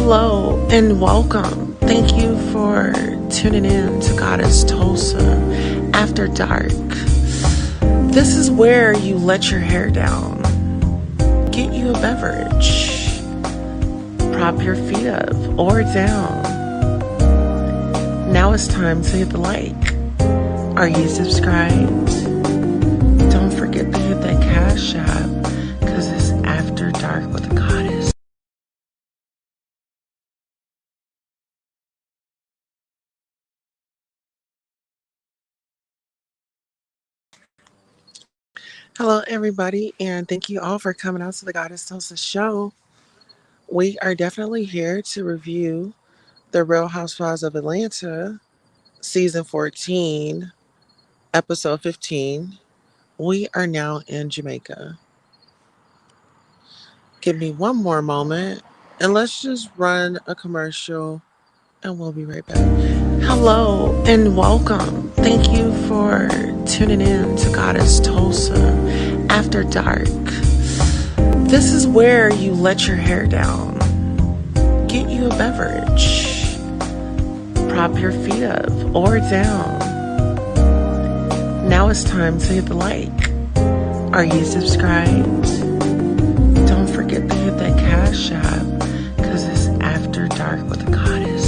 Hello and welcome. Thank you for tuning in to Goddess Tulsa After Dark. This is where you let your hair down, get you a beverage, prop your feet up or down. Now it's time to hit the like. Are you subscribed? Don't forget to hit that cash app because it's After Dark with the Goddess. Hello, everybody, and thank you all for coming out to the Goddess Tulsa show. We are definitely here to review The Real Housewives of Atlanta, season 14, episode 15. We are now in Jamaica. Give me one more moment, and let's just run a commercial, and we'll be right back. Hello, and welcome. Thank you for tuning in to Goddess Tulsa After Dark. This is where you let your hair down, get you a beverage, prop your feet up or down. Now it's time to hit the like. Are you subscribed? Don't forget to hit that cash app because it's After Dark with the Goddess.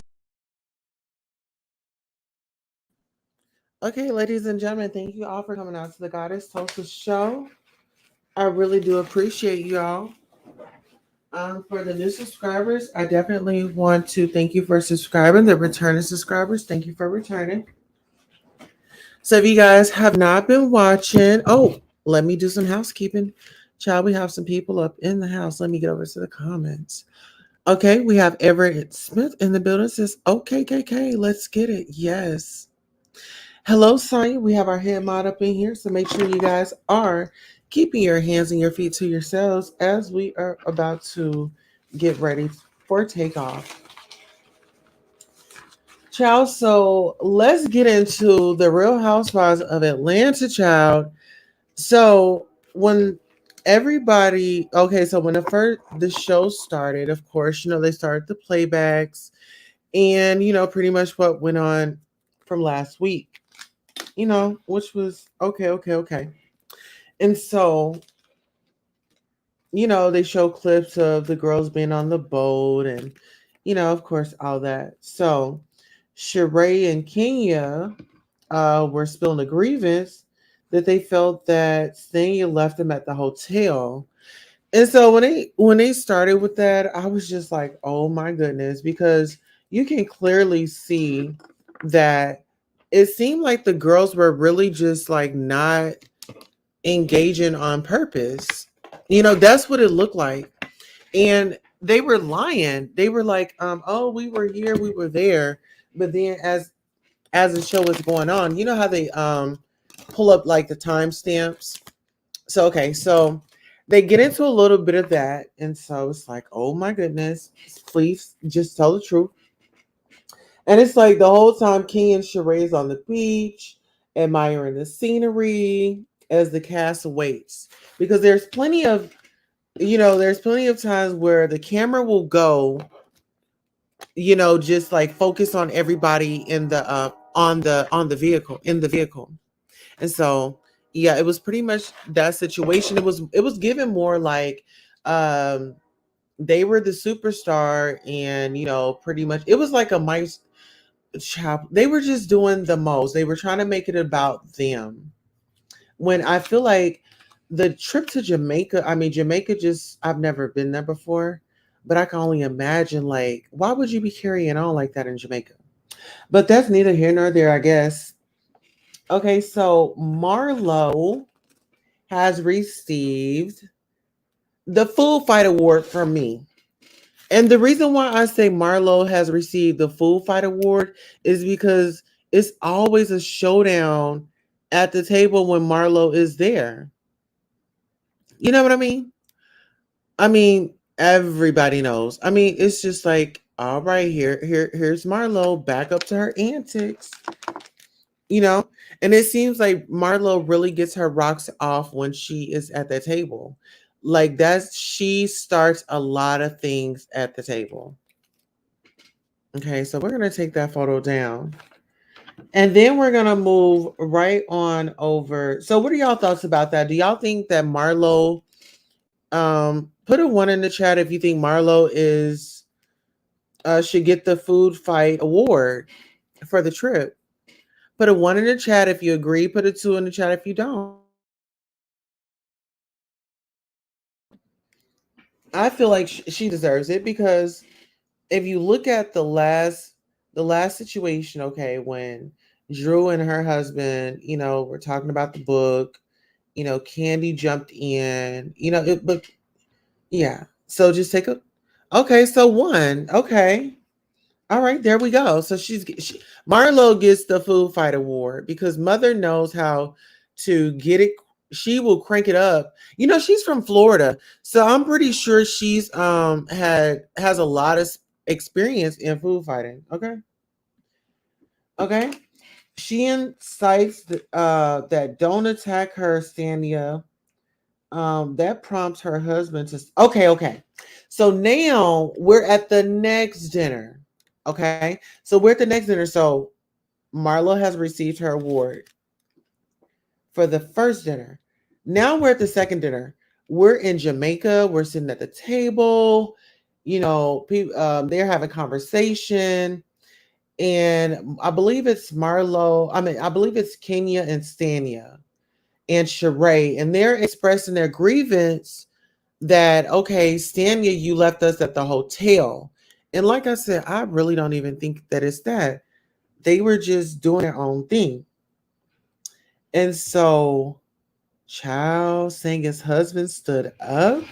Okay, ladies and gentlemen, thank you all for coming out to the Goddess Tulsa show. I really do appreciate you all. For the new subscribers, I definitely want to thank you for subscribing. The returning subscribers, thank you for returning. So if you guys have not been watching, let me do some housekeeping. Child, we have some people up in the house. Let me get over to the comments. Okay, we have Everett Smith in the building. Says, okay, KK, let's get it. Yes. Hello, Sonya. We have our head mod up in here. So make sure you guys are keeping your hands and your feet to yourselves as we are about to get ready for takeoff. Child, so let's get into the Real Housewives of Atlanta, child. So when when the show started, of course, they started the playbacks and pretty much what went on from last week, which was okay. And so, they show clips of the girls being on the boat and, of course, all that. So Sheree and Kenya were spilling a grievance that they felt that Stania left them at the hotel. And so when they started with that, I was just like, oh my goodness, because you can clearly see that it seemed like the girls were really just like not engaging on purpose. That's what it looked like. And they were lying. They were like, oh, we were here, we were there. But then as the show was going on, you know how they pull up like the timestamps. So they get into a little bit of that, and so it's like, oh my goodness, please just tell the truth. And it's like the whole time King and Sheree's on the beach, admiring the scenery as the cast waits. Because there's plenty of times where the camera will go, just like focus on everybody in the on the vehicle, in the vehicle. And so yeah, it was pretty much that situation. It was given more like um they were the superstar, and pretty much it was like a mice chap. They were just doing the most. They were trying to make it about them. When I feel like the trip to Jamaica, I mean Jamaica, just I've never been there before, but I can only imagine, like, why would you be carrying on like that in Jamaica? But that's neither here nor there, I guess. Okay, so Marlo has received the Food Fight Award from me. And the reason why I say Marlo has received the Food Fight Award is because it's always a showdown at the table when Marlo is there. You know what I mean? I mean, everybody knows. I mean, it's just like, all right, here's Marlo back up to her antics. You know, and it seems like Marlo really gets her rocks off when she is at the table. Like she starts a lot of things at the table. Okay, so we're gonna take that photo down. And then we're gonna move right on over. So what are y'all thoughts about that? Do y'all think that Marlo put a one in the chat if you think Marlo is should get the food fight award for the trip? Put a one in the chat if you agree, put a two in the chat if you don't. I feel like she deserves it because if you look at the last situation, okay, when Drew and her husband, were talking about the book, Candy jumped in, but yeah. So just take a okay, so one. Okay. All right, there we go. So Marlo gets the food fight award because Mother knows how to get it. She will crank it up. She's from Florida, so I'm pretty sure she's has a lot of experience in food fighting. Okay, okay. She incites that don't attack her, Stania. That prompts her husband to. Okay, okay. So now we're at the next dinner. Okay, so we're at the next dinner. So Marlo has received her award for the first dinner. Now we're at the second dinner. We're in Jamaica. We're sitting at the table. They're having conversation, and I believe it's Marlo. I believe it's Kenya and Stania and Sheree, and they're expressing their grievance that okay, Stania, you left us at the hotel. And like I said, I really don't even think that it's that. They were just doing their own thing. And so Chow saying his husband stood up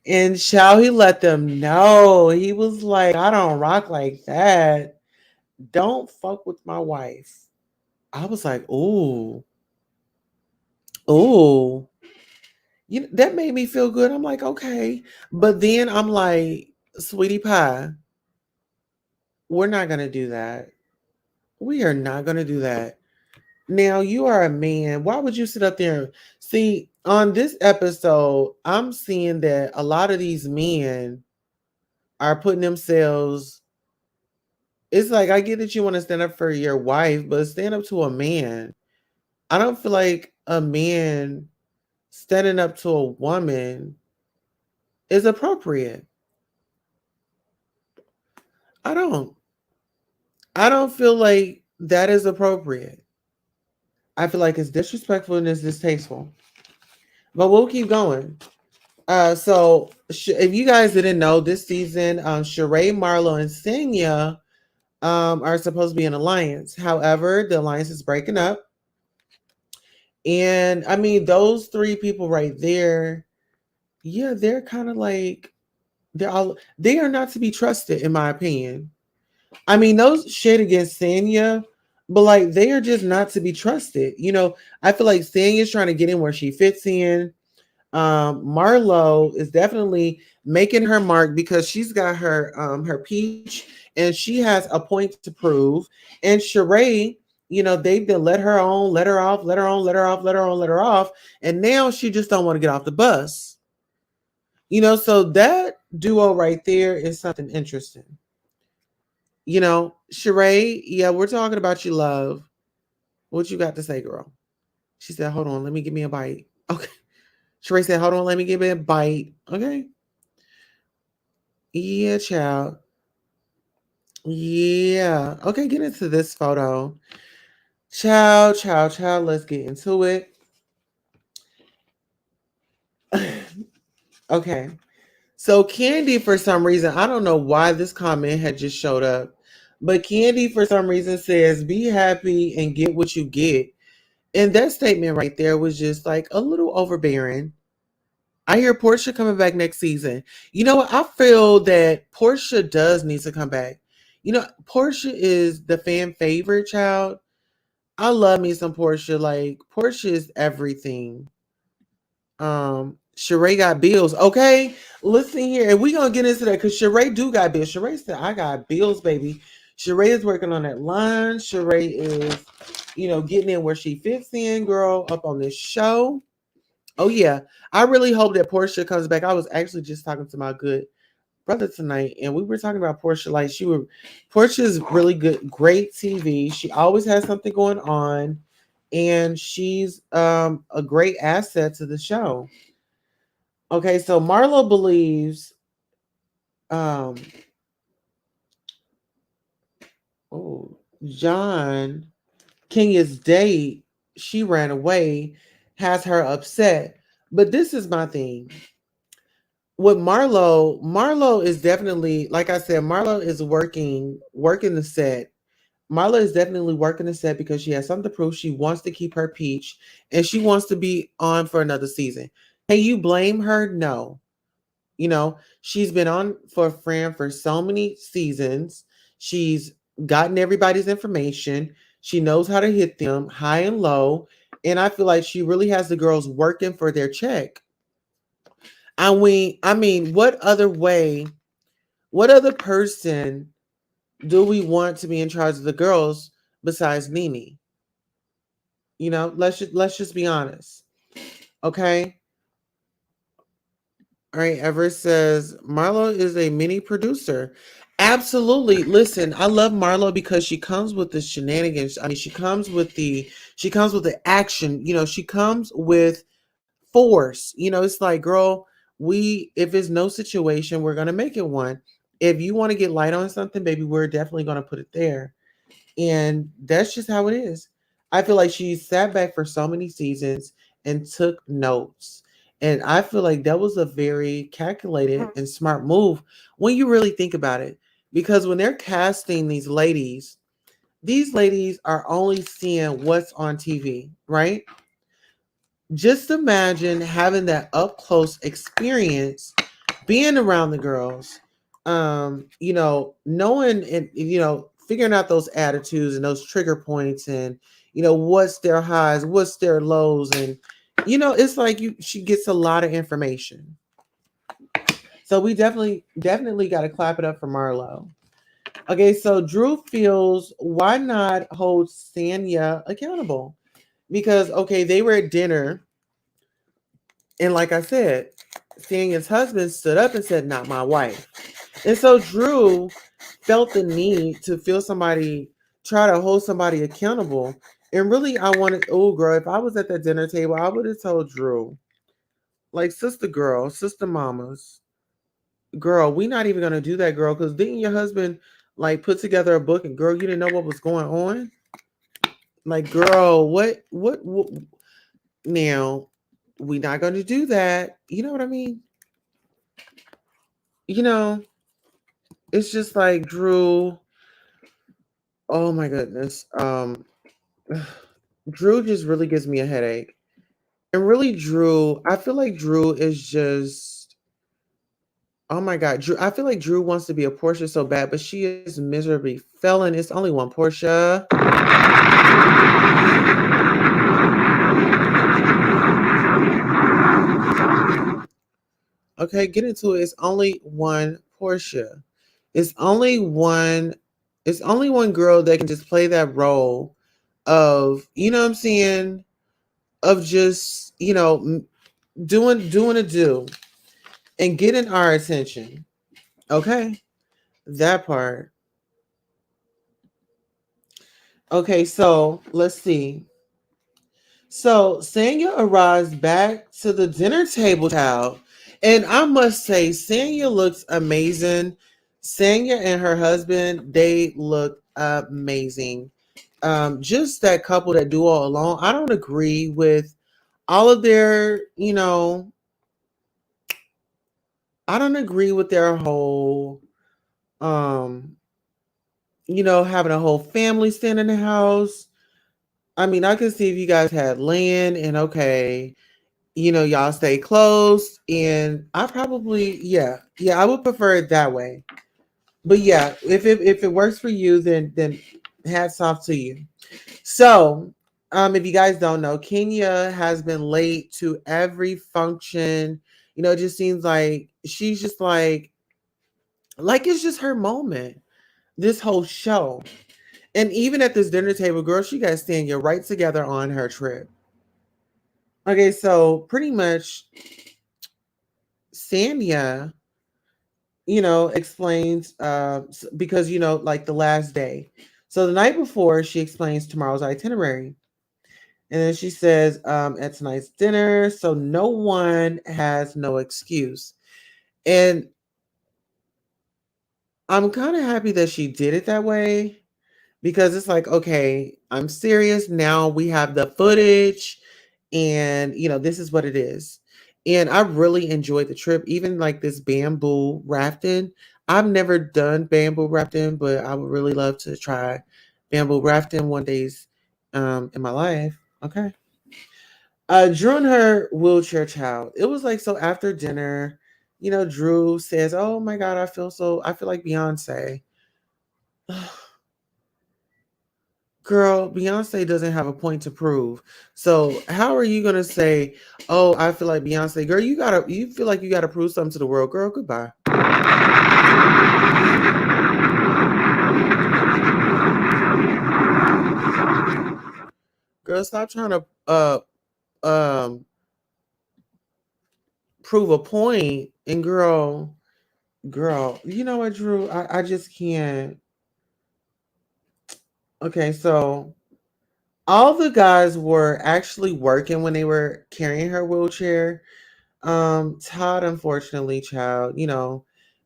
and Chow he let them know. He was like, I don't rock like that. Don't fuck with my wife. I was like, ooh, ooh. That made me feel good. I'm like, okay. But then I'm like, sweetie pie, we're not going to do that. We are not going to do that. Now, you are a man. Why would you sit up there? See, on this episode, I'm seeing that a lot of these men are putting themselves. It's like, I get that you want to stand up for your wife, but stand up to a man. I don't feel like a man standing up to a woman is appropriate. I don't. I don't feel like that is appropriate. I feel like it's disrespectful and it's distasteful. But we'll keep going. If you guys didn't know, this season, Sheree, Marlo, and Senya are supposed to be an alliance. However, the alliance is breaking up. And I mean, those three people right there, yeah, they're kind of like they are not to be trusted, in my opinion. I mean, those shit against Sanya, but like they are just not to be trusted. I feel like Sanya's trying to get in where she fits in. Marlo is definitely making her mark because she's got her peach and she has a point to prove. And Sheree, they've been let her on, let her off, let her on, let her off, let her on, let her off, and now she just don't want to get off the bus. So that duo right there is something interesting. Sheree, yeah, we're talking about you, love. What you got to say, girl? She said, hold on, let me give me a bite. Okay. Sheree said, hold on, let me give me a bite. Okay. Yeah, child. Yeah. Okay, get into this photo. Child, child, child. Let's get into it. Okay. So Candy, for some reason, I don't know why this comment had just showed up, but Candy, for some reason, says, be happy and get what you get. And that statement right there was just like a little overbearing. I hear Portia coming back next season. You know what? I feel that Portia does need to come back. Portia is the fan favorite child. I love me some Portia. Like Portia is everything. Sheree got bills. Okay, listen here, and we gonna get into that because Sheree do got bills. Sheree said, "I got bills, baby." Sheree is working on that line. Sheree is, getting in where she fits in, girl, up on this show. Oh yeah, I really hope that Portia comes back. I was actually just talking to my good brother tonight, and we were talking about Portia. Like Portia's really good, great TV. She always has something going on, and she's a great asset to the show. Okay, so Marlo believes um oh John Kenya's date, she ran away, has her upset. But this is my thing. With Marlo is definitely, like I said, Marlo is working the set. Marla is definitely working the set because she has something to prove. She wants to keep her peach and she wants to be on for another season. Can you blame her? No. She's been on for Fran for so many seasons. She's gotten everybody's information. She knows how to hit them high and low. And I feel like she really has the girls working for their check. I mean, what other person do we want to be in charge of the girls besides Nene? Let's just be honest. Okay. All right, Everett says Marlo is a mini producer. Absolutely. Listen, I love Marlo because she comes with the shenanigans. I mean, she comes with the action. She comes with force. It's like, girl, we if it's no situation, we're gonna make it one. If you want to get light on something, baby, we're definitely gonna put it there. And that's just how it is. I feel like she sat back for so many seasons and took notes. And I feel like that was a very calculated and smart move when you really think about it. Because when they're casting these ladies are only seeing what's on TV, right? Just imagine having that up close experience, being around the girls, knowing and figuring out those attitudes and those trigger points, and what's their highs, what's their lows, and it's like she gets a lot of information. So we definitely got to clap it up for Marlo. Okay, so Drew feels, why not hold Sanya accountable? Because okay, they were at dinner, and like I said, Sanya's husband stood up and said, "Not my wife." And so Drew felt the need to feel somebody, try to hold somebody accountable. And really, I wanted, oh, girl, if I was at that dinner table, I would have told Drew, like, sister girl, sister mamas, girl, we not even going to do that, girl, because didn't your husband, like, put together a book and, girl, you didn't know what was going on? Like, girl, what now, we not going to do that. You know what I mean? You know, it's just like, Drew, oh my goodness. Drew just really gives me a headache. And really, Drew, I feel like Drew is just, oh my God, Drew. I feel like Drew wants to be a Portia so bad, but she is miserably failing. It's only one Portia. Okay, get into it. It's only one Portia. It's only one. It's only one girl that can just play that role of, you know what I'm saying, of just, doing a do and getting our attention. Okay, that part. Okay, so let's see. So Sanya arrives back to the dinner table, child. And I must say, Sanya looks amazing. Sanya and her husband, they look amazing. Just that couple that do all alone. I don't agree with all of their, I don't agree with their whole um, having a whole family staying in the house. I mean, I could see if you guys had land and okay, y'all stay close. And I probably, yeah, I would prefer it that way. But yeah, if it works for you, then hats off to you. So, if you guys don't know, Kenya has been late to every function. It just seems like she's just like it's just her moment. This whole show. And even at this dinner table, girl, she got Stanya right together on her trip. Okay, so pretty much Sanya, explains because like the last day. So the night before, she explains tomorrow's itinerary. And then she says, at tonight's dinner, so no one has no excuse. And I'm kind of happy that she did it that way because it's like, okay, I'm serious. Now we have the footage and, this is what it is. And I really enjoyed the trip, even like this bamboo rafting. I've never done bamboo rafting, but I would really love to try bamboo rafting one days in my life. Okay. Drew and her wheelchair child. It was like so after dinner, Drew says, "Oh my God, I feel like Beyonce." Girl, Beyonce doesn't have a point to prove. So how are you gonna say, "Oh, I feel like Beyonce"? Girl, you feel like you gotta prove something to the world. Girl, goodbye. Girl, stop trying to um prove a point. And girl, you know what, Drew? I just can't. Okay, so all the guys were actually working when they were carrying her wheelchair. Todd, unfortunately, child,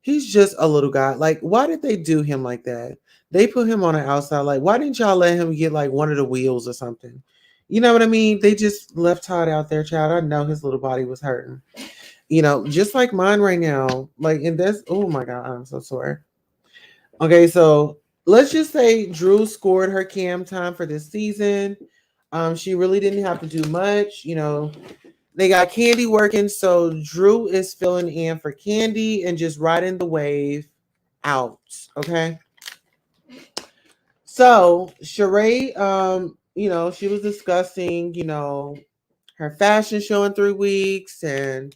he's just a little guy. Like, why did they do him like that? They put him on the outside. Like, why didn't y'all let him get like one of the wheels or something? You know what I mean? They just left Todd out there, child. I know his little body was hurting. Just like mine right now. Like, and that's, oh my God, I'm so sorry. Okay, so let's just say Drew scored her cam time for this season. She really didn't have to do much. They got Candy working, so Drew is filling in for Candy and just riding the wave out. Okay. So Sheree, she was discussing, her fashion show in 3 weeks, and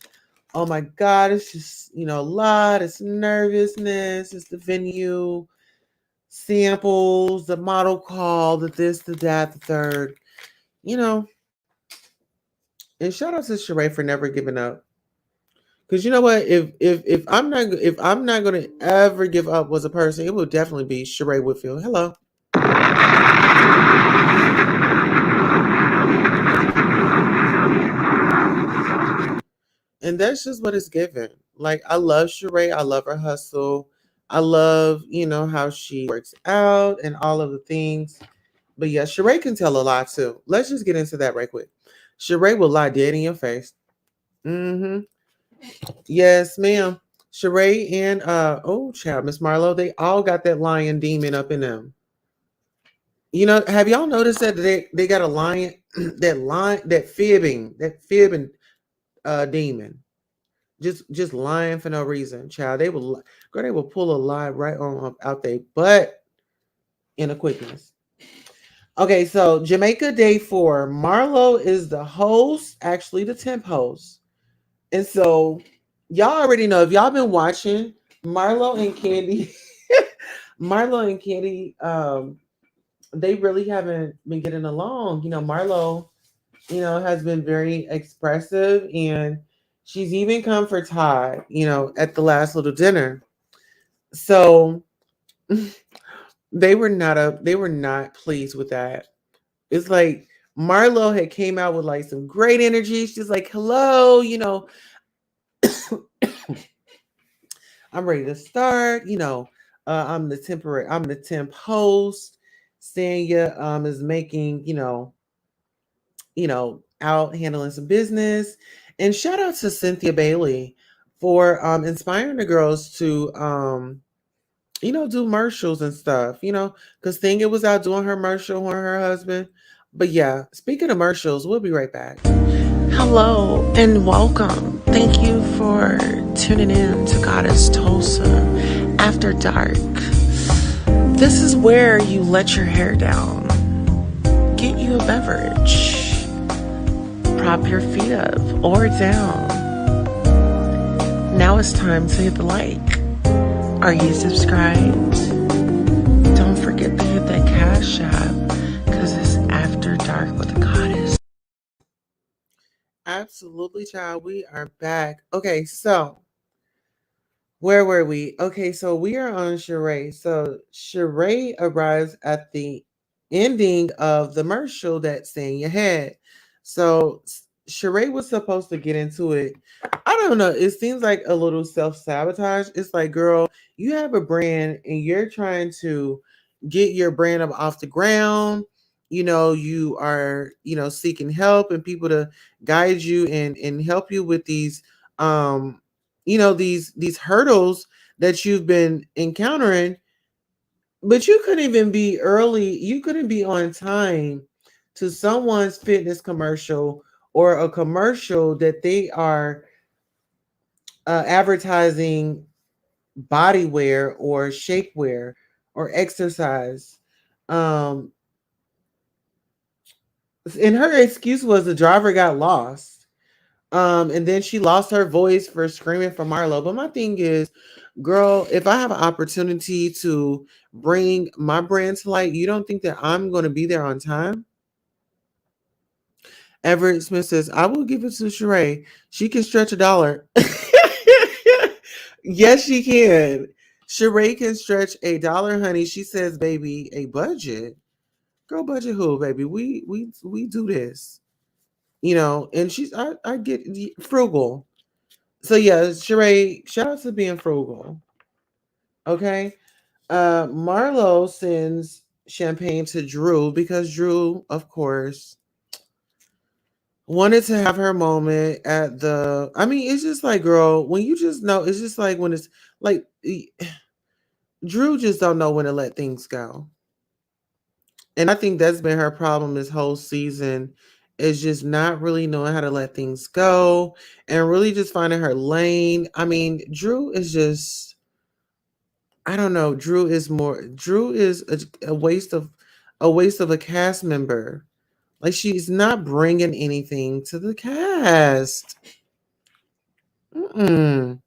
oh my God, it's just, a lot. It's nervousness, it's the venue, samples, the model call, the this, the that, the third, you know. And shout out to Sheree for never giving up. Cause you know what? If I'm not gonna ever give up as a person, it would definitely be Sheree Whitfield. Hello. And that's just what it's given. Like I love Sheree. I love her hustle. I love, how she works out and all of the things. But yeah, Sheree can tell a lot too. Let's just get into that right quick. Sheree will lie dead in your face. Mm-hmm. Yes, ma'am. Sheree and oh child, Miss Marlowe, they all got that lion demon up in them. Have y'all noticed that they got a lion that fibbing demon. Just lying for no reason. Child, they will pull a lie right on up out there butt in a quickness. Okay, so Jamaica Day 4. Marlo is the host, actually the temp host. And so y'all already know if y'all been watching Marlo and Candy, Marlo and Candy, they really haven't been getting along. Marlo, has been very expressive and she's even come for Todd, at the last little dinner. So they were not pleased with that. It's like Marlo had came out with like some great energy. She's like, hello, I'm ready to start. I'm the temp host. Sanya is making, out handling some business. And shout out to Cynthia Bailey for inspiring the girls to do commercials and stuff, because Thingit was out doing her commercial with her husband. But yeah, speaking of commercials, we'll be right back. Hello and welcome. Thank you for tuning in to Goddess Tulsa After Dark. This is where you let your hair down, get you a beverage, prop your feet up or down. Now it's time to hit the like. Are you subscribed? Don't forget to hit that cash app because it's After Dark with the Goddess. Absolutely, child. We are back. Okay, so Where were we? Okay, so we are on Sheree. So Sheree arrives at the ending of the commercial that's in your head. So Sheree was supposed to get into it. I don't know. It seems like a little self sabotage. It's like, girl, you have a brand and you're trying to get your brand up off the ground. You are, seeking help and people to guide you and help you with these um these hurdles that you've been encountering, but you couldn't even be early, you couldn't be on time to someone's fitness commercial or a commercial that they are advertising body wear or shapewear or exercise. um and her excuse was the driver got lost. And then she lost her voice for screaming for Marlo. But my thing is, girl, if I have an opportunity to bring my brand to light, you don't think that I'm going to be there on time? Everett Smith says, I will give it to Sheree. She can stretch $1. Yes, she can. Sheree can stretch $1, honey. She says, baby, a budget. Girl, budget who, baby? We do this. And I get frugal. So yeah, Sheree, shout out to being frugal. Okay. Marlo sends champagne to Drew because Drew, of course, wanted to have her moment at the I mean, it's just like, girl, when you just know, it's just like when it's like Drew just don't know when to let things go. And I think that's been her problem this whole season, is just not really knowing how to let things go and really just finding her lane. I mean, Drew is just, I don't know. Drew is a waste of a cast member. Like, she's not bringing anything to the cast. Mm-mm.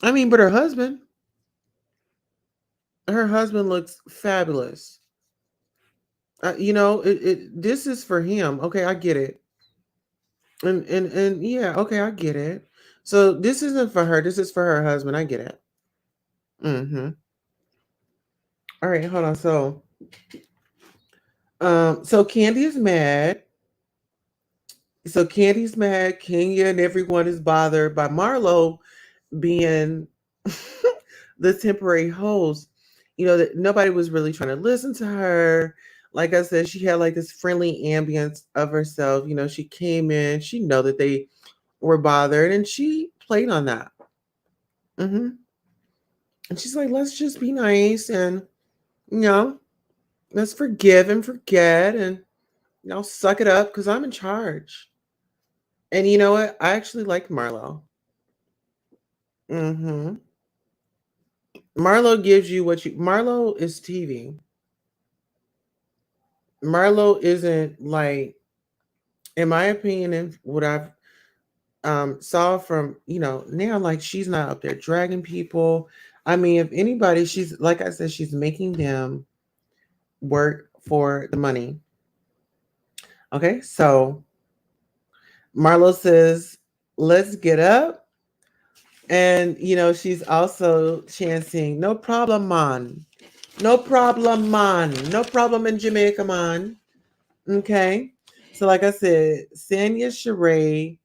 I mean, but her husband looks fabulous. This is for him. Okay, I get it. And yeah, okay, I get it. So this isn't for her. This is for her husband. I get it. Mm-hmm. All right, hold on. So Candy is mad. So Candy's mad. Kenya and everyone is bothered by Marlo being the temporary host. That nobody was really trying to listen to her. Like I said, she had like this friendly ambience of herself. She came in, she know that they were bothered, and she played on that. hmm And she's like, let's just be nice and you know, let's forgive and forget and suck it up because I'm in charge. And you know what? I actually like Marlo. hmm Marlo gives you what you. Marlo is TV. Marlo isn't like, in my opinion, and what I've saw from now, like, she's not up there dragging people. I mean, if anybody, she's, like I said, she's making them work for the money. Okay, so Marlo says, "Let's get up," and she's also chanting, "No problem, man. No problem, man. No problem in Jamaica, man." Okay. So, like I said, Sanya Sheree.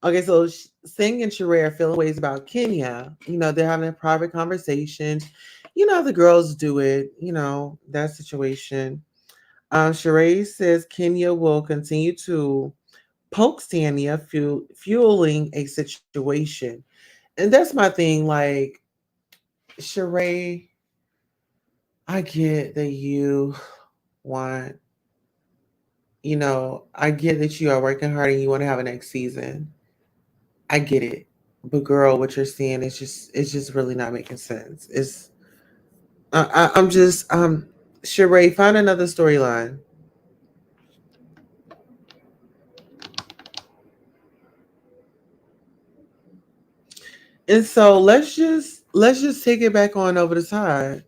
Okay, so Sing and Sheree are feeling ways about Kenya. They're having a private conversation. The girls do it, that situation. Sheree says Kenya will continue to poke Sanya, fueling a situation. And that's my thing. Like, Sheree, I get that you want, I get that you are working hard and you want to have a next season. I get it. But girl, what you're seeing is just really not making sense. I'm just Sheree, find another storyline. And so let's just take it back on over the side.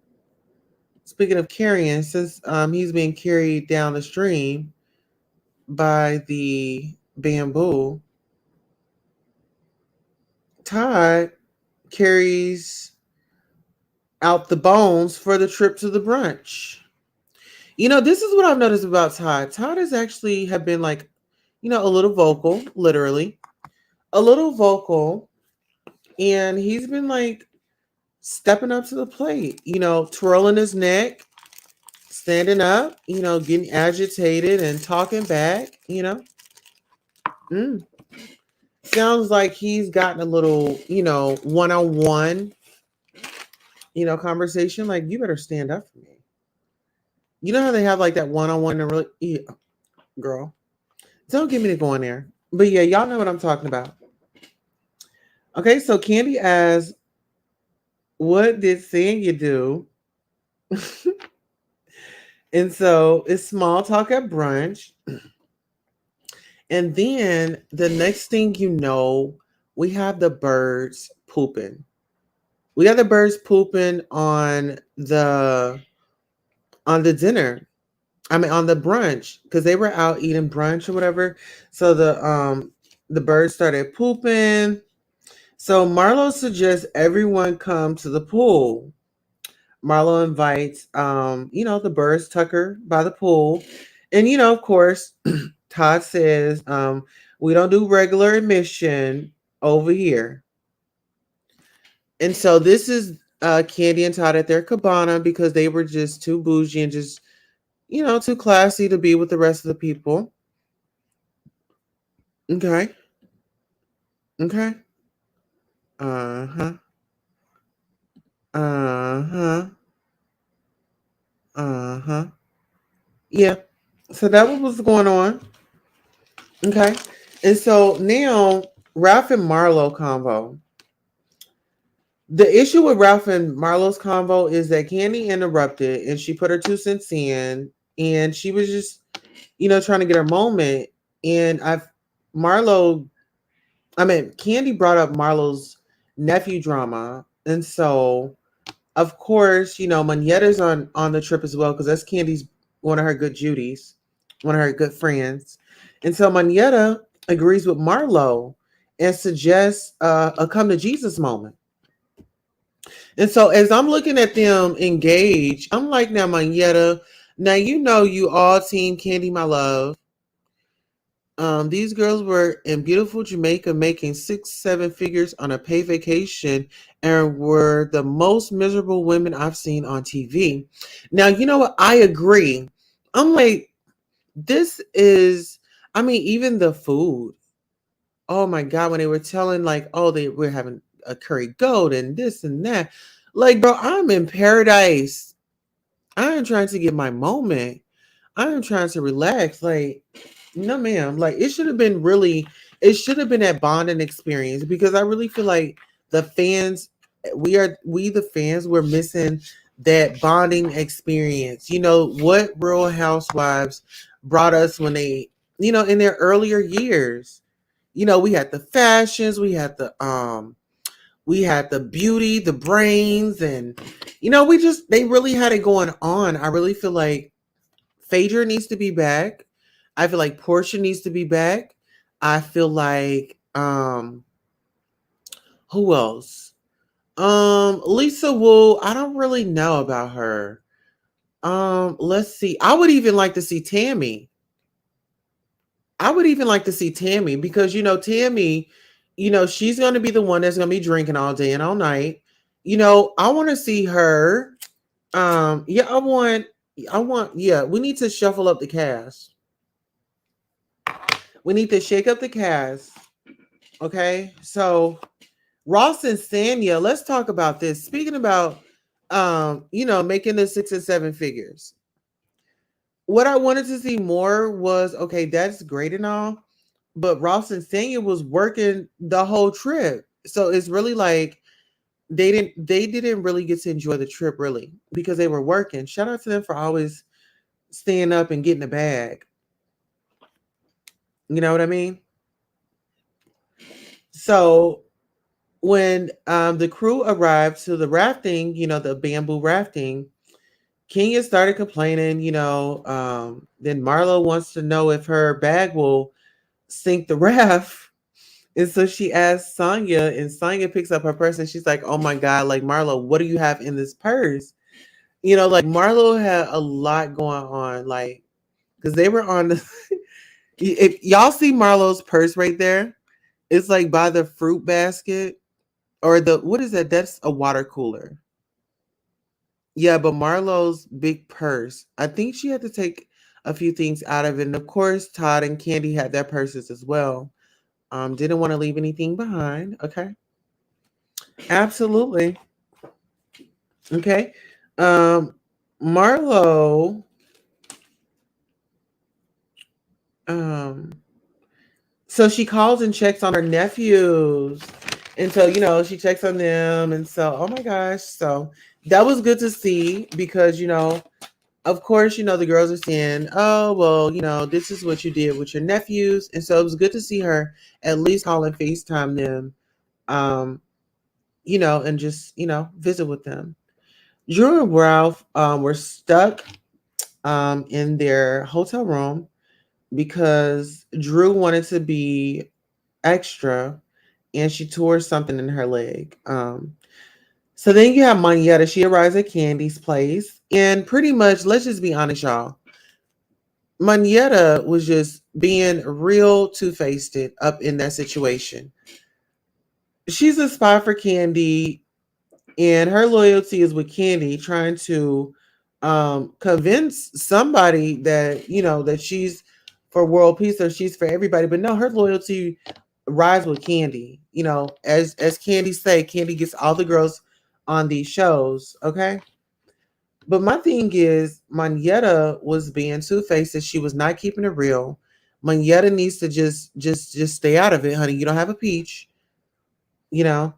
Speaking of carrying, since he's being carried down the stream by the bamboo, Todd carries out the bones for the trip to the brunch. This is what I've noticed about Todd. Todd has actually have been like, a little vocal, literally, a little vocal, and he's been like stepping up to the plate, twirling his neck, standing up, getting agitated and talking back. Mm. Sounds like he's gotten a little, one-on-one, conversation. Like, you better stand up for me. You know how they have like that one-on-one and really, yeah, girl, don't get me to go in there. But yeah, y'all know what I'm talking about. Okay, so Candy asks, what did Sanya do? And so it's small talk at brunch. And then the next thing you know, we have the birds pooping. We got the birds pooping on the dinner. I mean on the brunch, because they were out eating brunch or whatever. So the birds started pooping. So Marlo suggests everyone come to the pool. Marlo invites the birds Tucker by the pool. And of course, Todd says, we don't do regular admission over here. And so this is Candy and Todd at their cabana because they were just too bougie and just, too classy to be with the rest of the people. Okay. Okay. Uh-huh. Uh-huh. Uh-huh. Yeah. So that was going on. Okay. And so now Ralph and Marlo convo. The issue with Ralph and Marlo's convo is that Candy interrupted and she put her 2 cents in and she was just, trying to get her moment. And Candy brought up Marlo's nephew drama. And so, of course, Manietta's on the trip as well because that's Candy's one of her good Judies, one of her good friends. And so Manietta agrees with Marlo and suggests a come to Jesus moment. And so as I'm looking at them engage, I'm like, now, Manietta, now you all team Candy, my love. These girls were in beautiful Jamaica making 6-7 figures on a paid vacation and were the most miserable women I've seen on TV. Now, you know what? I agree. I'm like, this is, even the food. Oh my God, when they were telling like, oh, they were having a curry goat and this and that. Like, bro, I'm in paradise. I am trying to get my moment. I am trying to relax. Like, no, ma'am. Like, it should have been that bonding experience because I really feel like the fans, we the fans, we're missing that bonding experience. What Real Housewives brought us when they, in their earlier years. We had the fashions, we had the beauty, the brains, and they really had it going on. I really feel like Phaedra needs to be back. I feel like Portia needs to be back. I feel like who else? Lisa Wu, I don't really know about her. Let's see. I would even like to see Tammy. I would even like to see Tammy because Tammy, she's going to be the one that's going to be drinking all day and all night. I want to see her. Yeah, yeah, we need to shuffle up the cast. We need to shake up the cast. Okay. So Ross and Sanya, let's talk about this. Speaking about making the 6 and 7 figures. What I wanted to see more was, okay, that's great and all, but Ross and Sanya was working the whole trip. So it's really like they didn't really get to enjoy the trip really because they were working. Shout out to them for always staying up and getting the bag. You know what I mean? So when the crew arrived to the rafting, the bamboo rafting, Kenya started complaining, then Marlo wants to know if her bag will sink the raft. And so she asks Sonya, and Sonya picks up her purse and she's like, "Oh my God, like Marlo, what do you have in this purse?" Like Marlo had a lot going on, like, because they were on the. If y'all see Marlo's purse right there, it's like by the fruit basket or what is that? That's a water cooler. Yeah, but Marlo's big purse, I think she had to take a few things out of it. And of course, Todd and Candy had their purses as well. Didn't want to leave anything behind. Okay. Absolutely. Okay. Um, Marlo, um, so she calls and checks on her nephews. And so, she checks on them. And so, oh my gosh. So that was good to see because, of course, the girls are saying, oh, well, this is what you did with your nephews. And so it was good to see her at least call and FaceTime them, um, and just, visit with them. Drew and Ralph were stuck in their hotel room because Drew wanted to be extra and she tore something in her leg. So then you have Manietta. She arrives at Candy's place. And pretty much, let's just be honest, y'all. Manietta was just being real two-faced up in that situation. She's a spy for Candy, and her loyalty is with Candy, trying to convince somebody that that she's for world peace or she's for everybody. But no, her loyalty rides with Candy. As Candy say, Candy gets all the girls on these shows. Okay. But my thing is, Manietta was being two faced. She was not keeping it real. Manietta needs to just stay out of it, honey. You don't have a peach, you know.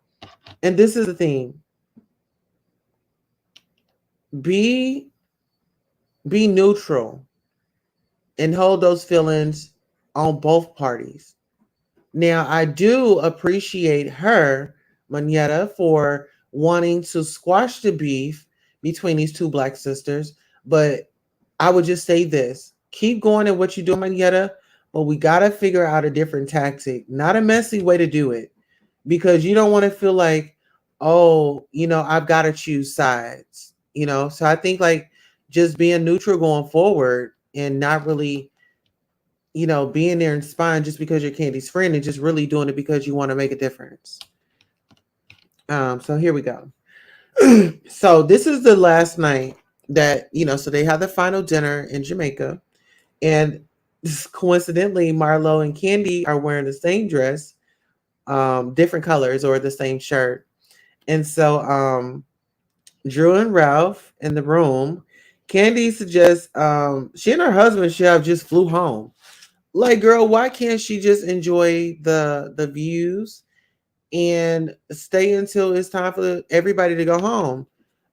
And this is the thing: be be neutral and hold those feelings on both parties. Now, I do appreciate her, Manietta, for wanting to squash the beef between these two black sisters, but I would just say this: keep going at what you're doing, Manietta, but we got to figure out a different tactic, not a messy way to do it, because you don't want to feel like, oh, I've got to choose sides. So I think like just being neutral going forward and not really being there and spying just because you're Candy's friend and just really doing it because you want to make a difference. So here we go. So this is the last night that, so they have the final dinner in Jamaica. And coincidentally, Marlo and Candy are wearing the same dress, different colors or the same shirt. And so Drew and Ralph in the room, Candy suggests she and her husband should have just flew home. Like, girl, why can't she just enjoy the views and stay until it's time for everybody to go home?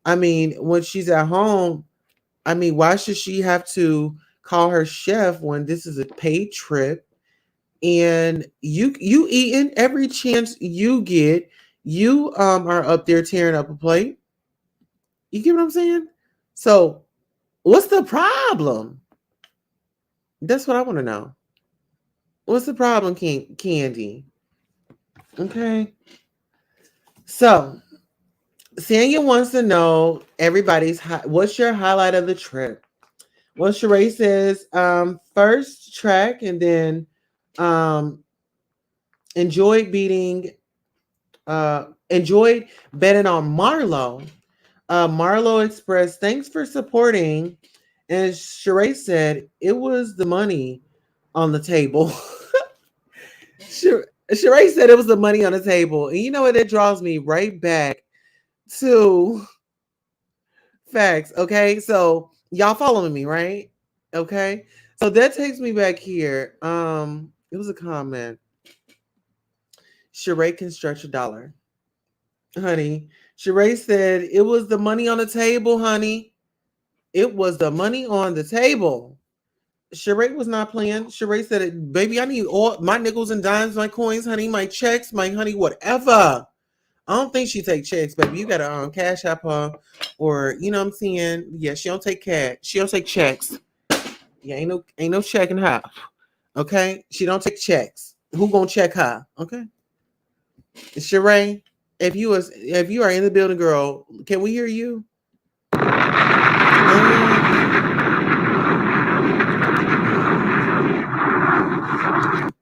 I mean, when she's at home, I mean, why should she have to call her chef when this is a paid trip and you eating every chance you get? You are up there tearing up a plate. You get what I'm saying? So, what's the problem? That's what I want to know. What's the problem, Candy? Okay. So, Sanya wants to know everybody's what's your highlight of the trip? Well, Sheree says first track and then um enjoyed beating enjoyed betting on Marlo. Marlo expressed thanks for supporting, and Sheree said it was the money on the table. Sheree said it was the money on the table, and you know what? It draws me right back to facts. Okay, so y'all following me, right? Okay, so that takes me back here. It was a comment. Sheree can stretch a dollar, honey. Sheree said it was the money on the table, honey. It was the money on the table. Sheree was not playing. Sheree said, "Baby, I need all my nickels and dimes, my coins, honey, my checks, my honey, whatever." I don't think she take checks, baby. You gotta cash app her, or you know what I'm saying. Yeah, she don't take cash. She don't take checks. Yeah, ain't no check in her. Okay, she don't take checks. Who gonna check her? Okay. Sheree, if you are in the building, girl, can we hear you?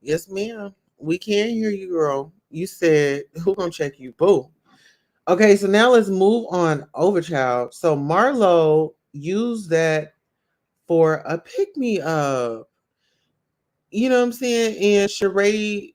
Yes, ma'am. We can hear you, girl. You said who gonna check you? Boo. Okay, so now let's move on over, child. So Marlo used that for a pick me up. You know what I'm saying? And Sheree,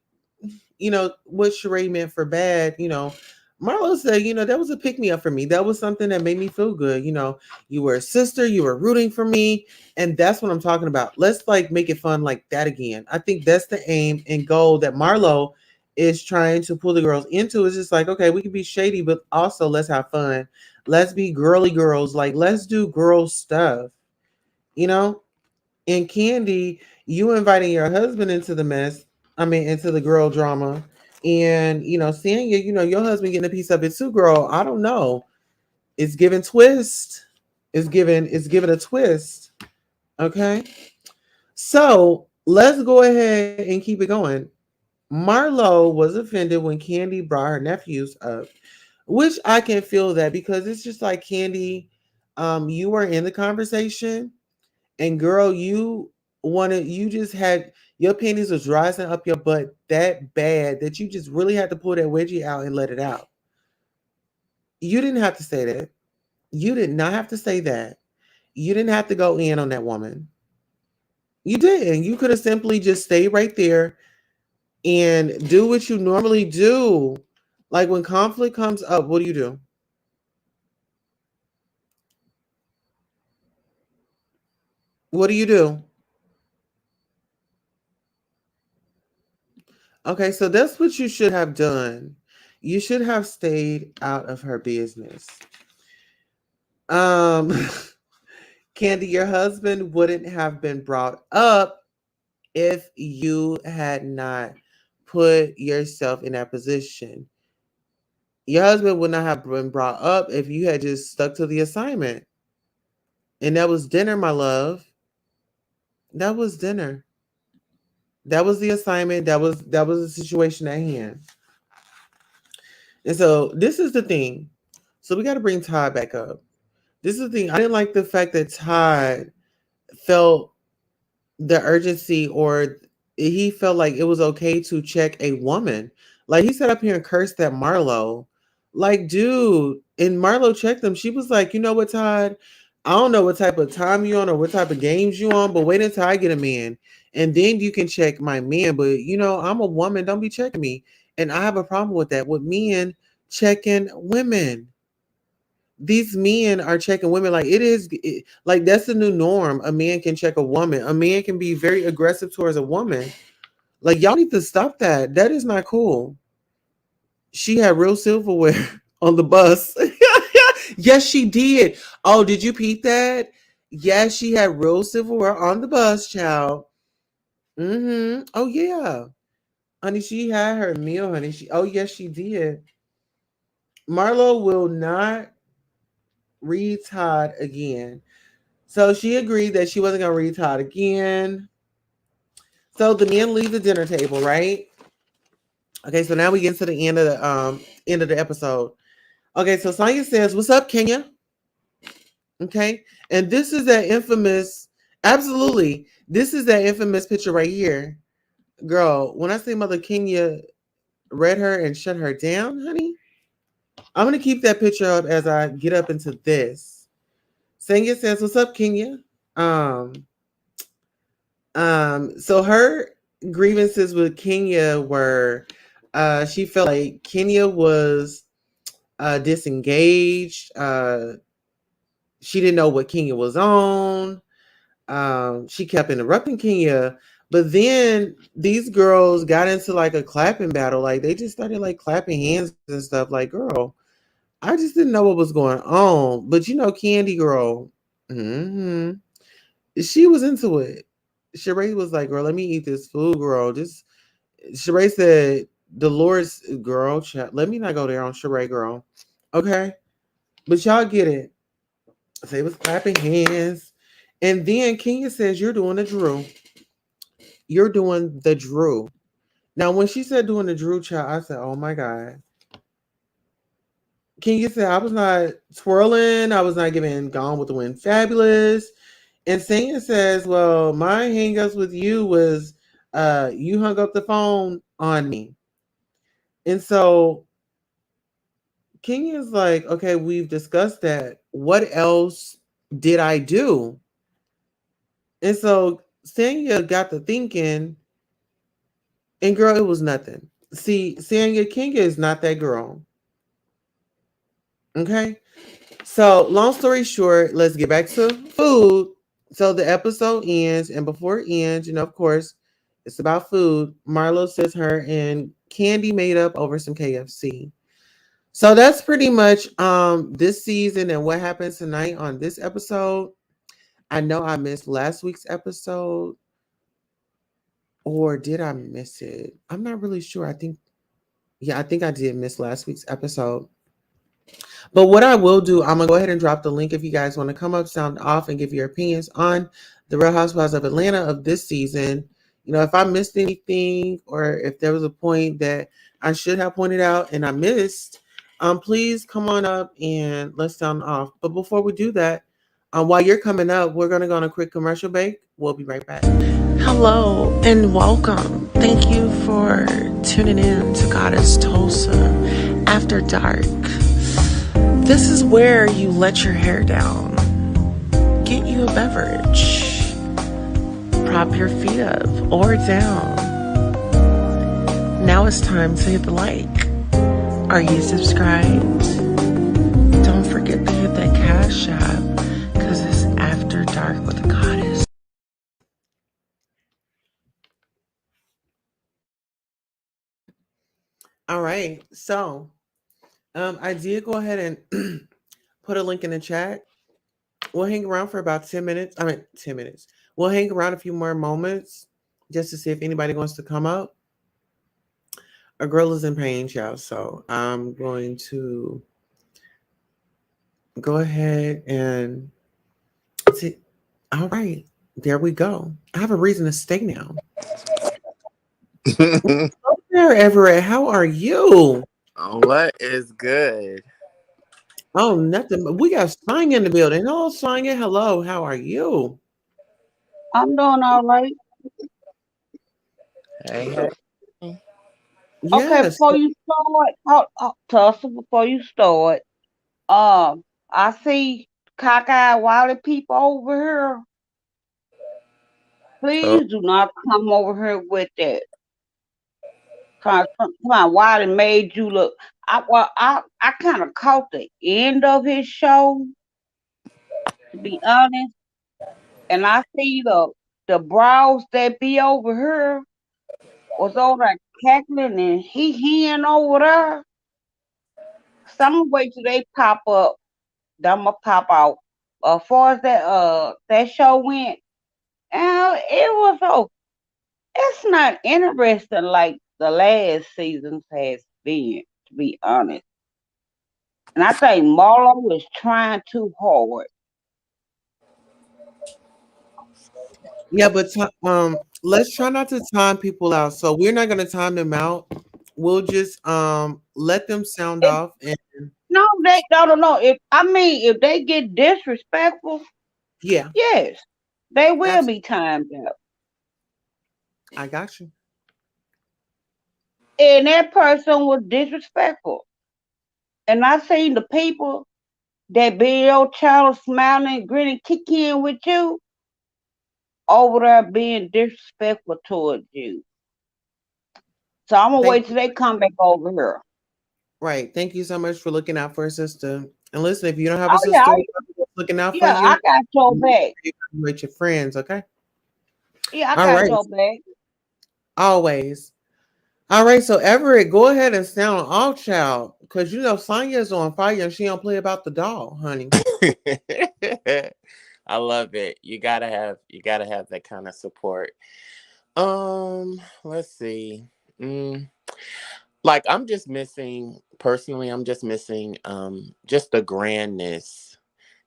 what Sheree meant for bad, Marlo said, that was a pick me up for me. That was something that made me feel good. You were a sister, you were rooting for me. And that's what I'm talking about. Let's like make it fun like that again. I think that's the aim and goal that Marlo is trying to pull the girls into. It's just like, okay, we can be shady, but also let's have fun. Let's be girly girls. Like, let's do girl stuff, you know? And Candy, you inviting your husband into the mess, I mean, into the girl drama. And, seeing you, your husband getting a piece of it too, girl. I don't know. It's giving twist. It's given a twist. Okay. So let's go ahead and keep it going. Marlo was offended when Candy brought her nephews up, which I can feel that because it's just like Candy, you were in the conversation. And girl, you just had your panties was rising up your butt that bad that you just really had to pull that wedgie out and let it out. You didn't have to say that. You did not have to say that. You didn't have to go in on that woman. You didn't. You could have simply just stayed right there and do what you normally do. Like when conflict comes up, what do you do? What do you do? Okay, so that's what you should have done. You should have stayed out of her business. Um, Candy, your husband wouldn't have been brought up if you had not put yourself in that position. Your husband would not have been brought up if you had just stuck to the assignment. And that was dinner, my love. That was dinner. That was the assignment. That was the situation at hand. And so this is the thing. So we got to bring Todd back up. This is the thing. I didn't like the fact that Todd felt the urgency or he felt like it was okay to check a woman. Like he sat up here and cursed at Marlo. Like, dude, and Marlo checked him. She was like, you know what, Todd? I don't know what type of time you on or what type of games you on, but wait until I get a man. And then you can check my man. But I'm a woman. Don't be checking me. And I have a problem with that. With men checking women, these men are checking women like like that's the new norm. A man can check a woman. A man can be very aggressive towards a woman. Like y'all need to stop that. That is not cool. She had real silverware on the bus. Yes, she did. Oh, did you peep that? Yes, she had real silverware on the bus, child. Mm-hmm. Oh yeah. Honey, she had her meal, honey. Oh yes, she did. Marlo will not read Todd again. So she agreed that she wasn't gonna read Todd again. So the men leave the dinner table, right? Okay, so now we get to the end of the episode. Okay, so Sonya says, "What's up, Kenya?" Okay, and this is that infamous. Absolutely, this is that infamous picture right here, girl. When I say Mother Kenya read her and shut her down, honey, I'm gonna keep that picture up as I get up into this. Sonya says, "What's up, Kenya?" Um, so her grievances with Kenya were she felt like Kenya was disengaged. She didn't know what Kenya was on. She kept interrupting Kenya. But then these girls got into like a clapping battle. Like they just started like clapping hands and stuff. Like, girl, I just didn't know what was going on. But Candy Girl, hmm she was into it. Sheree was like, girl, let me eat this food, girl. Just Sheree said, the Lord's girl, let me not go there on Sheree, girl. Okay. But y'all get it. So they was clapping hands. And then Kenya says, you're doing the Drew. You're doing the Drew. Now, when she said doing the Drew child, I said, "Oh my god." Kenya said, "I was not twirling. I was not giving Gone with the Wind fabulous." And Sanya says, "Well, my hangups with you was you hung up the phone on me." And so Kenya's like, "Okay, we've discussed that. What else did I do?" And so Sanya got to thinking, and girl, it was nothing. See, Sanya, Kenya is not that girl. Okay. So, long story short, let's get back to food. So, the episode ends, and before it ends, of course, it's about food. Marlo says her and Candy made up over some KFC. So that's pretty much this season and what happens tonight on this episode. I know I missed last week's episode, or did I miss it? I'm not really sure. I think I did miss last week's episode. But what I will do, I'm gonna go ahead and drop the link if you guys want to come up, sound off, and give your opinions on the Real Housewives of Atlanta of this season. If I missed anything or if there was a point that I should have pointed out and I missed, please come on up and let's sound off. But before we do that, while you're coming up, we're gonna go on a quick commercial break. We'll be right back. Hello and welcome. Thank you for tuning in to Goddess Tulsa After Dark. This is where you let your hair down, get you a beverage, prop your feet up or down. Now it's time to hit the like. Are you subscribed? Don't forget to hit that cash app because it's After Dark with the Goddess. All right, so I did go ahead and put a link in the chat. We'll hang around for about 10 minutes. 10 minutes. We'll hang around a few more moments just to see if anybody wants to come up. A girl is in pain, child. So I'm going to go ahead and see. All right. There we go. I have a reason to stay now. Hello there, Everett. How are you? What is good? Oh, nothing. We got Sonya in the building. Hello, Sonya. Hello. How are you? I'm doing all right. Hey, hey. Okay, Yes. before you start, Tulsa, before you start, I see cockeyed wildy people over here. Oh, Please do not come over here with that. Come on, Wiley made you look. I kind of caught the end of his show, to be honest, and I see the brows that be over here was over there cackling and he hen over there. Some way till they pop up, I'ma pop out. As far as that show went, it was it's not interesting like the last seasons has been, to be honest. And I think Marlo is trying too hard. Yeah, but let's try not to time people out. So we're not going to time them out. We'll just let them sound If off and no, they no. If they get disrespectful, yeah, yes, they will absolutely. be timed out. I got you. And that person was disrespectful. And I seen the people that be your child smiling, grinning, kicking with you over there being disrespectful towards you. So I'm gonna Thank wait till they come back over here. right. Thank you so much for looking out for a sister. And listen, if you don't have a Oh yeah, sister looking out for yeah, you, I got your make back. sure you evaluate your friends, okay? Yeah, I All got right. your back. Always. All right, so Everett, go ahead and sound off, child, because Sonya's on fire and she don't play about the doll, honey. I love it. You gotta have that kind of support. Let's see. Mm, like I'm just missing personally. I'm just missing just the grandness,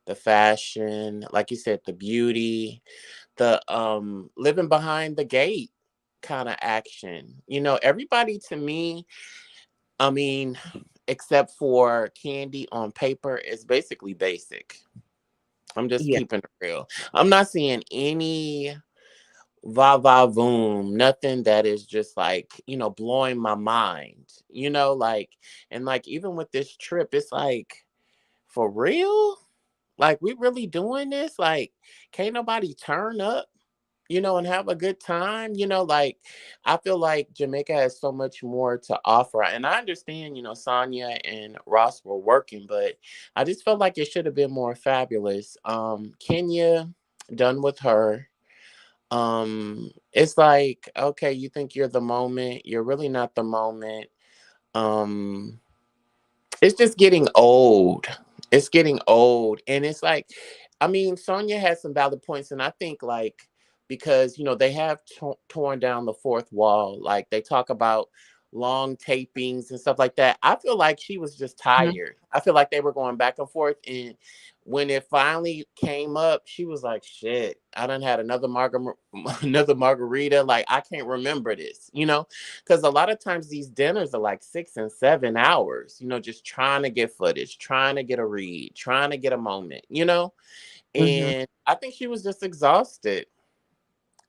the fashion, like you said, the beauty, the living behind the gate kind of action. You know, everybody to me, I mean, except for Candy on paper, is basically basic. I'm just Yeah. keeping it real. I'm not seeing any va va voom, nothing that is just like, blowing my mind, like, and like, even with this trip, it's like, for real? Like, we really doing this? Like, can't nobody turn up? And have a good time. Like, I feel like Jamaica has so much more to offer. And I understand, Sonya and Ross were working, but I just felt like it should have been more fabulous. Kenya, done with her. It's like, okay, you think you're the moment. You're really not the moment. Um, it's just getting old. It's getting old. And it's like, I mean, Sonya has some valid points. And I think, like, because, they have torn down the fourth wall, like, they talk about long tapings and stuff like that. I feel like she was just Mhm. tired. I feel like they were going back and forth. And when it finally came up, she was like, shit, I done had another another margarita. Like, I can't remember this, because a lot of times these dinners are like 6 and 7 hours, just trying to get footage, trying to get a read, trying to get a moment. Mhm. And I think she was just exhausted.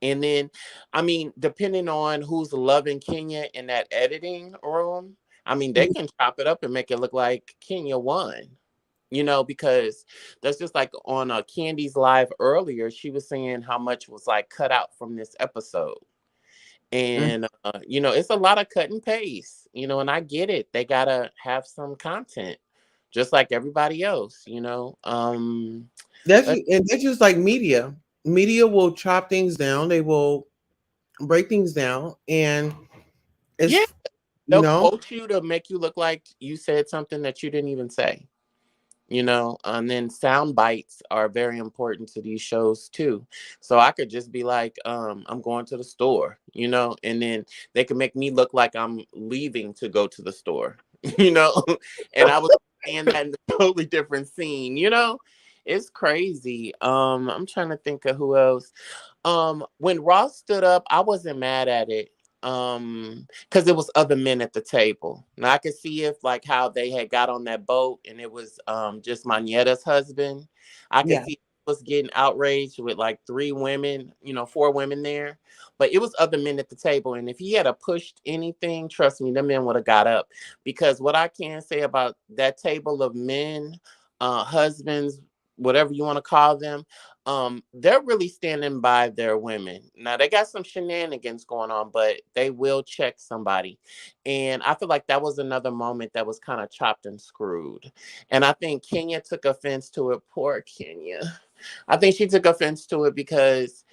And then, I mean, depending on who's loving Kenya in that editing room, I mean, they Mhm. can chop it up and make it look like Kenya won. Because that's just like on Candy's live earlier, she was saying how much was like cut out from this episode. Mhm. And, it's a lot of cut and paste, and I get it. They got to have some content just like everybody else. But That's just like media. Media will chop things down. They will break things down, and yeah, it's you they'll know. quote you to make you look like you said something that you didn't even say. And then sound bites are very important to these shows too. So I could just be like, I'm going to the store, and then they could make me look like I'm leaving to go to the store, you know, and I was saying that in a totally different scene. It's crazy. I'm trying to think of who else. When Ross stood up, I wasn't mad at it. Because it was other men at the table. Now I could see if like how they had got on that boat and it was just Manietta's husband. I could Yeah. see he was getting outraged with like three women, four women there. But it was other men at the table. And if he had a pushed anything, trust me, the men would have got up. Because what I can say about that table of men, husbands, whatever you want to call them, they're really standing by their women. Now they got some shenanigans going on, but they will check somebody. And I feel like that was another moment that was kind of chopped and screwed. And I think Kenya took offense to it. Poor Kenya. I think she took offense to it because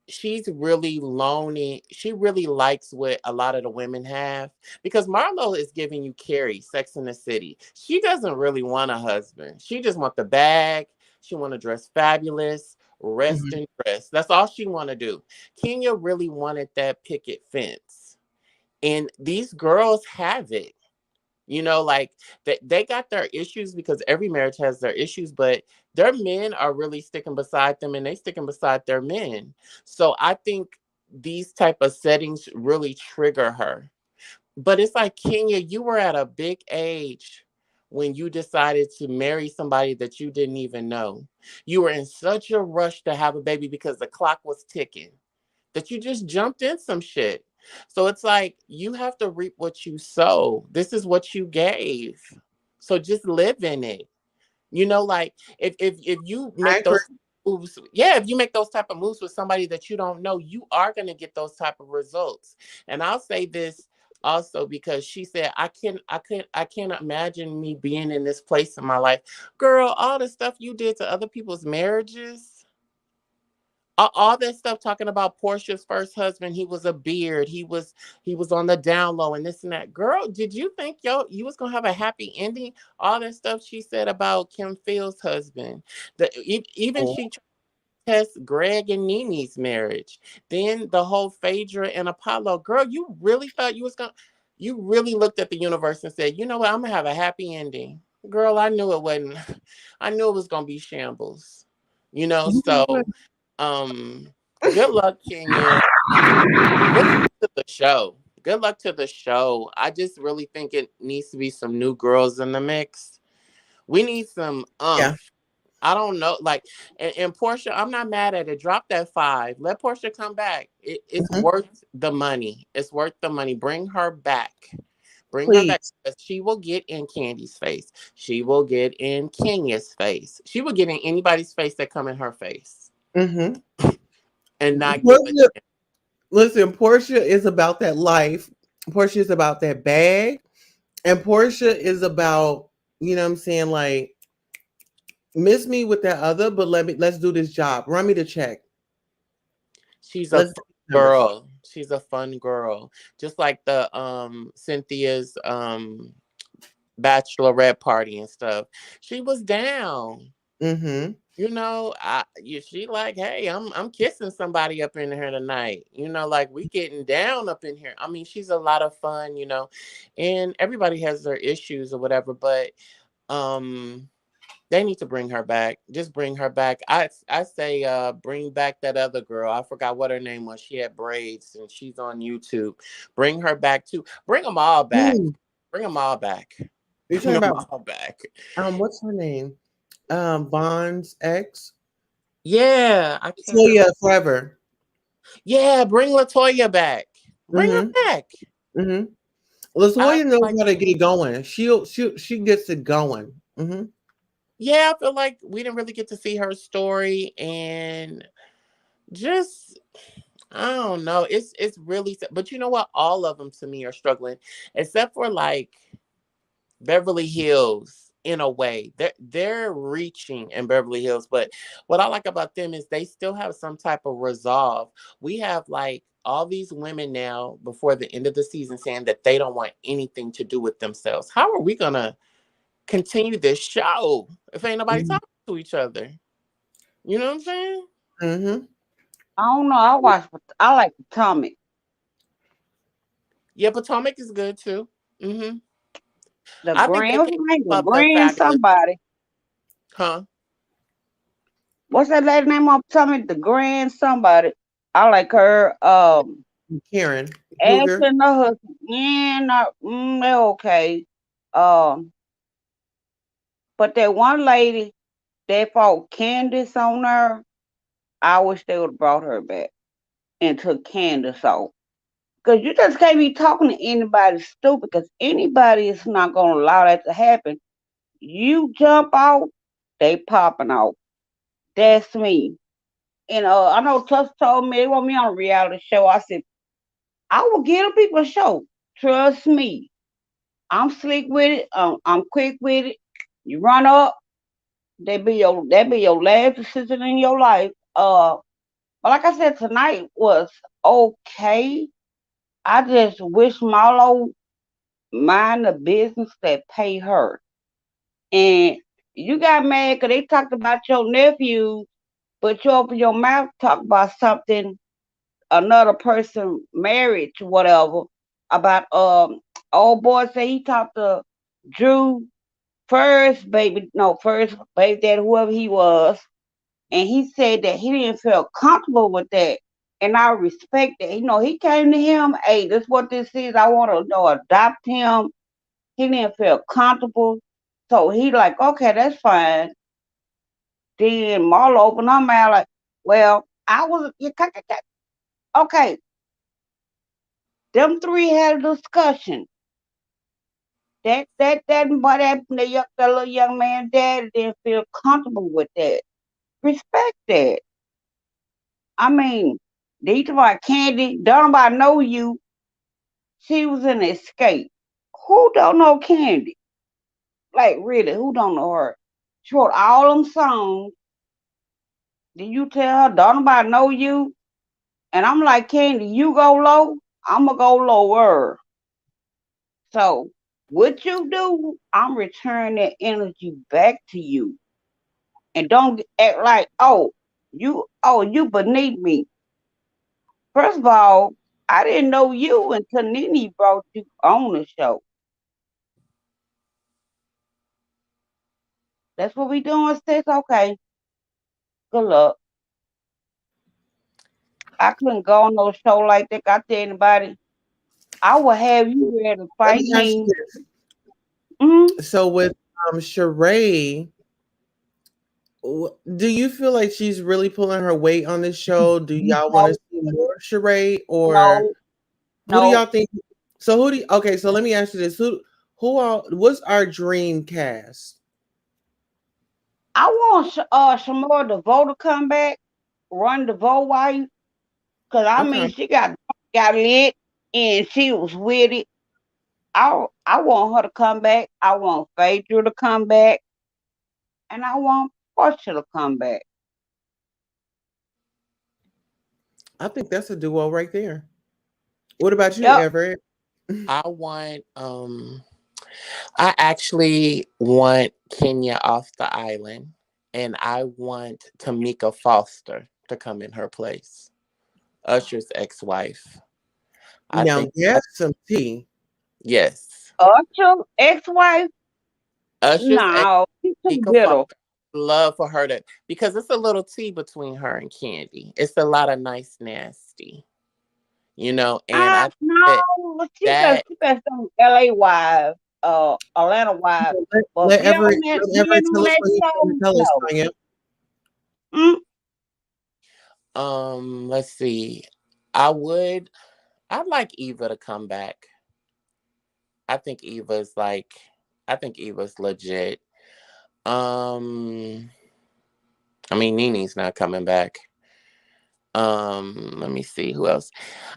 she's really lonely. She really likes what a lot of the women have because Marlo is giving you Carrie, Sex in the City. She doesn't really want a husband. She just want the bag. She want to dress fabulous, rest Mhm. and dress. That's all she want to do. Kenya really wanted that picket fence, and these girls have it. Like they got their issues because every marriage has their issues, but their men are really sticking beside them and they sticking beside their men. So I think these type of settings really trigger her. But it's like, Kenya, you were at a big age when you decided to marry somebody that you didn't even know. You were in such a rush to have a baby because the clock was ticking that you just jumped in some shit. So it's like you have to reap what you sow. This is what you gave. So just live in it. Like if you I make agree. those moves, yeah, if you make those type of moves with somebody that you don't know, you are gonna get those type of results. And I'll say this also because she said, I can't imagine me being in this place in my life. Girl, all the stuff you did to other people's marriages, all that stuff talking about Portia's first husband, he was a beard, he was on the down low and this and that. Girl, did you think you was gonna have a happy ending? All that stuff she said about Kim Phil's husband, even Oh. she test Greg and Nini's marriage, then the whole Phaedra and Apollo. Girl, you really thought you really looked at the universe and said, you know what, I'm gonna have a happy ending. Girl, I knew it wasn't. I knew it was gonna be shambles. You know what? So um, good luck, Kenya. What? to the show. Good luck to the show. I just really think it needs to be some new girls in the mix. We need some Yeah. I don't know, like, and Portia, I'm not mad at it. Drop that 5. Let Portia come back. It's Hmm. worth the money. It's worth the money. Bring her back. Bring her back. Please. Because she will get in Candy's face. She will get in Kenya's face. She will get in anybody's face that come in her face Hmm. and not give a Portia, damn. listen, Portia is about that life. Portia is about that bag. And Portia is about, you know what I'm saying, like, miss me with that other, but let's do this job. Run me the check. She's a Let's fun do these numbers. girl. She's a fun girl. Just like the Cynthia's bachelorette party and stuff. She was down. Mm-hmm. She like, hey, I'm kissing somebody up in here tonight. Like we getting down up in here. I mean, she's a lot of fun. And everybody has their issues or whatever, but um they need to bring her back. Just bring her back. I say bring back that other girl. I forgot what her name was. She had braids and she's on YouTube. Bring her back too. Bring them all back. Ooh, Bring them all back. you're Bring talking them about all back. what's her name? Bond's ex? Yeah, I can't. Toya Forever. Yeah, bring Latoya back. Bring her Mm-hmm. back. Mm-hmm. I Latoya feel knows like how to get it going. She gets it going. Mm-hmm. yeah, I feel like we didn't really get to see her story and just I don't know. It's really but you know what? All of them to me are struggling except for like Beverly Hills in a way. They're reaching in Beverly Hills, but what I like about them is they still have some type of resolve. We have like all these women now before the end of the season saying that they don't want anything to do with themselves. How are we gonna continue this show if ain't nobody Mm-hmm. talking to each other? You know what I'm saying? Mm-hmm. I don't know. I like Potomac. Yeah, Potomac is good too. The I think they Grand, what's can her name? keep The up the Grand fabulous, somebody. huh? What's that lady name on Potomac? The Grand somebody. I like her. Karen Kruger. Ashley and her husband. Yeah, not, they're okay. Um, but that one lady that fought Candace on her, I wish they would have brought her back and took Candace off. Because you just can't be talking to anybody stupid because anybody is not going to allow that to happen. You jump out, they popping out. That's me. And I know Tuss told me they want me on a reality show. I said, I will get them people a show. Trust me. I'm slick with it. I'm quick with it. You run up, that be your last decision in your life. But like I said, tonight was okay. I just wish Marlo mind the business that pay her. And you got mad because they talked about your nephew, but you open your mouth talk about something another person married to whatever about old boy say he talked to Drew first baby dad whoever he was, and he said that he didn't feel comfortable with that. And I respect that. He came to him, hey, this what this is. I want to adopt him. He didn't feel comfortable. So he like, okay, that's fine. Then Marla opened her mouth like, well, I was okay. Them three had a discussion. That little young man dad didn't feel comfortable with that. Respect that. I mean, they talk about Candy. Don't nobody know you. She was an escape. Who don't know Candy? Like really, who don't know her? She wrote all them songs. Did you tell her don't nobody know you? And I'm like, Candy, you go low, I'ma go lower. So what you do, I'm returning that energy back to you. And don't act like, you beneath me. First of all, I didn't know you until Nene brought you on the show. That's what we doing, sis. Okay. Good luck. I couldn't go on no show like that. I tell anybody, I would have you ready to Let fight me ask you me. this. Mm-hmm. So with Sheree, do you feel like she's really pulling her weight on this show? Do y'all want to No, see more Sheree, or no, who do no. y'all think? So who do you, okay? So let me ask you this: who all? What's our dream cast? I want Shamora DeVoe to come back, run DeVoe wife, cause I Okay, mean she got lit and she was with it. I want her to come back. I want Phaedra to come back, and I want Portia to come back. I think that's a duo right there. What about you, Yep. Everett? I want I actually want Kenya off the island, and I want Tamika Foster to come in her place. Usher's ex-wife. I Now think get some tea. yes. Usher, ex-wife, Usher's ex no, she's too Tamika Foster. bitter. Love for her to because it's a little tea between her and Candy. It's a lot of nice nasty, and I think that No, that she best on L.A. wife, Atlanta wife, but Let Everett let being Everett on tell us that what he's going to show, tell us, no. Tanya. Mm, let's see. I would I'd like Eva to come back. I think Eva's like I think Eva's legit. Um I mean Nini's not coming back. Let me see who else.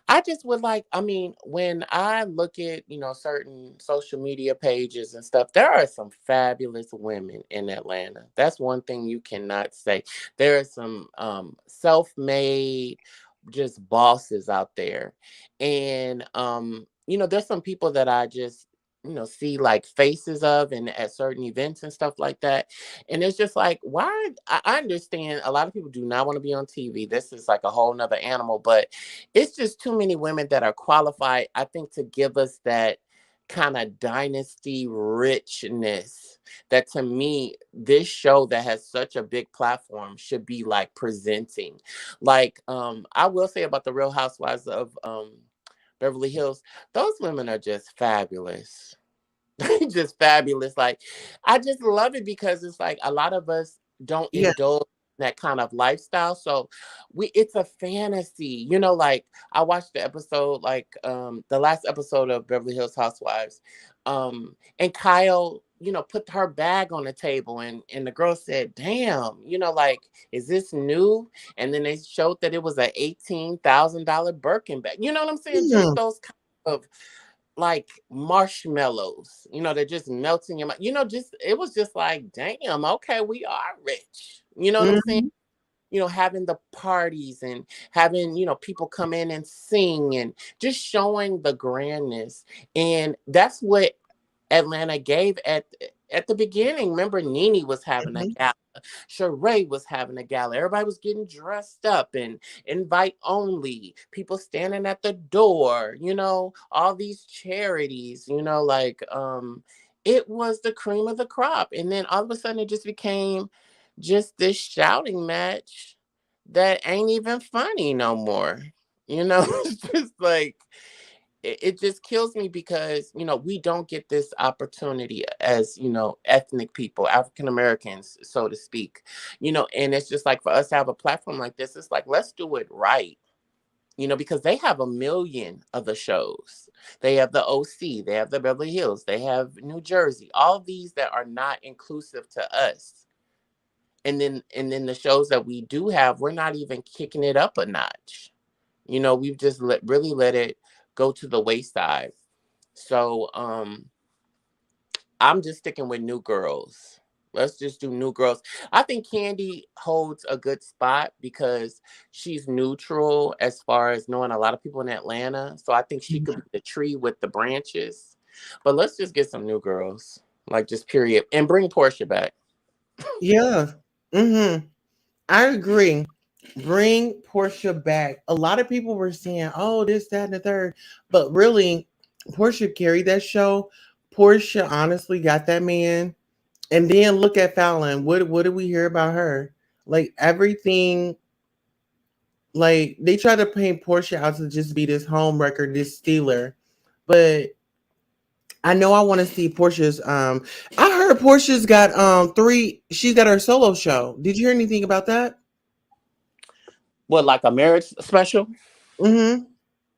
I just would like, I mean, when I look at, certain social media pages and stuff, there are some fabulous women in Atlanta. That's one thing you cannot say. There are some self-made just bosses out there. And there's some people that I just see like faces of and at certain events and stuff like that. And it's just like, why? I understand a lot of people do not want to be on TV. This is like a whole nother animal, but it's just too many women that are qualified, I think, to give us that kind of dynasty richness that to me this show that has such a big platform should be like presenting. Like I will say about the Real Housewives of Beverly Hills, those women are just fabulous. Just fabulous. Like I just love it because it's like a lot of us don't Yeah. indulge in that kind of lifestyle. So it's a fantasy. Like I watched the episode, like the last episode of Beverly Hills Housewives. And Kyle, put her bag on the table and the girl said, damn, like, is this new? And then they showed that it was a $18,000 Birkin bag. You know what I'm saying? Just Hmm. those kind of like marshmallows, they're just melting your mind. Just it was just like, damn, okay, we are rich. You know what I'm saying? mm-hmm. Having the parties and having, people come in and sing and just showing the grandness. And that's what Atlanta gave at the beginning. Remember, Nene was having a Mhm. gala. Sheree was having a gala. Everybody was getting dressed up and invite only. People standing at the door, all these charities, like it was the cream of the crop. And then all of a sudden it just became just this shouting match that ain't even funny no more. It's just like it just kills me because we don't get this opportunity as ethnic people, African Americans, so to speak. And it's just like for us to have a platform like this, it's like, let's do it right. Because they have a million other shows. They have the OC, they have the Beverly Hills, they have New Jersey, all these that are not inclusive to us. And then the shows that we do have, we're not even kicking it up a notch. We've just really let it go to the wayside. So I'm just sticking with New Girls. Let's just do New Girls. I think Candy holds a good spot because she's neutral as far as knowing a lot of people in Atlanta. So I think she could be the tree with the branches. But let's just get some New Girls, like just period, and bring Portia back. Yeah. Mm-hmm. I agree. Bring Portia back. A lot of people were saying, "Oh, this, that, and the third," but really, Portia carried that show. Portia honestly got that man. And then look at Fallon. What did we hear about her? Like everything Like they try to paint Portia out to just be this home wrecker, this stealer. But I know I want to see Portia's I heard Portia's got three she's got her solo show. Did you hear anything about that? What, like a marriage special? Mm-hmm.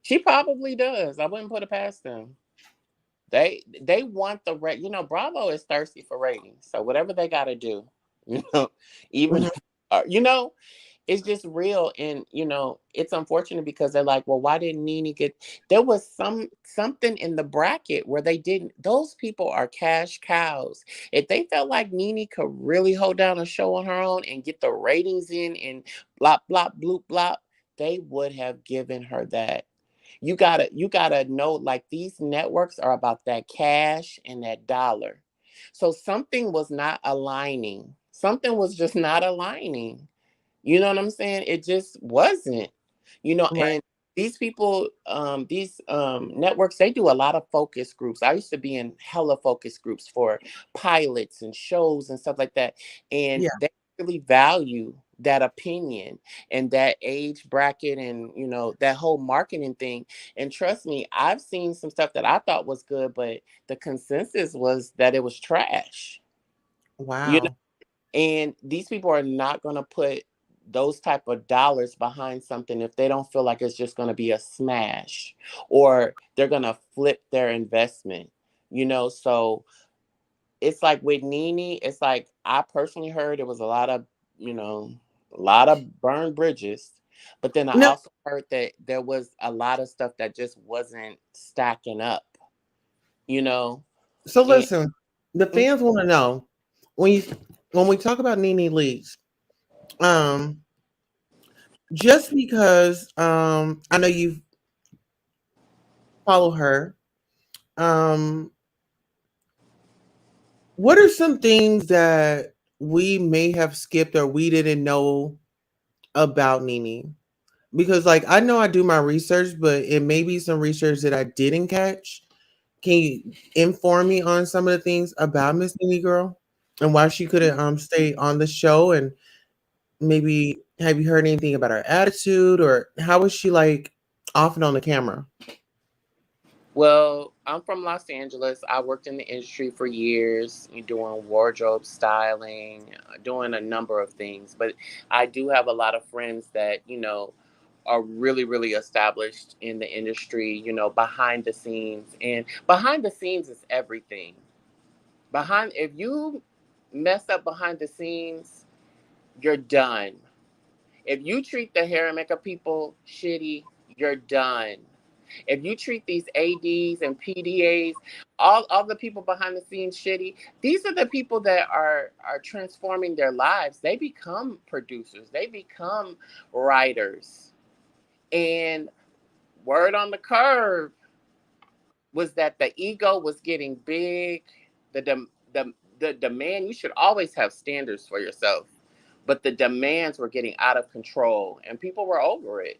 She probably does. I wouldn't put it past them. They want the rate. You know, Bravo is thirsty for ratings. So whatever they got to do, you know, even Mm-hmm. you know, it's just real. And it's unfortunate because they're like, well, why didn't Nene get? There was something in the bracket where they didn't. Those people are cash cows. If they felt like Nene could really hold down a show on her own and get the ratings in and blah blah bloop blah, they would have given her that. You gotta know, like, these networks are about that cash and that dollar. So something was not aligning. Something was just not aligning. You know what I'm saying? It just wasn't. Right. And these people, these networks, they do a lot of focus groups. I used to be in hella focus groups for pilots and shows and stuff like that. And Yeah. they really value that opinion and that age bracket and that whole marketing thing. And trust me, I've seen some stuff that I thought was good, but the consensus was that it was trash. You Wow. and these people are not going to put those type of dollars behind something if they don't feel like it's just going to be a smash, or they're going to flip their investment. So it's like with Nene, it's like I personally heard it was you know, a lot of burned bridges, but then I No. also heard that there was a lot of stuff that just wasn't stacking up, you know. So And listen, the mm, fans want to know when you when we talk about Nene Leakes, um, just because I know you follow her, um, what are some things that we may have skipped or we didn't know about Nene? Because like I know I do my research, but it may be some research that I didn't catch. Can you inform me on some of the things about Miss Nene Girl and why she couldn't stay on the show? And maybe have you heard anything about her attitude or how is she like off and on the camera? Well, I'm from Los Angeles. I worked in the industry for years, doing wardrobe styling, doing a number of things. But I do have a lot of friends that, are really, really established in the industry, behind the scenes. And behind the scenes is everything. If you mess up behind the scenes, you're done. If you treat the hair and makeup people shitty, you're done. If you treat these ADs and PDAs, all the people behind the scenes shitty, these are the people that are transforming their lives. They become producers, they become writers. And word on the curve was that the ego was getting big. The demand, you should always have standards for yourself. But the demands were getting out of control and people were over it.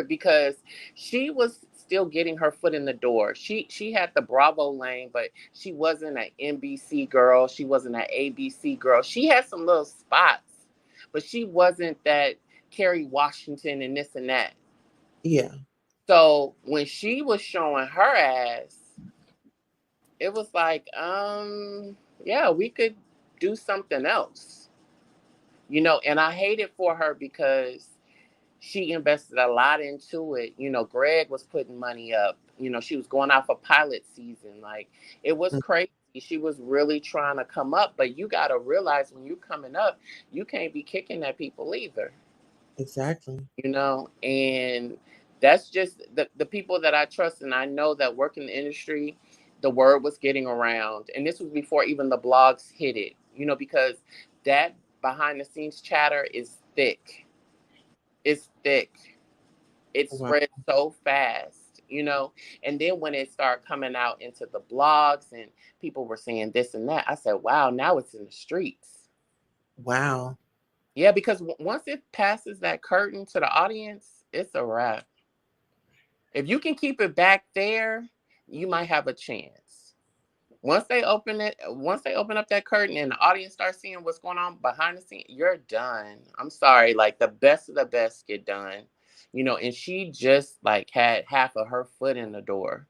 Because she was still getting her foot in the door. She had the Bravo lane, but she wasn't an NBC girl. She wasn't an ABC girl. She had some little spots, but she wasn't that Kerry Washington and this and that. Yeah. So when she was showing her ass, it was like, yeah, we could do something else. And I hate it for her because she invested a lot into it. Greg was putting money up. She was going out for pilot season. Like, it was Mm, crazy. She was really trying to come up, but you got to realize when you're coming up, you can't be kicking at people either. exactly. And that's just the people that I trust and I know that work in the industry. The word was getting around, and this was before even the blogs hit it. Because that behind the scenes chatter is thick. It's thick. It Wow. spread so fast, and then when it started coming out into the blogs and people were saying this and that, I said, wow, now it's in the streets. Wow. Yeah, because once it passes that curtain to the audience, it's a wrap. If you can keep it back there, you might have a chance. once they open up that curtain and the audience starts seeing what's going on behind the scene, you're done. I'm sorry, like the best of the best get done, and she just like had half of her foot in the door.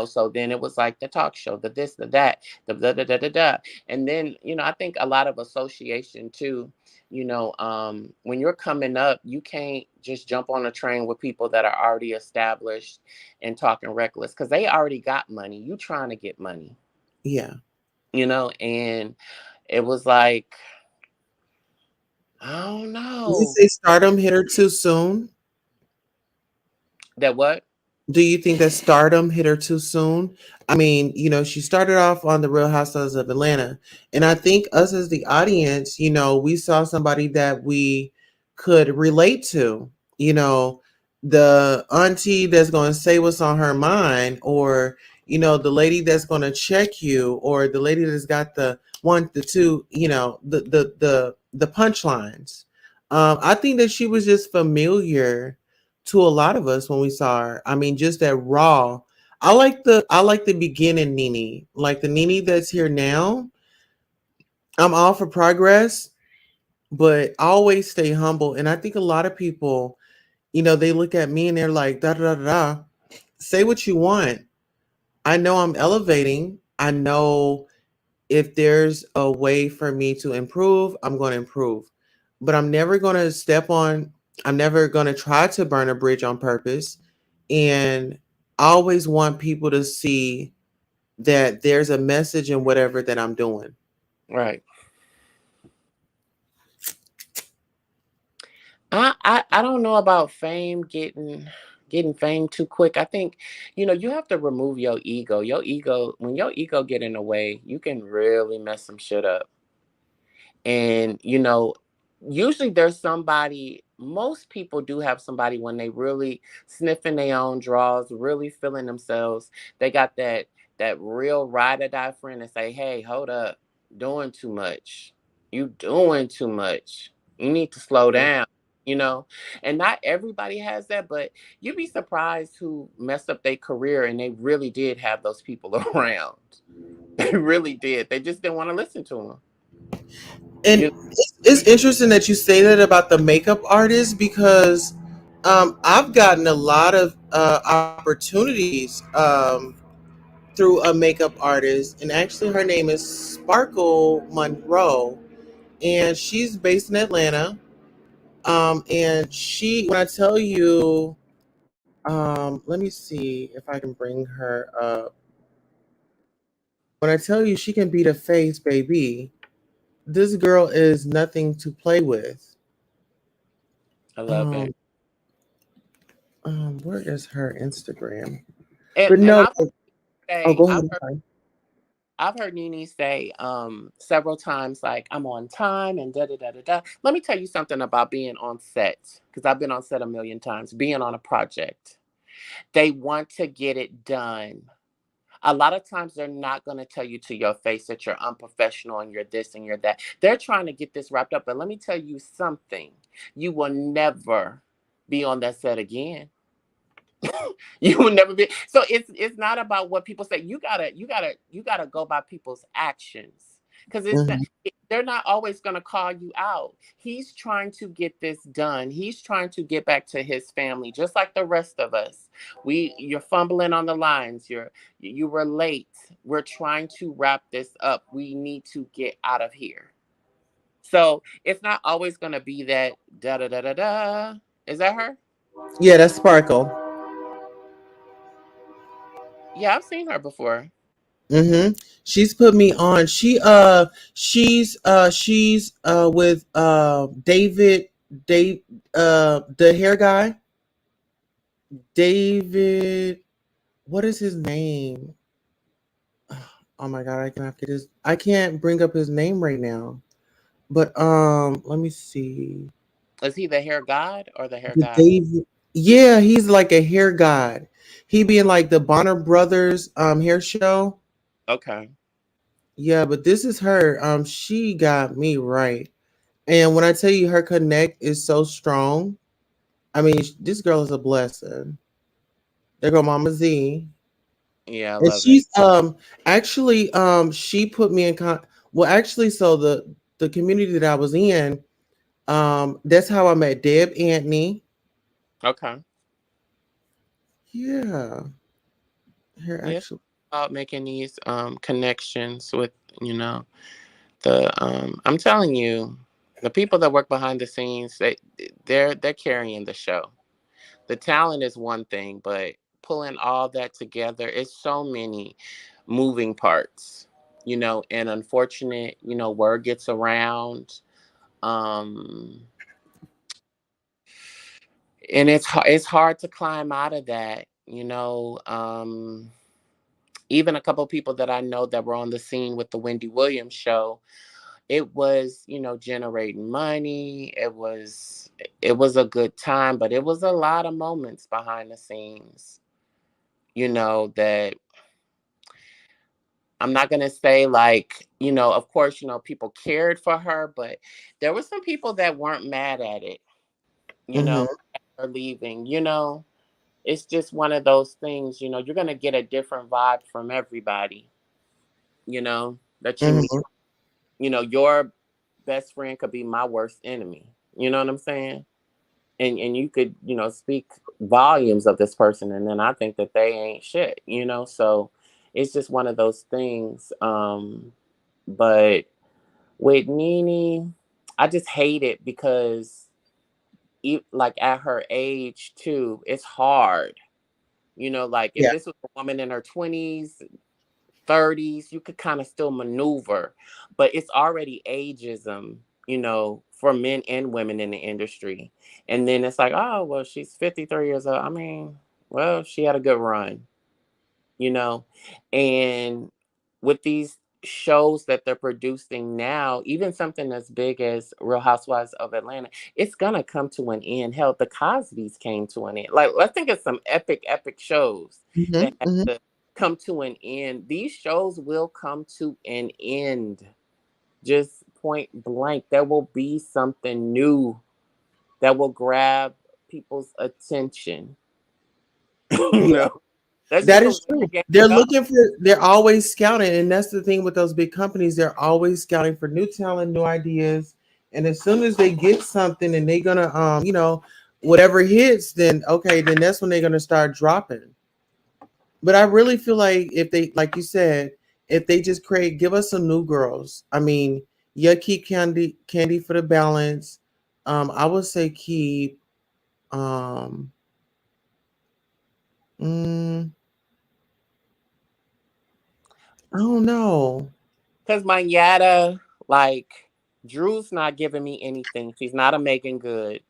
So then it was like the talk show, the this, the that, the da da da da da. And then, I think a lot of association too, when you're coming up, you can't just jump on a train with people that are already established and talking reckless because they already got money. You trying to get money, Yeah. and it was like, I don't Do you know. say stardom hit her too soon? That what? Do you think that stardom hit her too soon? I mean, she started off on the Real Housewives of Atlanta, and I think us as the audience, we saw somebody that we could relate to. You know, the auntie that's going to say what's on her mind, or the lady that's going to check you, or the lady that's got the one, the two, the punchlines. I think that she was just familiar to a lot of us when we saw her. I mean, just that raw. I like the beginning Nene, like the Nene that's here now. I'm all for progress, but always stay humble. And I think a lot of people, they look at me and they're like, da da da da. Say what you want. I know I'm elevating. I know if there's a way for me to improve, I'm going to improve. But I'm never going to try to burn a bridge on purpose. And I always want people to see that there's a message in whatever that I'm doing. Right. I don't know about fame getting fame too quick. I think you have to remove your ego. When your ego get in the way, you can really mess some shit up. And usually there's somebody. Most people do have somebody when they really sniffing their own drawers, really feeling themselves. They got that real ride or die friend and say, "Hey, hold up, doing too much. You doing too much. You need to slow down." You know, and not everybody has that, but you'd be surprised who messed up their career and they really did have those people around. They really did. They just didn't want to listen to them. And it's interesting that you say that about the makeup artist because I've gotten a lot of opportunities through a makeup artist, and actually her name is Sparkle Monroe, and she's based in Atlanta. And when I tell you, let me see if I can bring her up. When I tell you she can beat a face, baby, this girl is nothing to play with. I love it. Um, where is her Instagram? And But and no, I've heard oh, say go ahead. I've I'm heard sorry. I've heard Nene say several times like I'm on time and da da da da da. Let me tell you something about being on set because I've been on set a million times. Being on a project, they want to get it done. A lot of times they're not going to tell you to your face that you're unprofessional and you're this and you're that. They're trying to get this wrapped up. But let me tell you something. You will never be on that set again. You will never be. So it's not about what people say. You gotta go by people's actions because Mhm. they're not always gonna call you out. He's trying to get this done. He's trying to get back to his family, just like the rest of us. You're fumbling on the lines. You were late. We're trying to wrap this up. We need to get out of here. So it's not always gonna be that da da da da da. Is that her? Yeah, that's Sparkle. Yeah, I've seen her before. She's put me on. She's with David, Dave, the hair guy, David. What is his name? Oh my god, I can't bring up his name right now. But let me see. Is he the hair god or the hair The guy? David. Yeah, he's like a hair god. He be in like the Bonner Brothers hair show. Okay. Yeah, but this is her. She got me right. And when I tell you her connect is so strong, I mean, this girl is a blessing. There go Mama Z. Yeah, I And love it. she's actually she put me in well, actually, so the community that I was in, that's how I met Deb Antony. Okay. Yeah, here Yeah, actually. about making these connections with, you know, the I'm telling you, the people that work behind the scenes, they're carrying the show. The talent is one thing, but pulling all that together, it's so many moving parts, you know, and unfortunate, you know, word gets around. Um and it's hard to climb out of that, you know. Even a couple people that I know that were on the scene with the Wendy Williams show, it was, you know, generating money. It was a good time, but it was a lot of moments behind the scenes, you know, that I'm not going to say like, you know, of course, you know, people cared for her, but there were some people that weren't mad at it, you know, Hmm. are leaving, you know. It's just one of those things, you know, you're going to get a different vibe from everybody, you know, that you meet. Hmm. You know, your best friend could be my worst enemy. You know what I'm saying? And you could, you know, speak volumes of this person, and then I think that they ain't shit, you know. So it's just one of those things. But with Nene, I just hate it because like at her age too, it's hard. You know, like if Yeah. this was a woman in her 20s, 30s, you could kind of still maneuver, but it's already ageism, you know, for men and women in the industry. And then it's like, oh, well, she's 53 years old. I mean, well, she had a good run, you know. And with these shows that they're producing now, even something as big as Real Housewives of Atlanta, it's gonna come to an end. Hell, the Cosby's came to an end. Like, let's think of some epic shows Hmm. that had Hmm. to come to an end. These shows will come to an end. Just point blank. There will be something new that will grab people's attention. You Yeah, know, that's just that the is way the true. game They're goes. looking for. They're always scouting, and that's the thing with those big companies. They're always scouting for new talent, new ideas, and as soon as they get something, and they're gonna, whatever hits, then okay, then that's when they're gonna start dropping. But I really feel like if they, like you said, if they just create, give us some new girls. I mean, yeah, keep Candy for the balance. I would say keep. Um, mm, I don't know. Because my Yada, like, Drew's not giving me anything. She's not a Megan Good.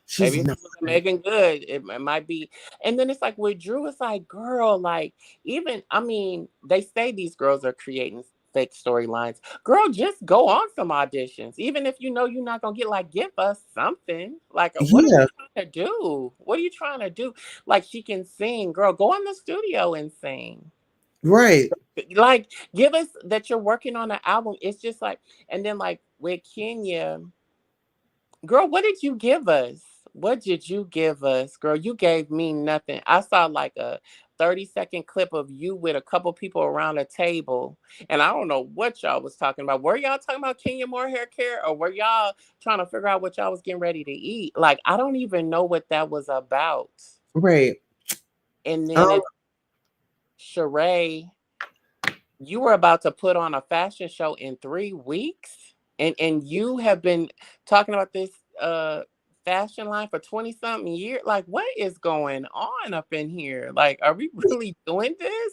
She's Maybe if not. she was a Megan Good, it might be. And then it's like with Drew, it's like, girl, like, even, I mean, they say these girls are creating fake storylines. Girl, just go on some auditions. Even if you know you're not going to get, like, give us something. Like, what are we Yeah, trying to do? What are you trying to do? Like, she can sing. Girl, go in the studio and sing. right. Like, give us that you're working on an album. It's just like, and then like with Kenya, girl, what did you give us? What did you give us? Girl, you gave me nothing. I saw like a 30-second clip of you with a couple people around a table. And I don't know what y'all was talking about. Were y'all talking about Kenya Moore hair care? Or were y'all trying to figure out what y'all was getting ready to eat? Like, I don't even know what that was about. Right. And Um, then it Sheree, you were about to put on a fashion show in 3 weeks, and you have been talking about this fashion line for 20 something years. Like, what is going on up in here? Like, are we really doing this?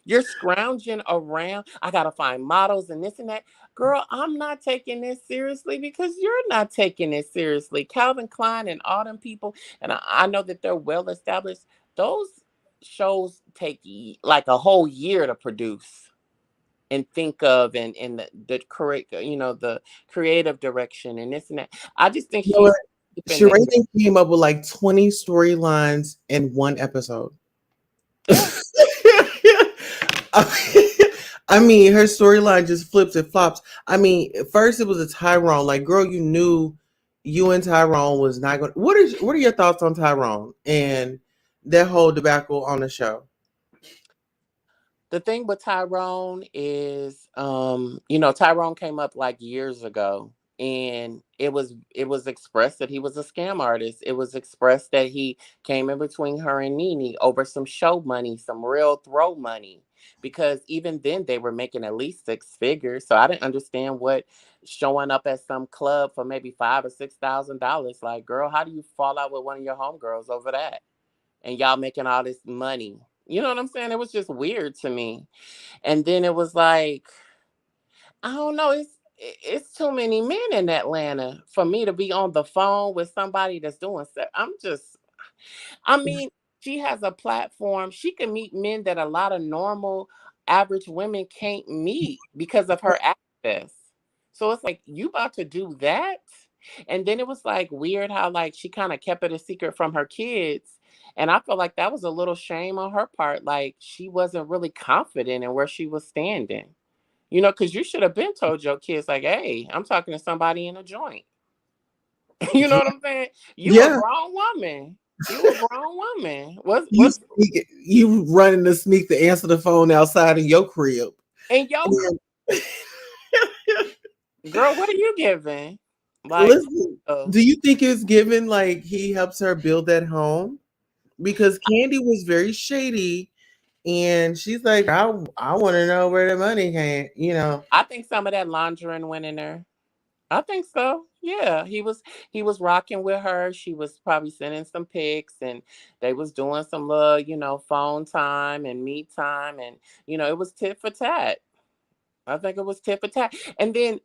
You're scrounging around. I gotta find models and this and that. Girl, I'm not taking this seriously because you're not taking it seriously. Calvin Klein and all them people, and I know that they're well established. Those shows take like a whole year to produce and think of, and the correct, you know, the creative direction and this and that. I just think you know what? she's keeping the Sheree came up with like 20 storylines in one episode. yeah. I mean, her storyline just flips and flops. I mean, at first it was a Tyrone. Like, girl, you knew you and Tyrone was not going. What are your thoughts on Tyrone and that whole debacle on the show? The thing with Tyrone is, you know, Tyrone came up like years ago, and it was expressed that he was a scam artist. It was expressed that he came in between her and Nene over some show money, some real throw money. Because even then they were making at least six figures. So I didn't understand what showing up at some club for maybe $5,000 or $6,000. Like, girl, how do you fall out with one of your homegirls over that? And y'all making all this money. You know what I'm saying? It was just weird to me. And then it was like, I don't know, it's too many men in Atlanta for me to be on the phone with somebody that's doing stuff. I mean, she has a platform. She can meet men that a lot of normal average women can't meet because of her access. So it's like, you about to do that? And then it was like weird how like she kind of kept it a secret from her kids. And I feel like that was a little shame on her part. Like she wasn't really confident in where she was standing. You know, because you should have been told your kids, like, hey, I'm talking to somebody in a joint. You know Yeah, what I'm saying? You a yeah. grown woman. You a grown woman. You What's sneak, you running to sneak to answer the phone outside of your crib. in your And girl, what are you giving? Like, listen, oh, do you think it's given like he helps her build that home? Because Candy was very shady, and she's like, I want to know where the money came. You know, I think some of that laundering went in there. I think so. Yeah, he was rocking with her. She was probably sending some pics, and they was doing some little, phone time and meet time, and it was tit for tat. I think it was tit for tat. And then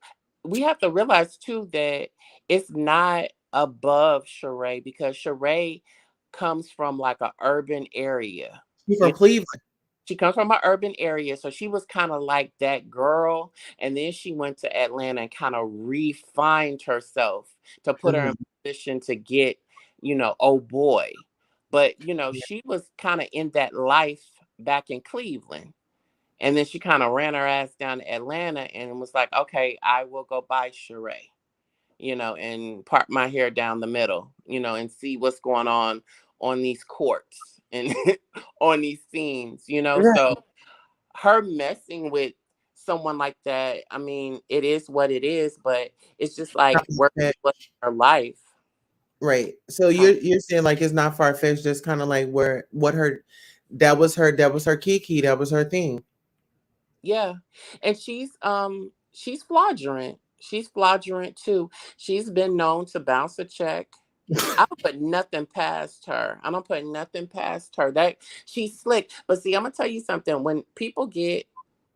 we have to realize too that it's not above Sheree because Sheree comes from like a urban area. she's You from Cleveland. She comes from an urban area, so she was kind of like that girl. And then she went to Atlanta and kind of refined herself to put her in Mhm. position to get, oh boy. But, she was kind of in that life back in Cleveland. And then she kind of ran her ass down to Atlanta and was like, okay, I will go buy Sheree, and part my hair down the middle, and see what's going on these courts and on these scenes, Right. So her messing with someone like that, I mean, it is what it is, but it's just like where she was in her life. Right. So Kind you're saying like it's not far fetched, just kind of like where what her that was her kiki, that was her thing. Yeah. And she's flagrant. She's flagrant too. She's been known to bounce a check. I don't put nothing past her. I don't put nothing past her. That she's slick. But see, I'm gonna tell you something. When people get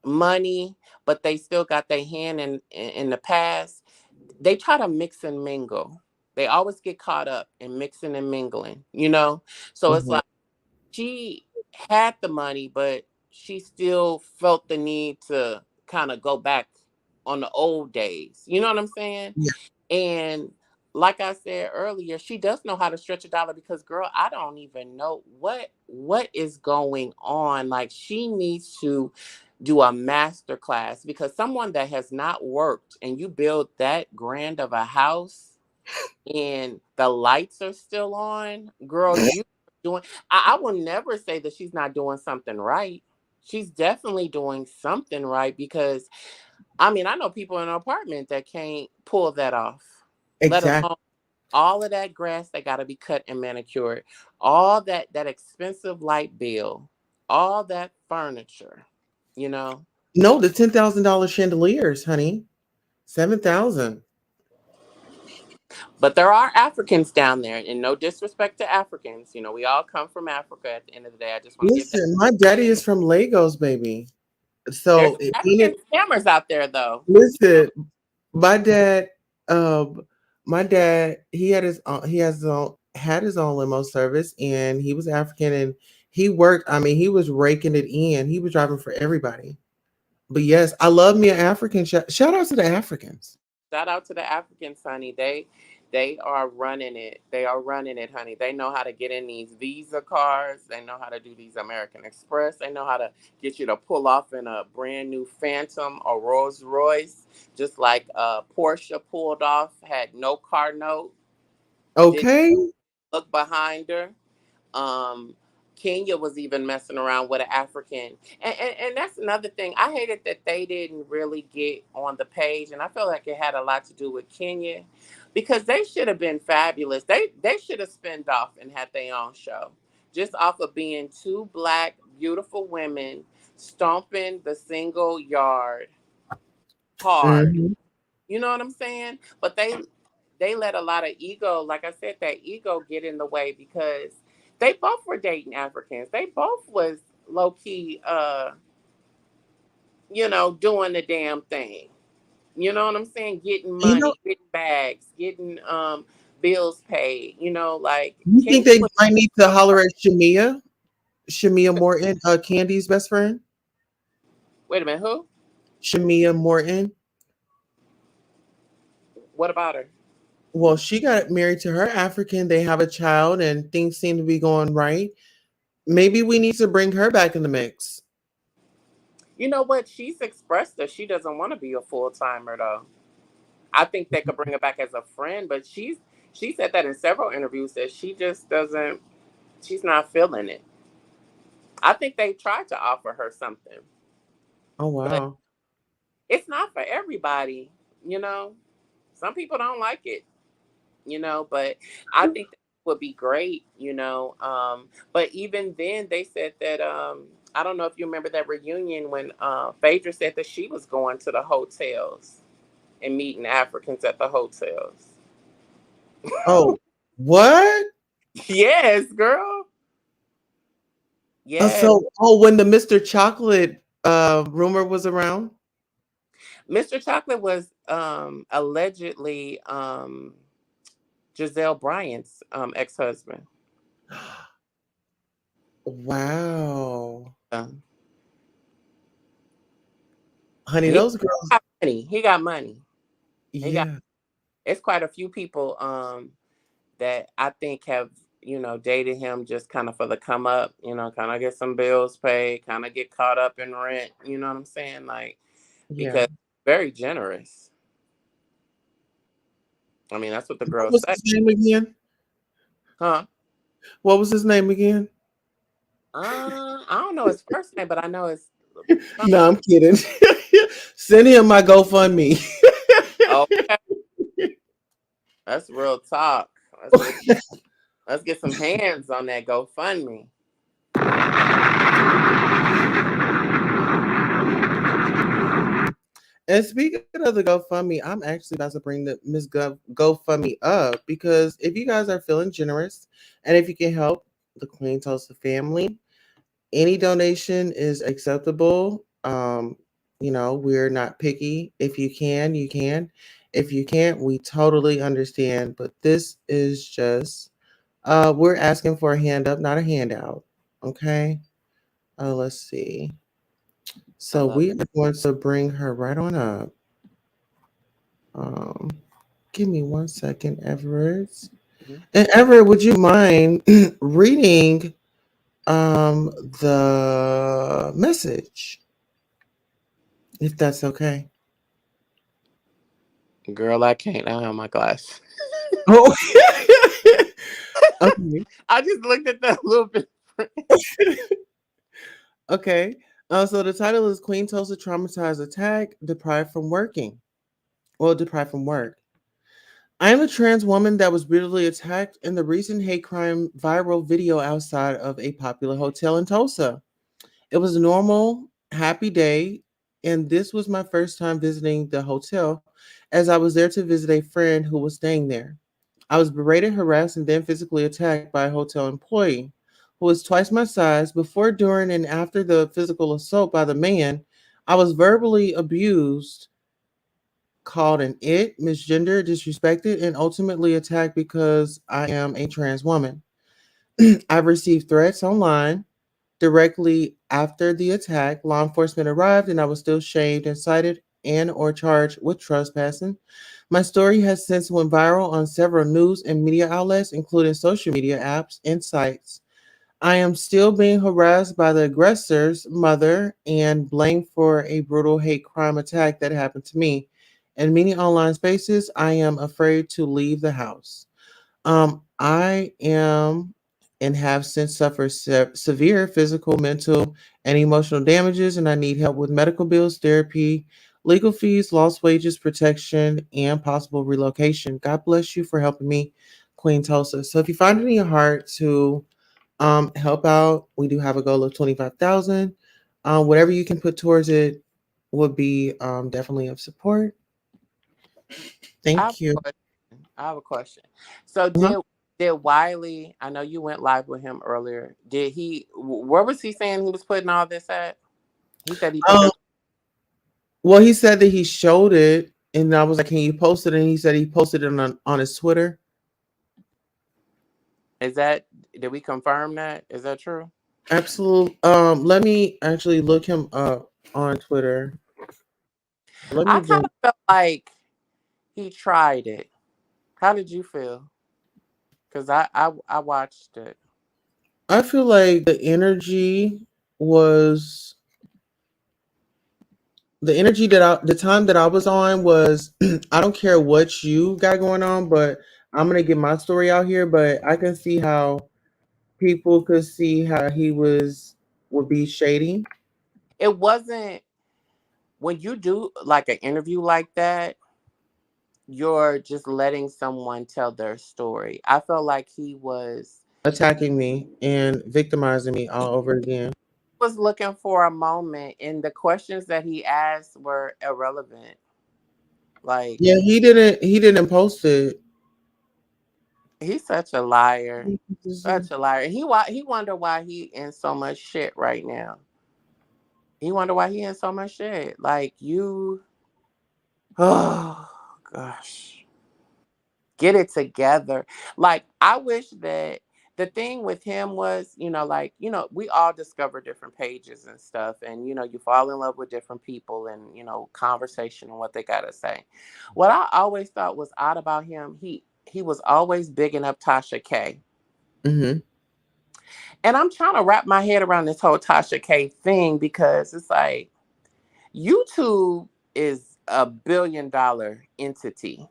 money, but they still got their hand in the past, they try to mix and mingle. They always get caught up in mixing and mingling. So it's Mhm. like she had the money, but she still felt the need to kind of go back on the old days. You know what I'm saying? Yeah, And like I said earlier, she does know how to stretch a dollar because girl, I don't even know what is going on. Like she needs to do a master class because someone that has not worked and you build that grand of a house and the lights are still on, girl, you doing I will never say that she's not doing something right. She's definitely doing something right because I mean, I know people in an apartment that can't pull that off, let exactly. alone all of that grass that got to be cut and manicured, all that expensive light bill, all that furniture, you know. No, the $10,000 chandeliers, honey. 7,000. But there are Africans down there, and no disrespect to Africans, we all come from Africa. At the end of the day, I just want to give that. Listen, my daddy is from Lagos, baby. There's So some being African it, scammers out there, though. listen, my dad, um, my dad, he has his own had his own limo service, and he was African, and he worked. I mean, he was raking it in. He was driving for everybody. But yes, I love me an African. Shout out to the Africans. Shout out to the Africans, honey. They are running it. They are running it, honey. They know how to get in these Visa cards. They know how to do these American Express. They know how to get you to pull off in a brand new Phantom or Rolls Royce, just like Portia pulled off, had no car note, didn't Okay. look behind her. Um, Kenya was even messing around with an African. And that's another thing. I hated that they didn't really get on the page. And I feel like it had a lot to do with Kenya because they should have been fabulous. They should have spinned off and had their own show just off of being two black, beautiful women stomping the single yard hard. Mhm. You know what I'm saying? But they let a lot of ego, like I said, that ego get in the way because they both were dating Africans. They both was low key, doing the damn thing. You know what I'm saying? Getting You know, money, getting bags, getting bills paid. Like you think Kenya they was. might need to holler at Shamia Morton, Candy's best friend? Wait a minute, who? Shamia Morton. What about her? Well, she got married to her African. They have a child, and things seem to be going right. Maybe we need to bring her back in the mix. You know what? She's expressed that she doesn't want to be a full timer though. I think they could bring her back as a friend, but she said that in several interviews that she just doesn't. She's not feeling it. I think they tried to offer her something, Oh but wow. it's not for everybody. You know, some people don't like it. But I think that would be great. But even then, they said that I don't know if you remember that reunion when Phaedra said that she was going to the hotels and meeting Africans at the hotels. Oh, what? Yes, girl. Yes. When the Mr. Chocolate rumor was around. Mr. Chocolate was allegedly Giselle Bryant's ex-husband. Wow. Um, Honey, he those girls, got money. He got money. He got. yeah. It's quite a few people that I think have dated him just kind of for the come up. Kind of get some bills paid, kind of get caught up in rent. You know what I'm saying? Like Yeah. because very generous. I mean, that's what the What girls was say, his name again? huh? What was his name again? I don't know his first name, but I know his. No, I'm kidding. Send him my GoFundMe. Okay, that's real talk. Let's get some hands on that GoFundMe. And speaking of the GoFundMe, I'm actually about to bring the GoFundMe up because if you guys are feeling generous and if you can help the Queen Tulsa family, any donation is acceptable. We're not picky. If you can, you can. If you can't, we totally understand. But this is just we're asking for a hand up, not a handout. Okay. Let's see. I So love we are going to bring her right on up. Um, Give me 1 second, Everett. it. And Everett, would you mind reading the message, if that's okay? Girl, I can't. I have my glass. Oh, okay. I just looked at that a little bit. Okay. So the title is Queen Tulsa Traumatized Attack, Deprived from Working. Well, deprived from work. I am a trans woman that was brutally attacked in the recent hate crime viral video outside of a popular hotel in Tulsa. It was a normal, happy day, and this was my first time visiting the hotel as I was there to visit a friend who was staying there. I was berated, harassed, and then physically attacked by a hotel employee who was twice my size. Before, during, and after the physical assault by the man, I was verbally abused, called an it, misgendered, disrespected, and ultimately attacked because I am a trans woman. I've received threats online. Directly after the attack, law enforcement arrived and I was still shamed and cited and or charged with trespassing. My story has since went viral on several news and media outlets, including social media apps and sites. I am still being harassed by the aggressor's mother and blamed for a brutal hate crime attack that happened to me. In many online spaces, I am afraid to leave the house. I am and have since suffered severe physical, mental, and emotional damages, and I need help with medical bills, therapy, legal fees, lost wages, protection, and possible relocation. God bless you for helping me, Queen Tulsa. So if you find it in your heart to help out, we do have a goal of 25,000. Whatever you can put towards it would be definitely of support. I have Thank you. a question. I have a question. So Uh-huh. did Wiley? I know you went live with him earlier. Did he? Where was he saying he was putting all this at? He said he put Um, it. well, he said that he showed it, and I was like, "Can you post it?" And he said he posted it on his Twitter. Is that? Did we confirm that? Is that true? Absolutely. Let me actually look him up on Twitter. Let I me kind go. of felt like he tried it. How did you feel? Because I watched it. I feel like was the energy that the time that I was on was I don't care what you got going on, but I'm gonna get my story out here. But I can see how people could see how he would be shady. It wasn't when you do like an interview like that. You're just letting someone tell their story. I felt like he Attacking me and victimizing me all over again. was looking for a moment, and the questions that he asked were irrelevant. Like Yeah, he didn't post it. he's such a liar, such a liar. He wonder why he in so much shit right now. He wonder why he in so much shit. Like you, oh gosh, get it together. Like I wish that the thing with him was, like we all discover different pages and stuff, and you fall in love with different people and conversation and what they gotta say. What I always thought was odd about him, he was always bigging up Tasha K. Hmm. And I'm trying to wrap my head around this whole Tasha K thing because it's like YouTube is a $1 billion entity.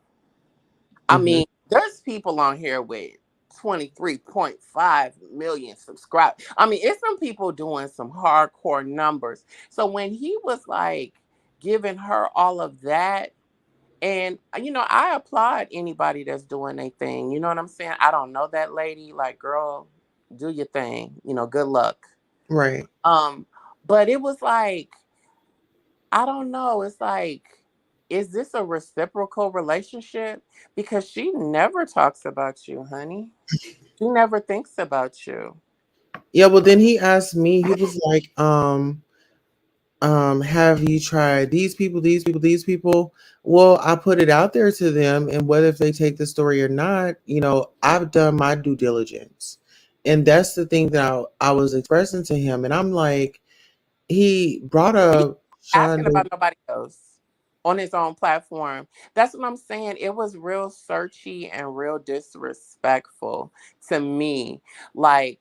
I Hmm. mean, there's people on here with 23.5 million subscribers. I mean, it's some people doing some hardcore numbers. So when he was like giving her all of that, and I applaud anybody that's doing their thing. You know what I'm saying? I don't know that lady. Like, girl, do your thing. Good luck. Right. Um, but it was like, I don't know. It's like, is this a reciprocal relationship? Because she never talks about you, honey. She never thinks about you. Yeah, well then he asked me, he was like, have you tried these people? Well, I put it out there to them, and whether if they take the story or not, I've done my due diligence. And that's the thing that I was expressing to him. And I'm like, he brought He up asking Shonda. about nobody else on his own platform. That's what I'm saying. It was real searchy and real disrespectful to me. Like,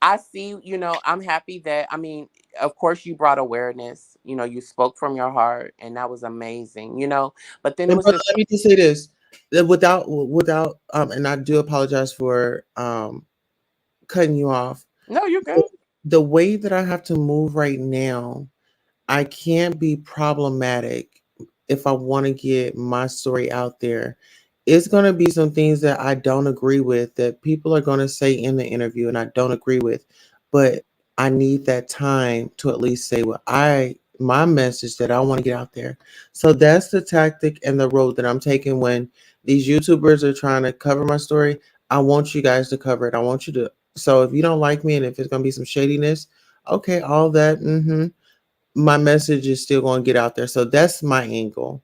I see, I'm happy that, I mean, of course you brought awareness, you spoke from your heart and that was amazing, but then it And was brother, just, let me just say this. That without and I do apologize for cutting you off. no, you're good. The way that I have to move right now, I can't be problematic if I want to get my story out there. It's going to be some things that I don't agree with that people are going to say in the interview and I don't agree with, but I need that time to at least say what my message that I want to get out there. So that's the tactic and the road that I'm taking when these YouTubers are trying to cover my story. I want you guys to cover it. I want you to. So if you don't like me and if it's going to be some shadiness, okay, all that. My message is still going to get out there. So that's my angle.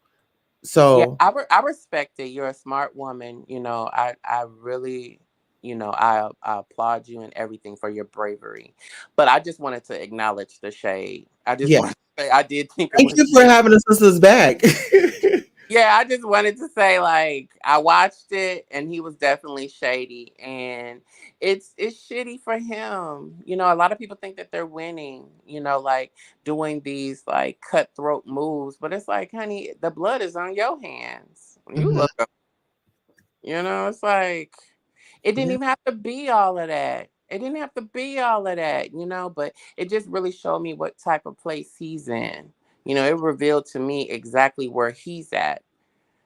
Yeah, So I respect it. You're a smart woman. I really, I applaud you and everything for your bravery. But I just wanted to acknowledge the shade. I just yeah, want to say I did think it thank was you for shade. having us sisters back. Yeah, I just wanted to say like I watched it and he was definitely shady and it's shitty for him. A lot of people think that they're winning, like doing these like cutthroat moves, but it's like, honey, the blood is on your hands. You Mhm. look, it's like it didn't Yeah, even have to be all of that. It didn't have to be all of that, but it just really showed me what type of place he's in. It revealed to me exactly where he's at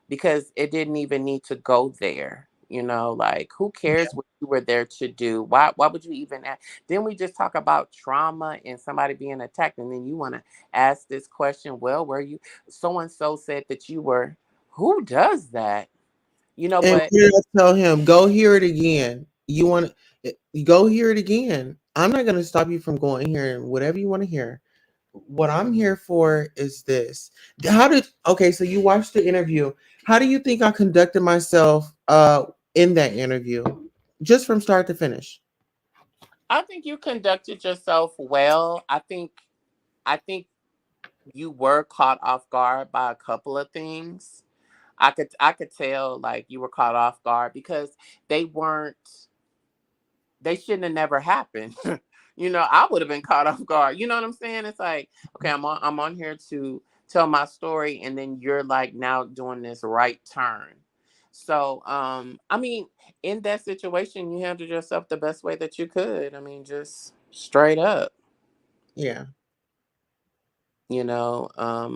because it didn't even need to go there. Like who cares what you were there to do? Why would you even ask? Then we just talk about trauma and somebody being attacked, and then you want to ask this question, well, were you so and so said that you were, who does that? And But what did I tell him? Go hear it again. You want to go hear it again. I'm not going to stop you from going here and whatever you want to hear. What I'm here for is this. Okay, so you watched the interview. How do you think I conducted myself in that interview? Just from start to finish. I think you conducted yourself well. I think you were caught off guard by a couple of things. I could tell like you were caught off guard because they weren't they shouldn't have never happened. I would have been caught off guard. You know what I'm saying? It's like, okay, I'm on here to tell my story, and then you're like now doing this right turn. So, I mean, in that situation, you handled yourself the best way that you could. I mean, just straight up, Yeah. you know. I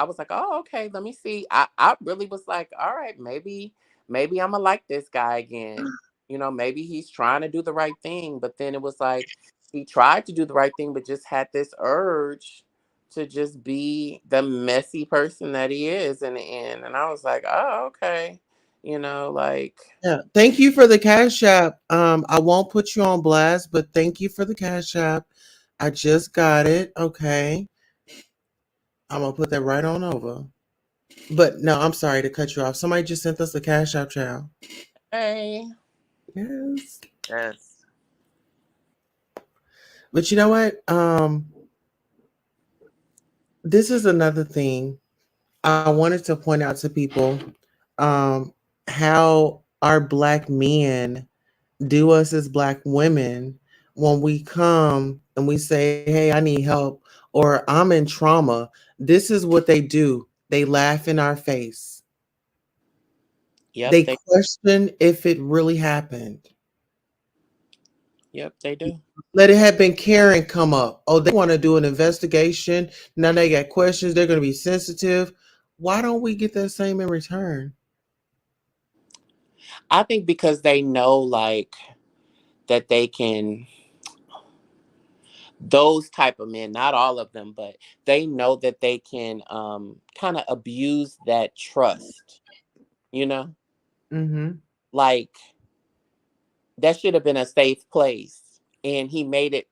was like, oh, okay, let me see. I really was like, all right, maybe I'm gonna like this guy again. Maybe he's trying to do the right thing, but then it was like he tried to do the right thing, but just had this urge to just be the messy person that he is in the end. And I was like, oh, okay. Like Yeah. Thank you for the cash app. I won't put you on blast, but thank you for the cash app. I just got it. Okay. I'm gonna put that right on over. But no, I'm sorry to cut you off. Somebody just sent us the cash app, child. hey. Yes. Yes. But you know what? This is another thing I wanted to point out to people. Um, how our black men do us as black women when we come and we say, "Hey, I need help," or "I'm in trauma." This is what they do. They laugh in our face. Yep, They question if it really happened. they do. Let it have been Karen come up. Oh, they want to do an investigation. Now they got questions. They're going to be sensitive. Why don't we get that same in return? I think because they know like that they can, those type of men, not all of them, but they know that they can kind of abuse that trust, you know? Mm-hmm. Like that should have been a safe place. And he made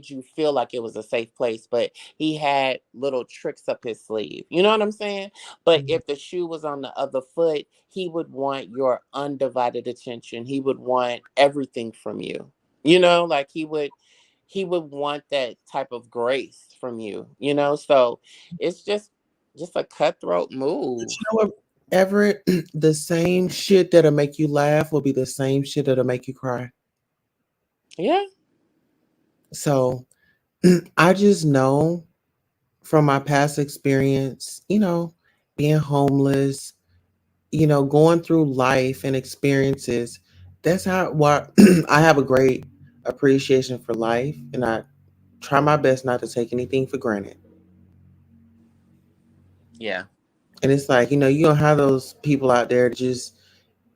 you feel like it was a safe place, but he had little tricks up his sleeve. You know what I'm saying? But if the shoe was on the other foot, he would want your undivided attention. He would want everything from you. Like he would want that type of grace from you, so it's just a cutthroat But move. you know what, Everett? The same shit that'll make you laugh will be the same shit that'll make you cry. Yeah. So I just know from my past experience, being homeless, going through life and experiences. That's how why I have a great appreciation for life, and I try my best not to take anything for granted. Yeah. And it's like, you don't have those people out there that just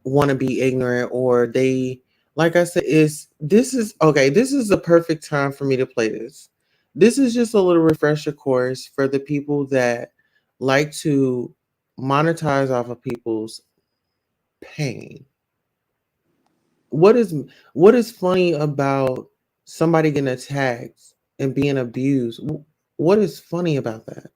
want to be ignorant, or they, like I said, this is okay. This is the perfect time for me to play this. This is just a little refresher course for the people that like to monetize off of people's pain. What is what is funny about somebody getting attacked and being abused? What is funny about that?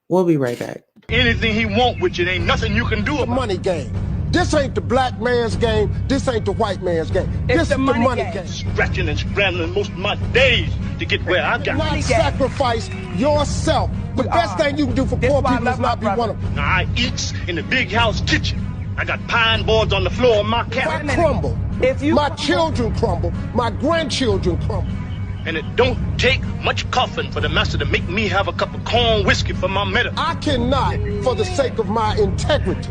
We'll be right back. Anything he want with you, ain't nothing you can do about it. Money game. This ain't the black man's game. This ain't the white man's game. This is the money game. Scratching and scrambling most of my days to get where I got. Not sacrifice yourself. The best thing you can do for poor people is not be one of them. Now I eats in the big house kitchen. I got pine boards on the floor of my cabin. I crumble. My children crumble. My grandchildren crumble. And it don't take much coughing for the master to make me have a cup of corn whiskey for my medicine. I cannot, for the sake of my integrity,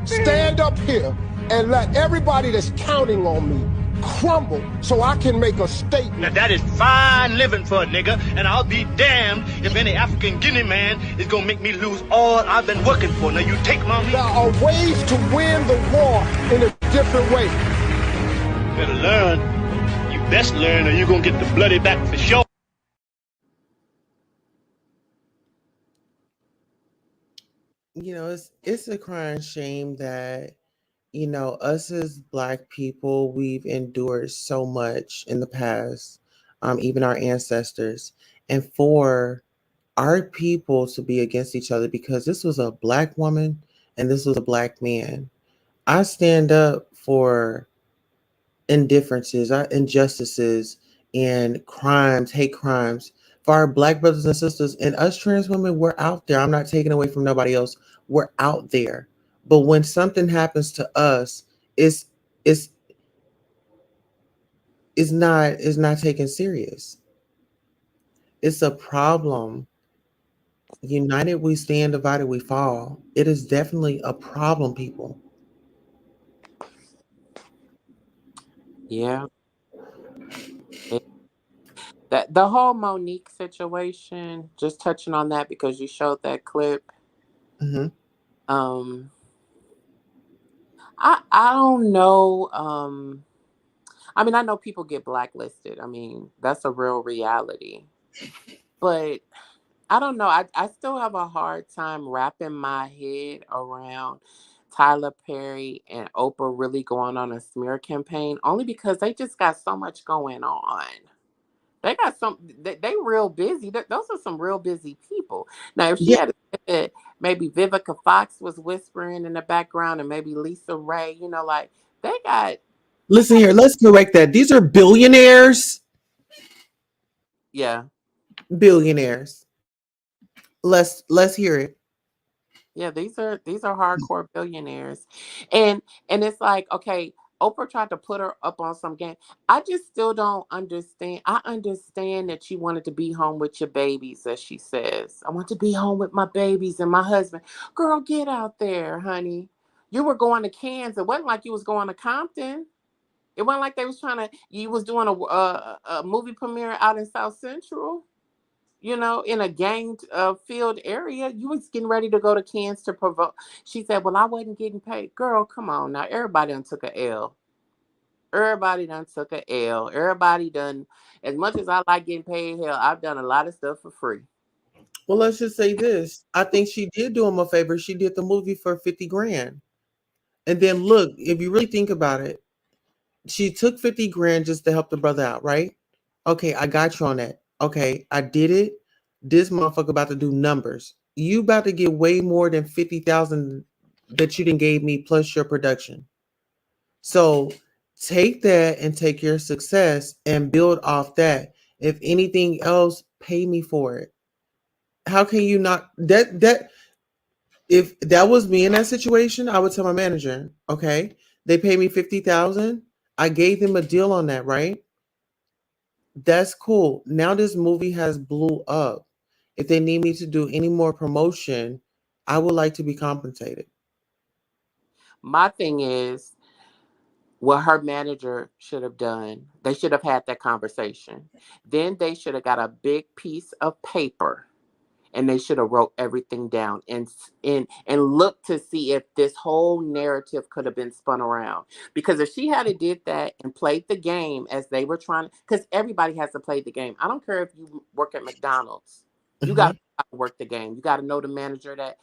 stand up here and let everybody that's counting on me crumble so I can make a Now statement. that is fine living for a nigga, and I'll be damned if any African Guinea man is gonna make me lose all I've been working for. Now you take my There are ways to win the war in a different way. better learn. You best learn, or you gonna get the bloody back for sure. It's a crying shame that us as Black people, we've endured so much in the past, even our ancestors, and for our people to be against each other because this was a Black woman and this was a Black man. I stand up for indifferences, our injustices, and crimes, hate crimes. For our Black brothers and sisters and us trans women, we're out there. I'm not taking away from nobody else. We're out there. But when something happens to us, it's it's it's not taken serious. It's a problem. United we stand, divided we fall. It is definitely a problem, people. Yeah. It, that the whole Monique situation, just touching on that because you showed that clip. Hmm. Um, I don't know. I mean, I know people get blacklisted. I mean, that's a real reality. But I don't know. I still have a hard time wrapping my head around Tyler Perry and Oprah really going on a smear campaign, only because they just got so much going on. They got they real busy. Those are some real busy people. Now, if she Yeah. had said maybe Vivica Fox was whispering in the background and maybe Lisa Ray, like they got, they Listen got, here, let's correct that. These are billionaires. yeah. Billionaires. Let's hear it. Yeah, these are hardcore billionaires. And it's like, okay, Oprah tried to put her up on some game. I just still don't understand. I understand that you wanted to be home with your babies, as she says. I want to be home with my babies and my husband. Girl, get out there, honey. You were going to Kansas. It wasn't like you was going to Compton. It wasn't like they was trying to, you was doing a movie premiere out in South Central, in a gang filled area. You was getting ready to go to Kansas to provoke. She said, well, I wasn't getting paid. Girl, come on now. Everybody done took a L. Everybody done took a L. Everybody done, as much as I like getting paid, hell, I've done a lot of stuff for free. Well, let's just say this. I think she did do him a favor. She did the movie for 50 grand. And then look, if you really think about it, she took 50 grand just to help the brother out, right? Okay, I got you on that. Okay, I did it. This motherfucker about to do numbers. You about to get way more than 50,000 that you didn't gave me plus your production. So take that and take your success and build off that. If anything else, pay me for it. How can you not that if that was me in that situation, I would tell my manager, okay, they pay me 50,000. I gave them a deal on that, right? That's cool. Now this movie has blew up. If they need me to do any more promotion, I would like to be compensated. My thing is, what her manager should have done, they should have had that conversation. Then they should have got a big piece of paper and they should have wrote everything down and looked to see if this whole narrative could have been spun around. Because if she had did that and played the game as they were trying, because everybody has to play the game. I don't care if you work at McDonald's. You got Mhm. to work the game. You got to know the manager that,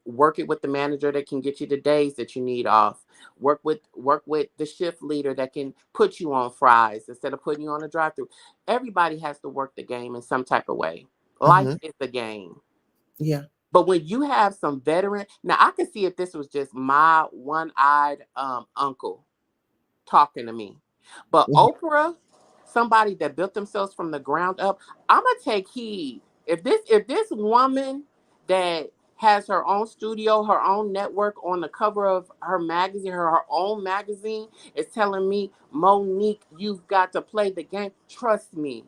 work it with the manager that can get you the days that you need off. Work with the shift leader that can put you on fries instead of putting you on a drive-through. Everybody has to work the game in some type of way. Life Mhm. is a game. Yeah. But when you have some veteran, now I can see if this was just my one-eyed uncle talking to me. But Mhm. Oprah, somebody that built themselves from the ground up, I'm gonna take heed. If this woman that has her own studio, her own network on the cover of her magazine, her own magazine, is telling me, Monique, you've got to play the game. Trust me,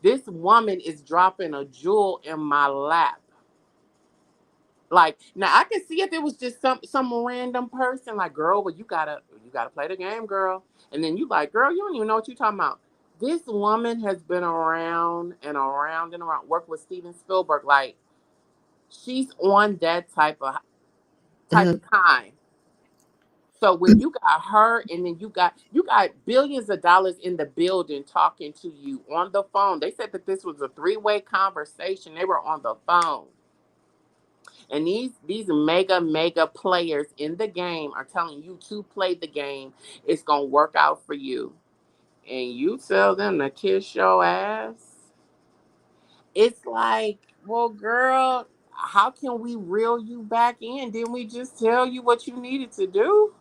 this woman is dropping a jewel in my lap. Like now, I can see if it was just some random person, like, girl, well, you gotta play the game, girl. And then you like, girl, you don't even know what you're talking about. This woman has been around and around and around. Worked with Steven Spielberg, like she's on that type of Mhm. time. So when you got her, and then you got billions of dollars in the building talking to you on the phone. They said that this was a three-way conversation. They were on the phone. And these mega players in the game are telling you to play the game. It's gonna work out for you. And you tell them to kiss your ass. It's like, well, girl, how can we reel you back in? Didn't we just tell you what you needed to do?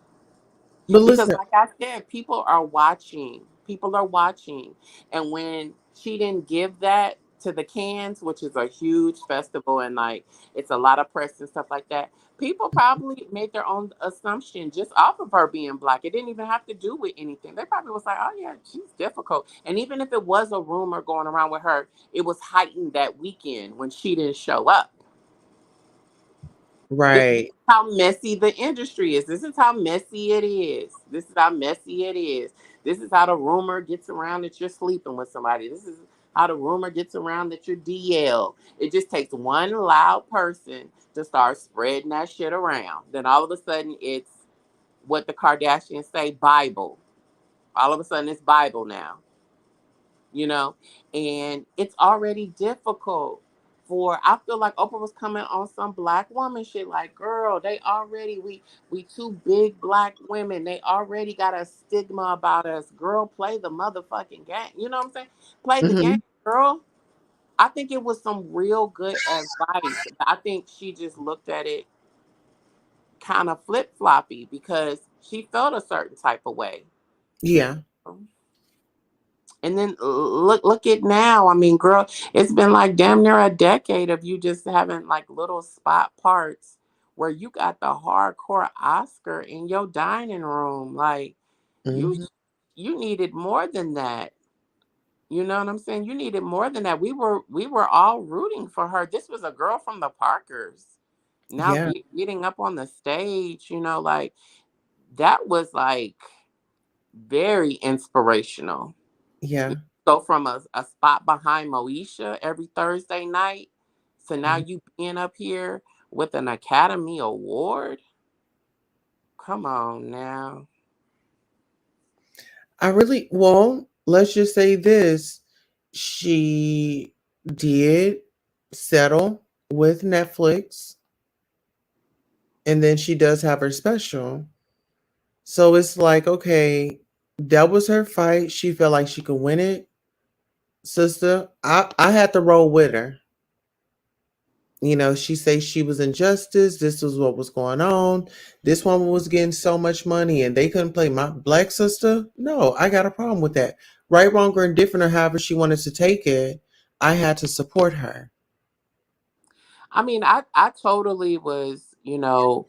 But Because listen, like I said, people are watching. People are watching. And when she didn't give that to the Cans, which is a huge festival, and like it's a lot of press and stuff like that, people probably made their own assumption just off of her being black. It didn't even have to do with anything. They probably was like, oh yeah, she's difficult. And even if it was a rumor going around with her, it was heightened that weekend when she didn't show up. This is right. how messy the industry is. This is how messy it is. This is how messy it is. This is how the rumor gets around that you're sleeping with somebody. This is how the rumor gets around that you're DL. It just takes one loud person to start spreading that shit around. Then all of a sudden it's what the Kardashians say, Bible. All of a sudden it's Bible now, you know, and it's already difficult for, I feel like Oprah was coming on some black woman shit, like, girl, they already, we two big black women, they already got a stigma about us. Girl, play the motherfucking game. You know what I'm saying? Play the game, Hmm. girl. I think it was some real good advice. I think she just looked at it kind of flip floppy because she felt a certain type of way. Yeah. And then look at now. I mean, girl, it's been like damn near a decade of you just having like little spot parts where you got the hardcore Oscar in your dining room. Like you Hmm. you needed more than that. You know what I'm saying? You needed more than that. We were all rooting for her. This was a girl from the Parkers. Now Yeah. getting up on the stage, like that was like very inspirational. Yeah. Go from a spot behind Moesha every Thursday night to now Mhm. you being up here with an Academy Award. Come on now. Well, let's just say this. She did settle with Netflix, and then she does have her special. So it's like, okay, that was her fight. She felt like she could win it. Sister, I had to roll with her. She says she was injustice. This was what was going on. This woman was getting so much money and they couldn't play my black sister. No, I got a problem with that. Right, wrong, or indifferent, or however she wanted to take it, I had to support her. I mean, I totally was,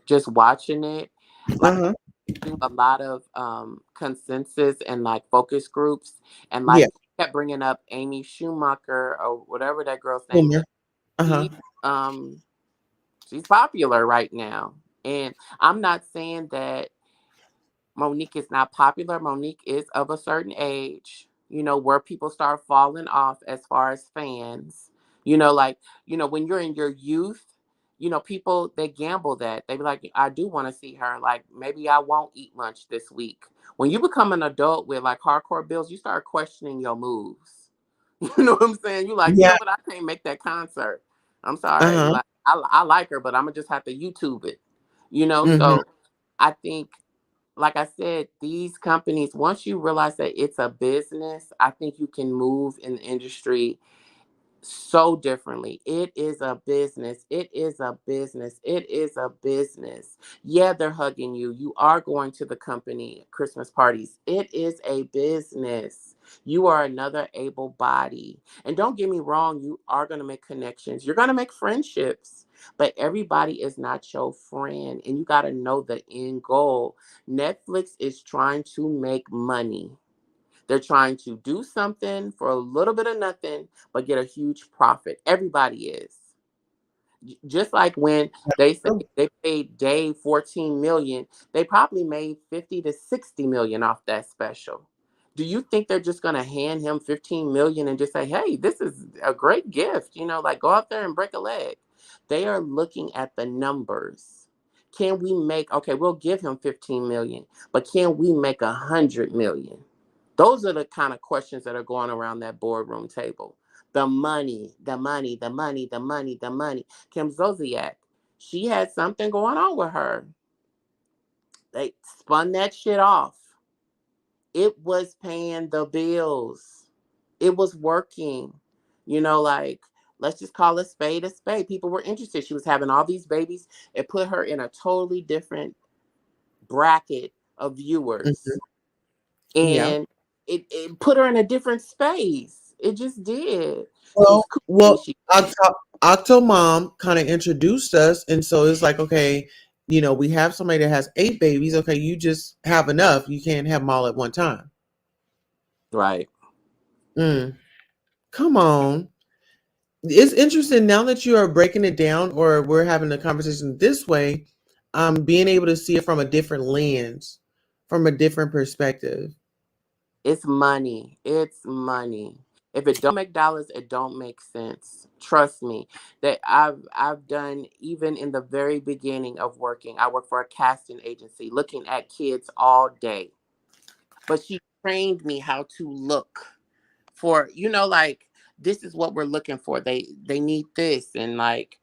just watching it. Like Uh-huh. doing a lot of consensus and like focus groups, and Yeah. like kept bringing up Amy Schumacher or whatever that girl's name is. Boomer. Uh-huh. She um she's popular right now. And I'm not saying that Monique is not popular. Monique is of a certain age, where people start falling off as far as fans. Like, when you're in your youth, people, they gamble that. They be like, I do want to see her. Like, maybe I won't eat lunch this week. When you become an adult with like hardcore bills, you start questioning your moves. You know what I'm saying? You like, Yeah. but I can't make that concert. I'm sorry. Uh-huh. Like, I like her, but I'm gonna just have to YouTube it. Mm-hmm. So I think, like I said, these companies, once you realize that it's a business, I think you can move in the industry so differently. It is a business. It is a business. It is a business. Yeah, they're hugging you. You are going to the company Christmas parties. It is a business. You are another able body. And don't get me wrong, you are going to make connections. You're going to make friendships, but everybody is not your friend. And you got to know the end goal. Netflix is trying to make money. They're trying to do something for a little bit of nothing, but get a huge profit. Everybody is. Just like when they say Oh, they paid Dave 14 million, they probably made 50 to 60 million off that special. Do you think they're just going to hand him 15 million and just say, hey, this is a great gift, like go out there and break a leg? They are looking at the numbers. Can we make, okay, we'll give him 15 million, but can we make 100 million? Those are the kind of questions that are going around that boardroom table. The money, the money, the money, the money, the money. Kim Zolciak, she had something going on with her. They spun that shit off. It was paying the bills. It was working. Like, let's just call a spade a spade. People were interested. She was having all these babies. It put her in a totally different bracket of mhm. viewers. Yeah. And it put her in a different space. It just did. She's Well, cool. well, Octomom kind of introduced us, and so it's like, okay, we have somebody that has 8 babies. Okay, you just have enough. You can't have them all at one time. Right. Mm, come on. It's interesting now that you are breaking it down, or we're having a conversation this way. Being able to see it from a different lens, from a different perspective. It's money. It's money. If it don't make dollars, it don't make sense. Trust me. That I've done, even in the very beginning of working. I worked for a casting agency looking at kids all day. But she trained me how to look for, like, this is what we're looking for. They need this, and like,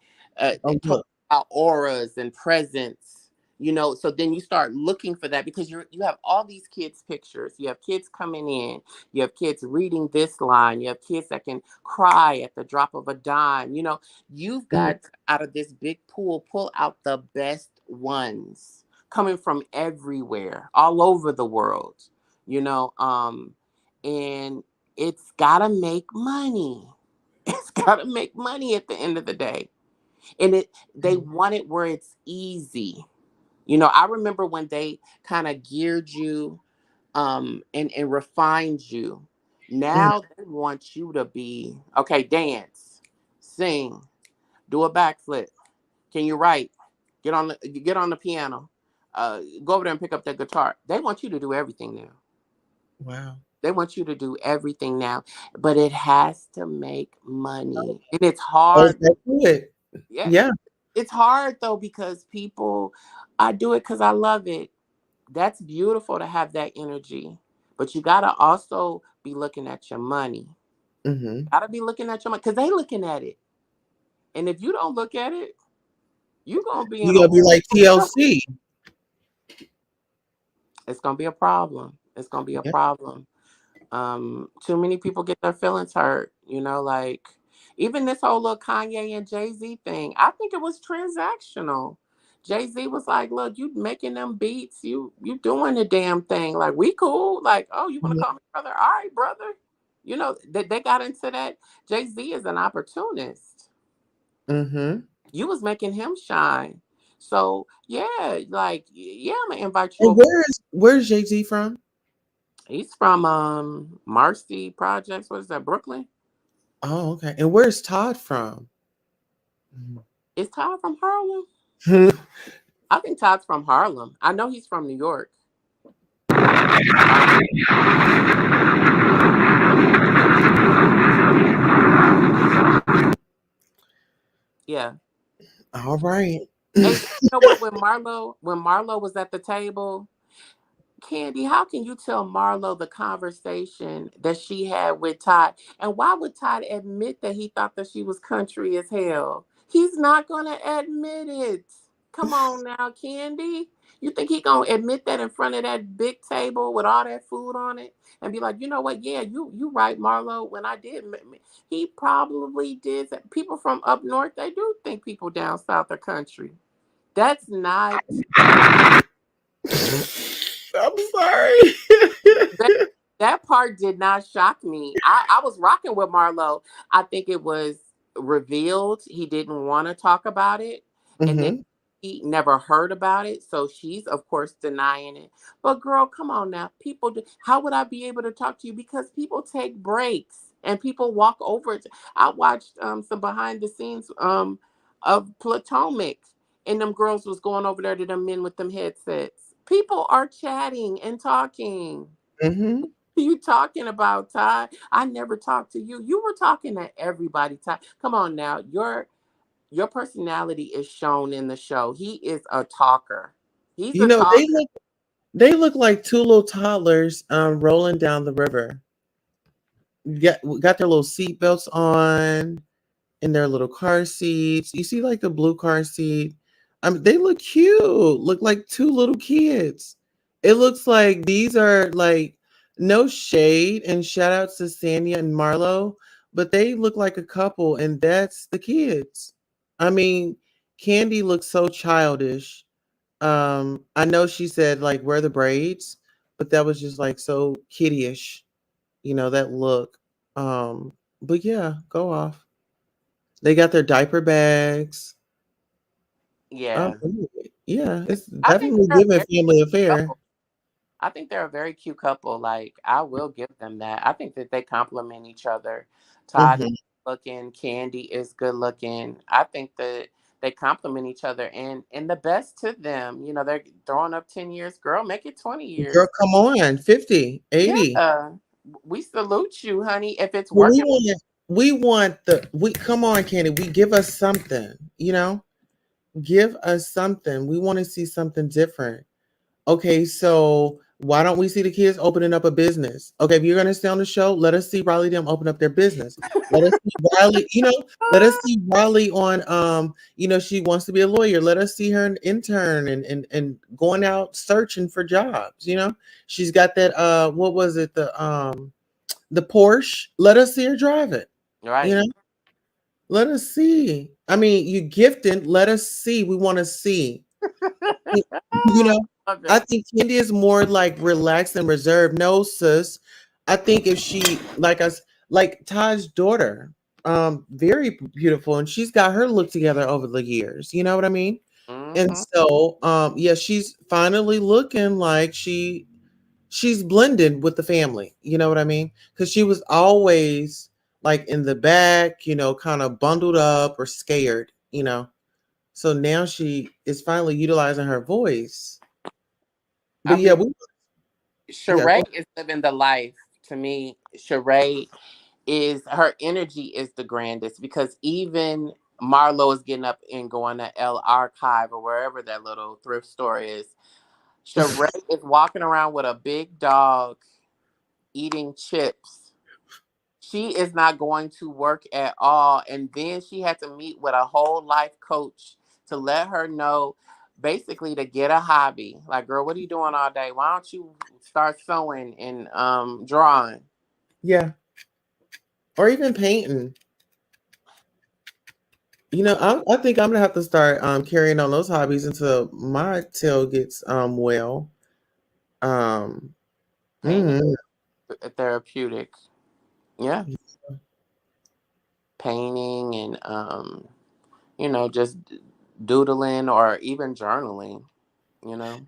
Oh, it told look. about auras and presence. So then you start looking for that, because you have all these kids pictures. You have kids coming in, you have kids reading this line, you have kids that can cry at the drop of a dime. You've Mm, got, out of this big pool, pull out the best ones coming from everywhere, all over the world. you know um and it's gotta make money. It's gotta make money at the end of the day. And they mm, want it where it's easy. I remember when they kind of geared you, and refined you. mm. Now they want you to be, okay, dance, sing, do a backflip. Can you write? Get on the piano. Go over there and pick up that guitar. They want you to do everything now. Wow. They want you to do everything now, but it has to make money. And it's Let's hard. get to it. Yeah. Yeah. It's hard though, because people, I do it because I love it. That's beautiful to have that energy. But you got to also be looking at your money. Hmm. Got to be looking at your money, because they looking at it. And if you don't look at it, you're going to be in You're a gonna be whole like trouble. TLC. It's going to be a problem. It's going to be a Yeah. problem. Too many people get their feelings hurt, like even this whole little Kanye and Jay-Z thing. I think it was transactional. Jay-Z was like, look, you making them beats, you doing the damn thing, like, we cool, like, oh, you want to call me brother, all right, brother. They got into that. Jay-Z is an opportunist. Mm-hmm. You was making him shine. So yeah, like, yeah, I'm gonna invite you And over. where's Jay Z from? He's from Marcy Projects. What is that, Brooklyn? Oh, okay. And where's Todd from? Is Todd from Harlem? I think Todd's from Harlem. I know he's from New York. Um, yeah. All right. And you know what? When Marlo was at the table, Candy, how can you tell Marlo the conversation that she had with Todd? And why would Todd admit that he thought that she was country as hell? He's not gonna admit it. Come on now, Candy. You think he gonna admit that in front of that big table with all that food on it and be like, you know what? Yeah, you right, Marlo. When I did, he probably did. People from up north, they do think people down south are country. That's not. I'm sorry. That, that part did not shock me. I was rocking with Marlo. I think it was revealed he didn't want to talk about it. And then Hmm. he never heard about it. So she's, of course, denying it. But girl, come on now. People do, how would I be able to talk to you? Because people take breaks and people walk over it. I watched some behind the scenes of Potomac, and them girls was going over there to them men with them headsets. People are chatting and talking. Hmm. You talking about Ty? I never talked to you. You were talking to everybody, Ty. Come on now. Your personality is shown in the show. He is a talker. He's You a know, talker. they look like two little toddlers rolling down the river. Got their little seatbelts on in their little car seats. You see, like the blue car seat. They look cute. Look like two little kids. It looks like these are like no shade and shout outs to Sanya and Marlo, but they look like a couple, and that's the kids. I mean, Candy looks so childish. I know she said like wear the braids, but that was just like so kiddyish, that look. But yeah, go off. They got their diaper bags. Yeah. Yeah, it's I think definitely they're a giving very family cute affair. couple. I think they're a very cute couple. Like, I will give them that. I think that they complement each other. Todd is Hmm. looking, Candy is good looking. I think that they complement each other, and the best to them. They're throwing up 10 years. Girl, make it 20 Girl, years. come on, 50, 80. Yeah. We salute you, honey. If it's Well, working. we want we come on, Candy. We give us something, give us something. We want to see something different. Okay, so why don't we see the kids opening up a business? Okay, if you're gonna stay on the show, let us see Riley them open up their business. Let us see Riley, let us see Riley on she wants to be a lawyer. Let us see her an intern and going out searching for jobs. She's got that what was it, the Porsche. Let us see her drive it, you Right. know? Let us see. I mean, you gifted, let us see. We want to see. Y you know, Love I it. think Candy is more, like, relaxed and reserved. No, sis. I think if she like Todd's daughter, very beautiful, and she's got her look together over the years, you know what I mean? And Hmm. so, yeah, she's finally looking like she's blended with the family, you know what I mean? Because she was always, like, in the back, kinda bundled up or scared. So now she is finally utilizing her voice. I But yeah, mean, go Sheree is living the life. To me, Sheree is her energy is the grandest because even Marlo is getting up and going to L Archive or wherever that little thrift store is. Sheree is walking around with a big dog eating chips. She is not going to work at all. And then she had to meet with a whole life coach to let her know basically to get a hobby. Like, girl, what are you doing all day? Why don't you start sewing and drawing? Yeah, or even painting. I think I'm gonna have to start carrying on those hobbies until my tail gets well. Um, Painting mm, therapeutic. Yeah. Painting and just doodling or even journaling, you know.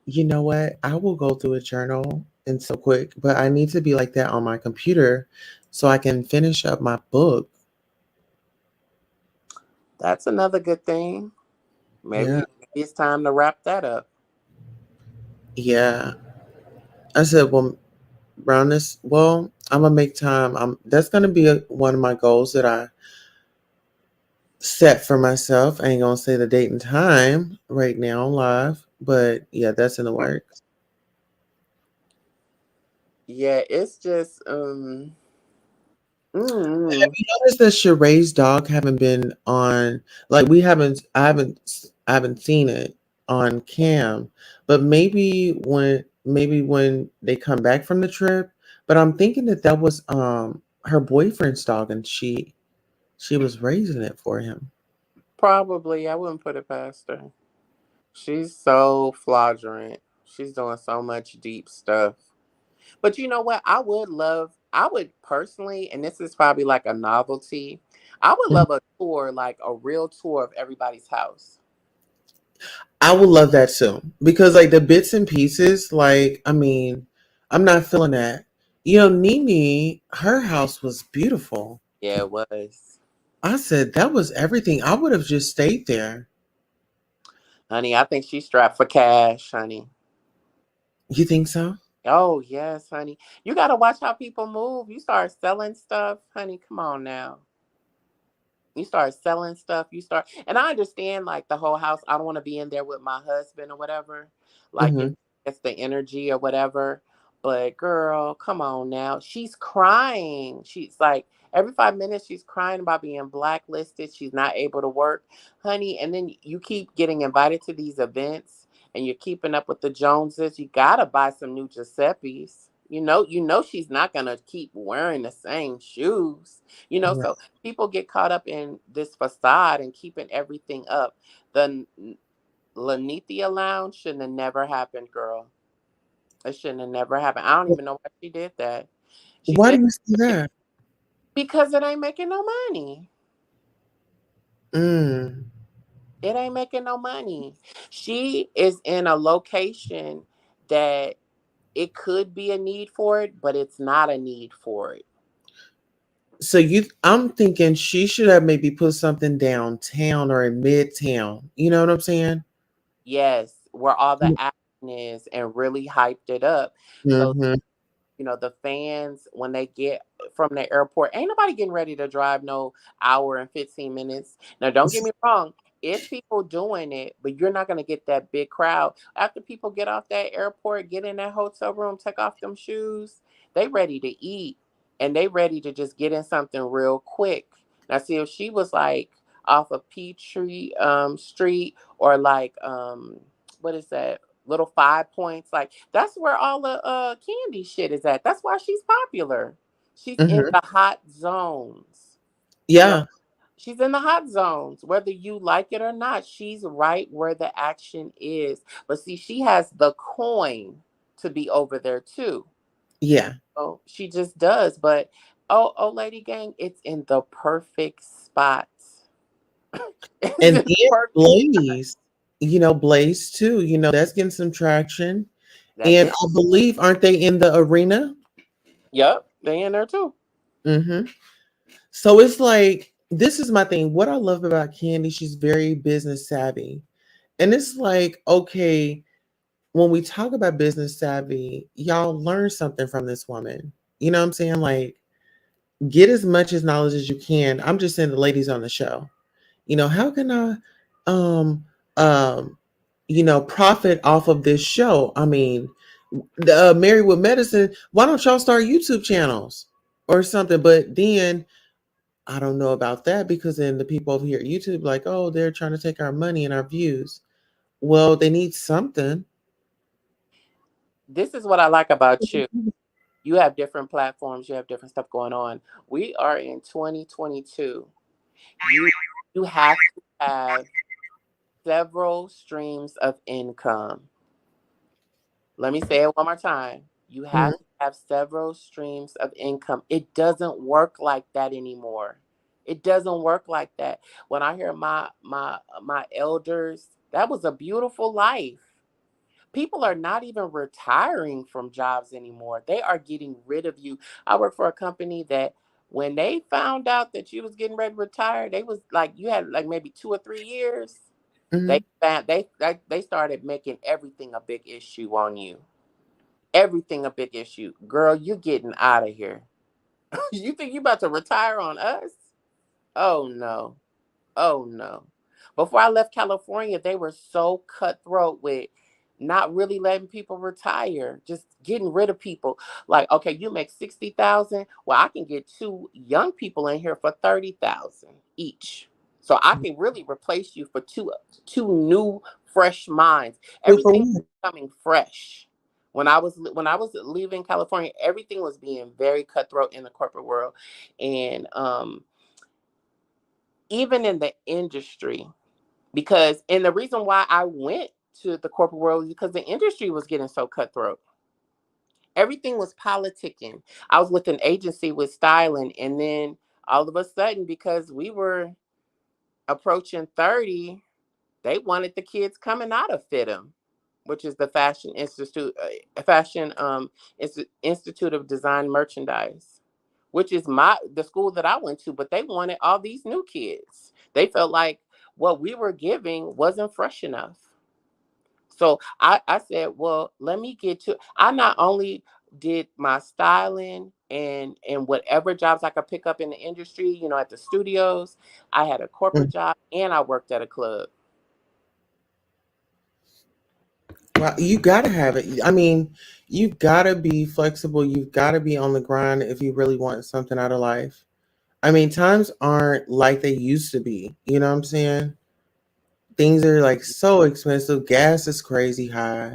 you know what? I will go through a journal and so quick, but I need to be like that on my computer so I can finish up my book. That's another good thing. Yeah, Maybe it's time to wrap that up. yeah. I said, well, around this, well, I'm gonna make time. That's gonna be one of my goals that I set for myself. I ain't gonna say the date and time right now live, but yeah, that's in the works. Yeah, it's just Have mm, you noticed that Sheree's dog haven't been on? Like we haven't, I haven't seen it on cam, but maybe when they come back from the trip. But I'm thinking that that was her boyfriend's dog, and she was raising it for him. probably I wouldn't put it past her. She's so flagrant. She's doing so much deep stuff. But you know what? I would personally, and this is probably like a novelty, I would love a tour, like a real tour of everybody's house. I would love that too. Because like the bits and pieces, like I mean, I'm not feeling that. Nene, her house was beautiful. Yeah, it was. I said that was everything. I would have just stayed there. Honey, I think she's strapped for cash, honey. You think so? Oh, yes, honey. You got to watch how people move. You start selling stuff, honey. Come on now. You start selling stuff. You start, and I understand like the whole house. I don't want to be in there with my husband or whatever. Like Hmm. it's the energy or whatever. But girl, come on now. She's crying. She's like every 5 minutes she's crying about being blacklisted. She's not able to work, honey. And then you keep getting invited to these events, and you're keeping up with the Joneses. You gotta buy some new Giuseppe's. You know she's not gonna keep wearing the same shoes. Right. So people get caught up in this facade and keeping everything up. The Lanithia Lounge shouldn't have never happened, girl. It shouldn't have never happened. I don't even know why she did that. She Why do did you say that? because it ain't making no money. Mm. It ain't making no money. She is in a location that it could be a need for it, but it's not a need for it. So I'm thinking she should have maybe put something downtown or in midtown. You know what I'm saying? Yes, where all the action is and really hyped it up. So Mm-hmm. the fans, when they get from the airport, ain't nobody getting ready to drive no hour and 15 minutes. Now, don't get me wrong. It's people doing it, but you're not going to get that big crowd. After people get off that airport, get in that hotel room, take off them shoes, they ready to eat and they ready to just get in something real quick. Now, see, if she was like off of Peachtree Street or like, what is that? Little 5 Points, like that's where all the candy shit is at. That's why she's popular. She's in Mm-hmm. the hot zones. you know Yeah. she's in the hot zones, whether you like it or not. She's right where the action is. But see, she has the coin to be over there too. Yeah. So she just does. But oh lady gang, it's in the perfect spot. It's And in the then perfect spot. Blaze too, that's getting some traction. That's And it. I believe, aren't they in the arena? Yep, they in there too. Hmm. So it's like, this is my thing. What I love about Candy, she's very business savvy. And it's like, okay, when we talk about business savvy, y'all learn something from this woman. You know what I'm saying? Like, get as much as knowledge as you can. I'm just saying, the ladies on the show. How can I um um profit off of this show? I mean, the Married with Medicine, why don't y'all start YouTube channels or something? But then I don't know about that, because then the people over here at YouTube like, oh, they're trying to take our money and our views. Well, they need something. This is what I like about you. You have different platforms, you have different stuff going on. We are in 2022. You have to have several streams of income. Let me say it one more time. You Mhm. have to have several streams of income. It doesn't work like that anymore. It doesn't work like that. When I hear my elders, that was a beautiful life. People are not even retiring from jobs anymore. They are getting rid of you. I work for a company that when they found out that you was getting ready to retire, they was like you had like maybe 2 or 3 years. They Mhm. found they started making everything a big issue on you. Everything a big issue. Girl, you're getting out of here. You think you about to retire on us? Oh no. Oh no. Before I left California, they were so cutthroat with not really letting people retire, just getting rid of people. Like, okay, you make 60,000. Well, I can get two young people in here for 30,000 each. So I can really replace you for two new fresh minds. But for Everything what? coming fresh. When I was leaving California, everything was being very cutthroat in the corporate world. And even in the industry, and the reason why I went to the corporate world is because the industry was getting so cutthroat. Everything was politicking. I was with an agency with styling, and then all of a sudden, because we were approaching 30, they wanted the kids coming out of FITM, which is the Fashion Institute of Design Merchandise. which is the school that I went to, but they wanted all these new kids. They felt like what we were giving wasn't fresh enough. So I said, well, let me get to. I not only did my styling and whatever jobs I could pick up in the industry, at the studios. I had a corporate Mm. job and I worked at a club. Well, you gotta have it. I mean, you've gotta be flexible. You've gotta be on the grind if you really want something out of life. I mean, times aren't like they used to be. You know what I'm saying? Things are like so expensive. Gas is crazy high.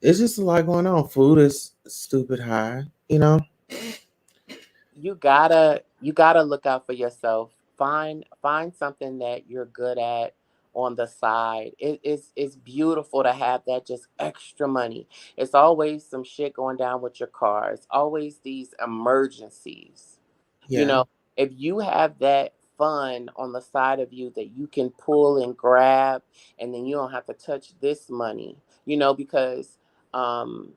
It's just a lot going on. Food is stupid high. You know? You gotta look out for yourself. Find something that you're good at on the side. It's beautiful to have that just extra money. It's always some shit going down with your car. It's always these emergencies. you Yeah. know if you have that fund on the side of you that you can pull and grab, and then you don't have to touch this money, because um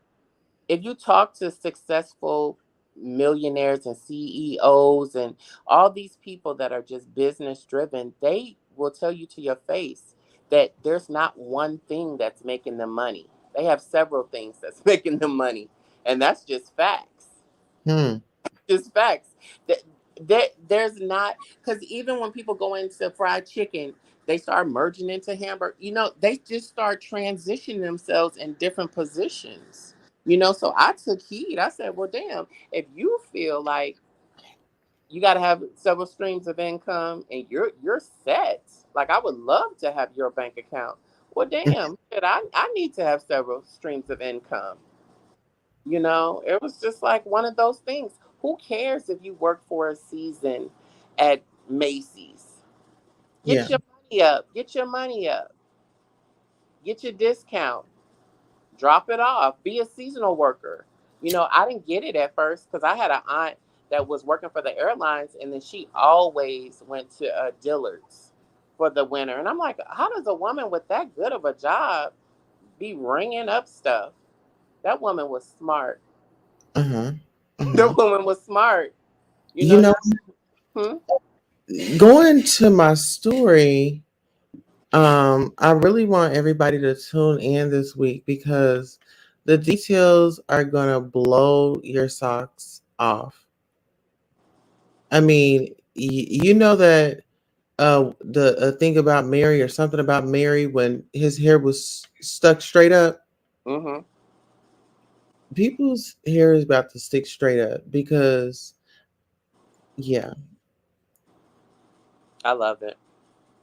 if you talk to successful millionaires and CEOs and all these people that are just business driven, they will tell you to your face that there's not one thing that's making them money. They have several things that's making them money, and that's just facts. Hmm. Just facts. That there's not, because even when people go into fried chicken, they start merging into hamburger. They just start transitioning themselves in different positions. So I took heed. I said, well, damn, if you feel like you got to have several streams of income and you're set, like I would love to have your bank account. Well, damn, shit, I need to have several streams of income. It was just like one of those things. Who cares if you work for a season at Macy's? Yeah. Get your money up. Get your money up. Get your discount. Drop it off. Be a seasonal worker. I didn't get it at first because I had an aunt that was working for the airlines, and then she always went to Dillard's for the winter. And I'm like, how does a woman with that good of a job be ringing up stuff? That woman was smart. Uh huh. Uh The huh. woman was smart. You You know, know, hmm? going to my story, I really want everybody to tune in this week because the details are gonna blow your socks off. I mean, you know that the thing about Mary or something about Mary when his hair was stuck straight up. Hmm. People's hair is about to stick straight up because yeah. I love it.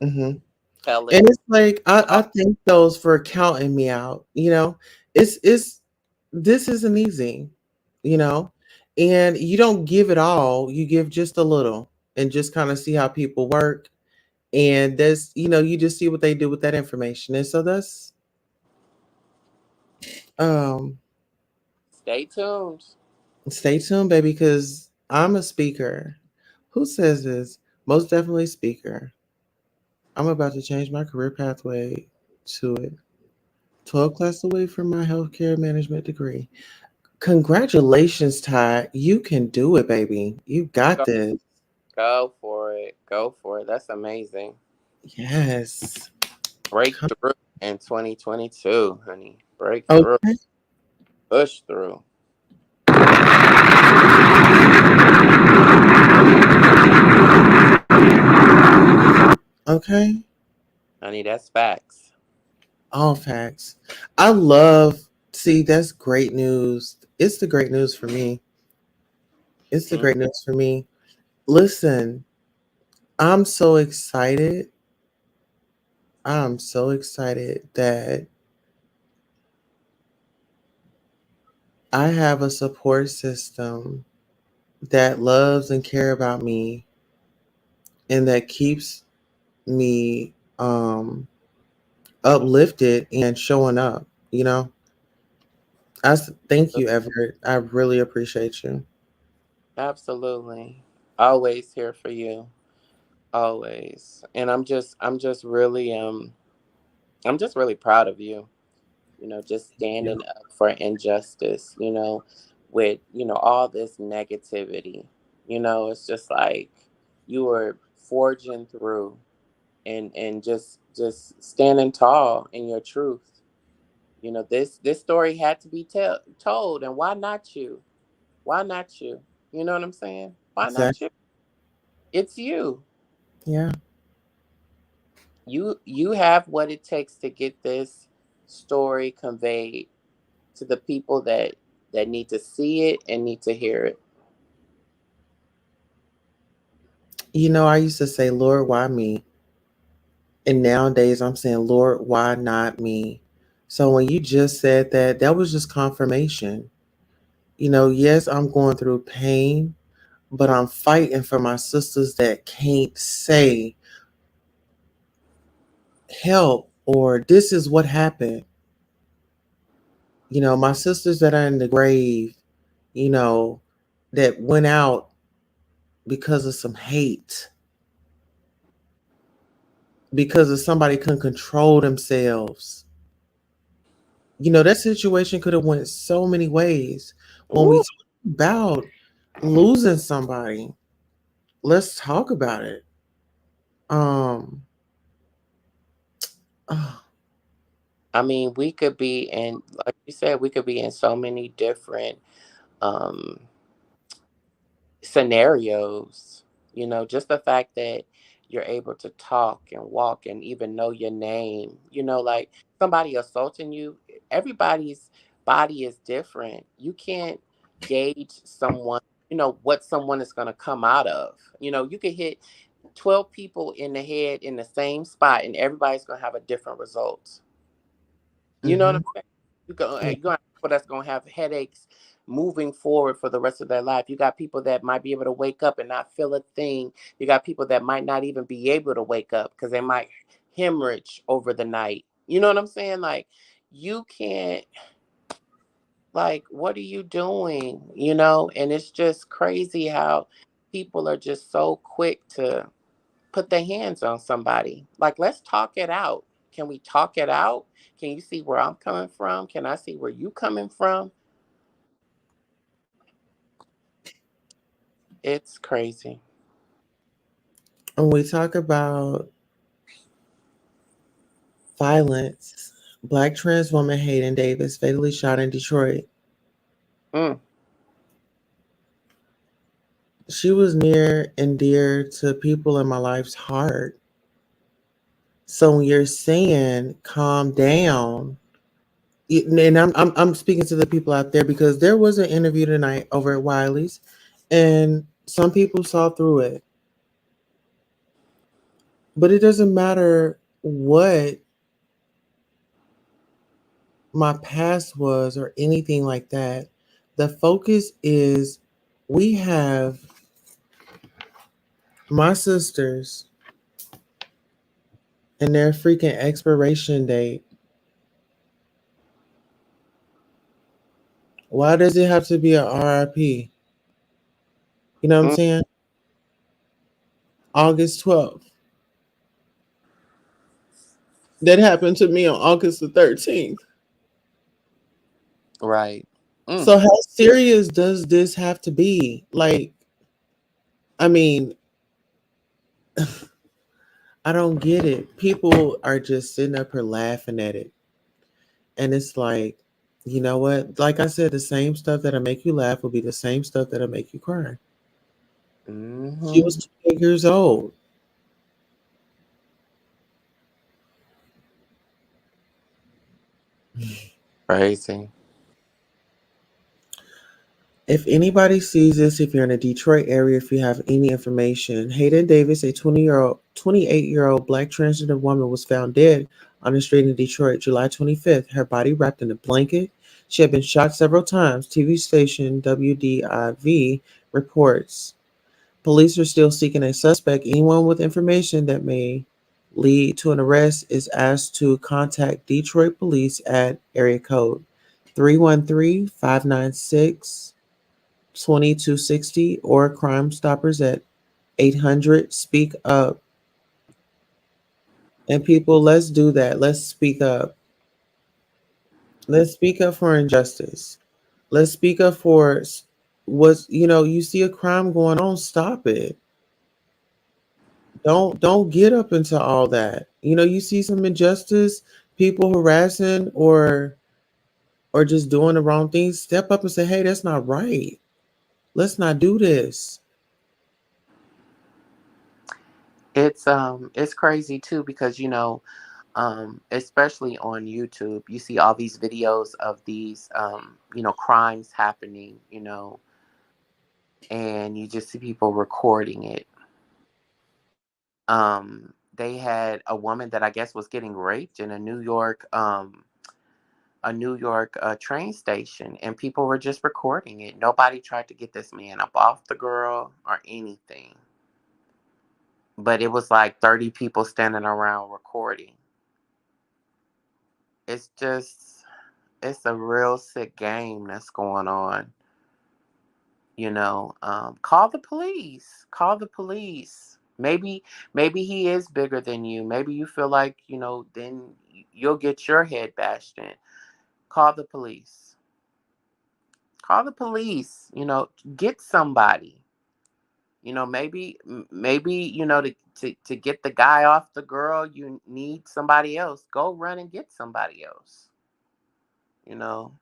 Hmm. Tell it. And it's like I thank those for counting me out. It's this isn't easy, you know, and you don't give it all. You give just a little, and just kind of see how people work. And there's you just see what they do with that information. And so that's um Stay tuned. stay tuned, baby, because I'm a speaker. Who says this? Most definitely speaker. I'm about to change my career pathway to it. 12 class away from my healthcare management degree. Congratulations, Ty. You can do it, baby. You got Go, this. go for it. Go for it. That's amazing. Yes. Come- Breakthrough in 2022, honey. Breakthrough. Okay. Push through. Okay. Honey, that's facts. All facts. I love, see, that's great news. It's the great news for me. It's the Mm, great news for me. Listen, I'm so excited. I'm so excited that I have a support system that loves and care about me and that keeps me uplifted and showing up. You know, thank you, Everett. I really appreciate you. absolutely. Always here for you. Always. And I'm just really proud of you. Just Yeah. standing up for injustice, with, all this negativity. It's just like you were forging through and just standing tall in your truth. This story had to be told, and why not you? Why not you? You know what I'm saying? Why not Exactly. you? It's you. Yeah. You have what it takes to get this story conveyed to the people that need to see it and need to hear it. I used to say, Lord, why me? And nowadays I'm saying, Lord, why not me? So when you just said that, that was just confirmation. Yes, I'm going through pain, but I'm fighting for my sisters that can't say help or this is what happened. My sisters that are in the grave, you know, that went out because of some hate, because of somebody couldn't control themselves. That situation could have went so many ways. When we Ooh, talk about losing somebody, let's talk about it. Um, oh, I mean, we could be in, like you said, we could be in so many different um scenarios. Just the fact that you're able to talk and walk and even know your name, like somebody assaulting you, everybody's body is different. You can't gauge someone, what someone is going to come out of. You could hit 12 people in the head in the same spot and everybody's going to have a different result. You know what mhm. I'm saying? You're gonna have people that's gonna have headaches moving forward for the rest of their life. You got people that might be able to wake up and not feel a thing. You got people that might not even be able to wake up because they might hemorrhage over the night. You know what I'm saying? Like you can't, like, what are you doing? And it's just crazy how people are just so quick to put their hands on somebody. Like, let's talk it out. Can we talk it out? Can you see where I'm coming from? Can I see where you coming from? It's crazy. When we talk about violence, Black trans woman Hayden Davis fatally shot in Detroit. Mm, She was near and dear to people in my life's heart. So when you're saying calm down, and I'm speaking to the people out there because there was an interview tonight over at Wiley's, and some people saw through it. But it doesn't matter what my past was or anything like that. The focus is we have my sisters and their freaking expiration date. Why does it have to be a RIP? You know what I'm mm, saying? August 12th. That happened to me on August the 13th. right. Mm, So how serious does this have to be? Like, I mean, I don't get it. People are just sitting up here laughing at it. And it's like, you know what? Like I said, the same stuff that'll make you laugh will be the same stuff that'll make you cry. She hmm. was 28 years old. Crazy. If anybody sees this, if you're in the Detroit area, if you have any information, Hayden Davis, a 28-year-old Black transgender woman, was found dead on the street in Detroit, July 25th. Her body wrapped in a blanket. She had been shot several times. TV station WDIV reports. Police are still seeking a suspect. Anyone with information that may lead to an arrest is asked to contact Detroit Police at area code 313-596-2260 or Crime Stoppers at 800 Speak Up. And people, let's do that. Let's speak up. Let's speak up for injustice. Let's speak up for was, you see a crime going on, stop it. Don't get up into all that. You see some injustice, people harassing or just doing the wrong things, step up and say, hey, that's not right. Let's not do this. It's crazy too because especially on YouTube, you see all these videos of these crimes happening, and you just see people recording it. They had a woman that I guess was getting raped in a New York train station, and people were just recording it. Nobody tried to get this man up off the girl or anything. But it was like 30 people standing around recording. It's just, it's a real sick game that's going on. Call the police. Call the police. Maybe he is bigger than you. Maybe you feel like, then you'll get your head bashed in. Call the police. Call the police. Get somebody. Maybe to get the guy off the girl, you need somebody else. Go run and get somebody else. You know,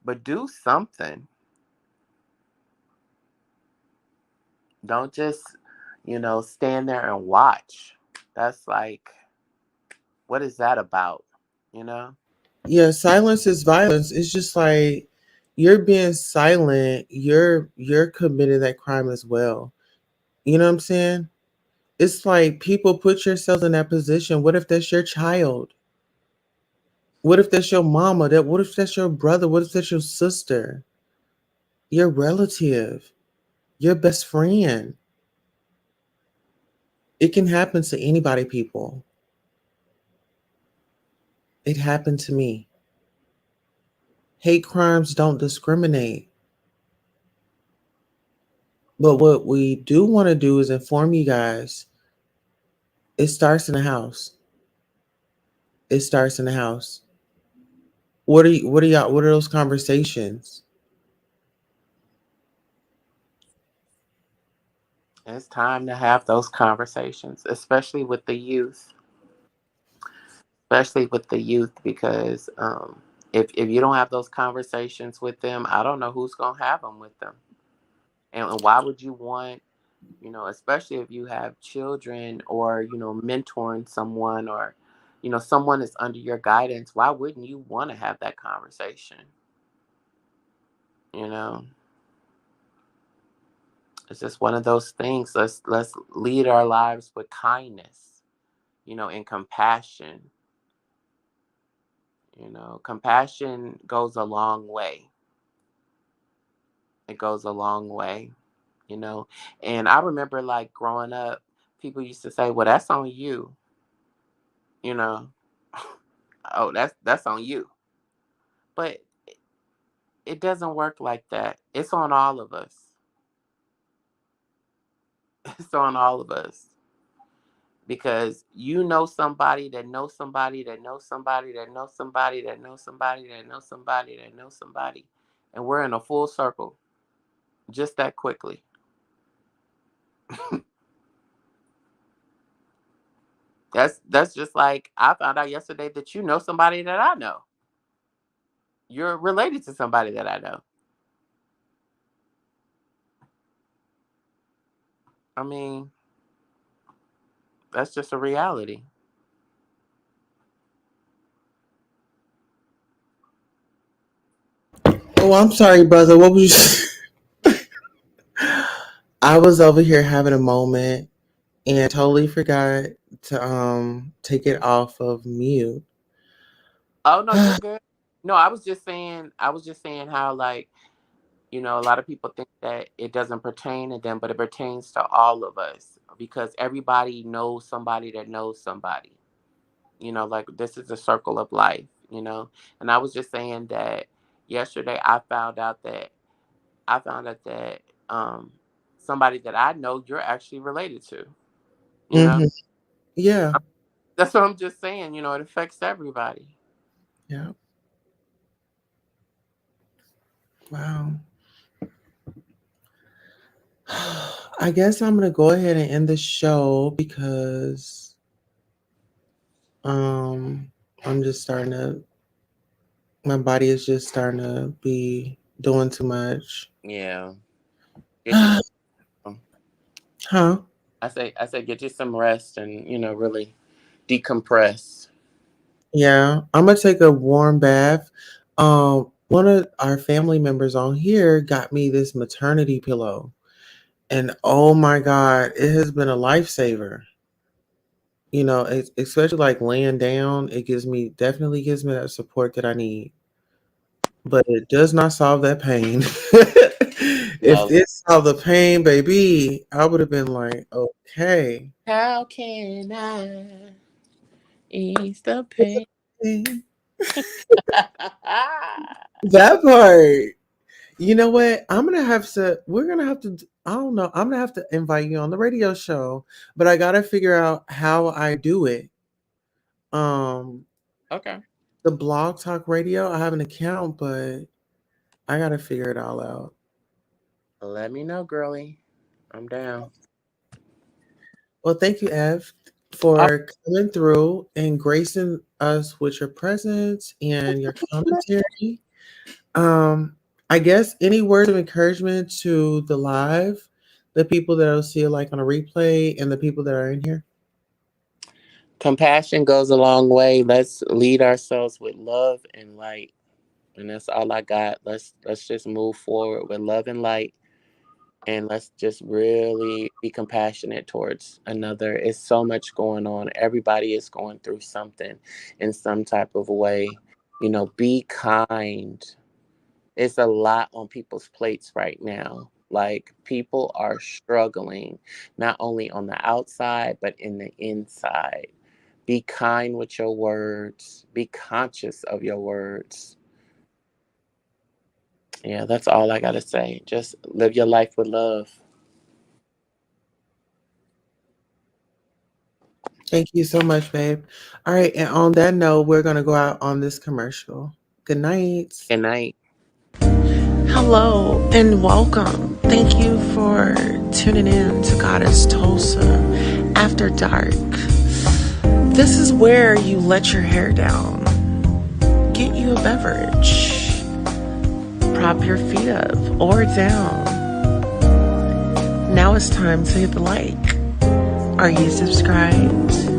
but do something. Don't just, stand there and watch. That's like, what is that about? You know? Yeah, silence is violence. It's just like you're being silent, you're committing that crime as well. You know what I'm saying? It's like people put yourselves in that position. What if that's your child? What if that's your mama? What if that's your brother? What if that's your sister? Your relative? Your best friend? It can happen to anybody, people. It happened to me. Hate crimes don't discriminate. But what we do want to do is inform you guys. It starts in the house. It starts in the house. What are those conversations? It's time to have those conversations, especially with the youth. Especially with the youth, because if you don't have those conversations with them, I don't know who's gonna have them with them. And why would you want, especially if you have children or mentoring someone, or someone is under your guidance, why wouldn't you want to have that conversation? You know, it's just one of those things. Let's lead our lives with kindness, and compassion. Compassion goes a long way. It goes a long way, you know. And I remember like growing up, people used to say, "Well, that's on you," you know. Oh, that's on you. But it doesn't work like that. It's on all of us. It's on all of us. Because you know somebody that knows somebody that knows somebody that knows somebody that knows somebody that knows somebody that knows somebody. And we're in a full circle just that quickly. That's just like I found out yesterday that you know somebody that I know. You're related to somebody that I know. I mean, that's just a reality. Oh, I'm sorry, brother. What was you? I was over here having a moment and totally forgot to take it off of mute. Oh no, you're good. No, I was just saying how like, a lot of people think that it doesn't pertain to them, but it pertains to all of us because everybody knows somebody that knows somebody. Like this is a circle of life. And I was just saying that yesterday I found out that um somebody that I know you're actually related to. You know? Hmm. Yeah. That's what I'm just saying, it affects everybody. Yeah. Wow. I guess I'm gonna go ahead and end the show because um I'm just starting to my body is just starting to be doing too much. Yeah. Get you some, Huh? I say get you some rest and, really decompress. Yeah, I'm gonna take a warm bath. One of our family members on here got me this maternity pillow, and oh my god, it has been a lifesaver. Especially like laying down, it definitely gives me that support that I need. But it does not solve that pain. If No. it solved the pain, baby, I would have been like, okay. How can I ease the pain? That part. You know what? We're gonna have to, I don't know. I'm gonna have to invite you on the radio show, but I gotta figure out how I do it. Um, Okay. the Blog Talk Radio, I have an account, but I gotta figure it all out. Let me know, girlie. I'm down. Well, thank you, Ev, Oh, for coming through and gracing us with your presence and your commentary. Um, I guess any words of encouragement to the live, the people that will see it like on a replay, and the people that are in here. compassion goes a long way. Let's lead ourselves with love and light. And that's all I got. Let's just move forward with love and light, and let's just really be compassionate towards another. It's so much going on. Everybody is going through something in some type of way. Be kind. It's a lot on people's plates right now. Like, people are struggling, not only on the outside, but in the inside. Be kind with your words. Be conscious of your words. Yeah, that's all I got to say. Just live your life with love. Thank you so much, babe. All right, and on that note, we're gonna go out on this commercial. Good night. Good night. Hello and welcome. Thank you for tuning in to Goddess Tulsa After Dark. This is where you let your hair down, get you a beverage, prop your feet up or down. Now it's time to hit the like. Are you subscribed?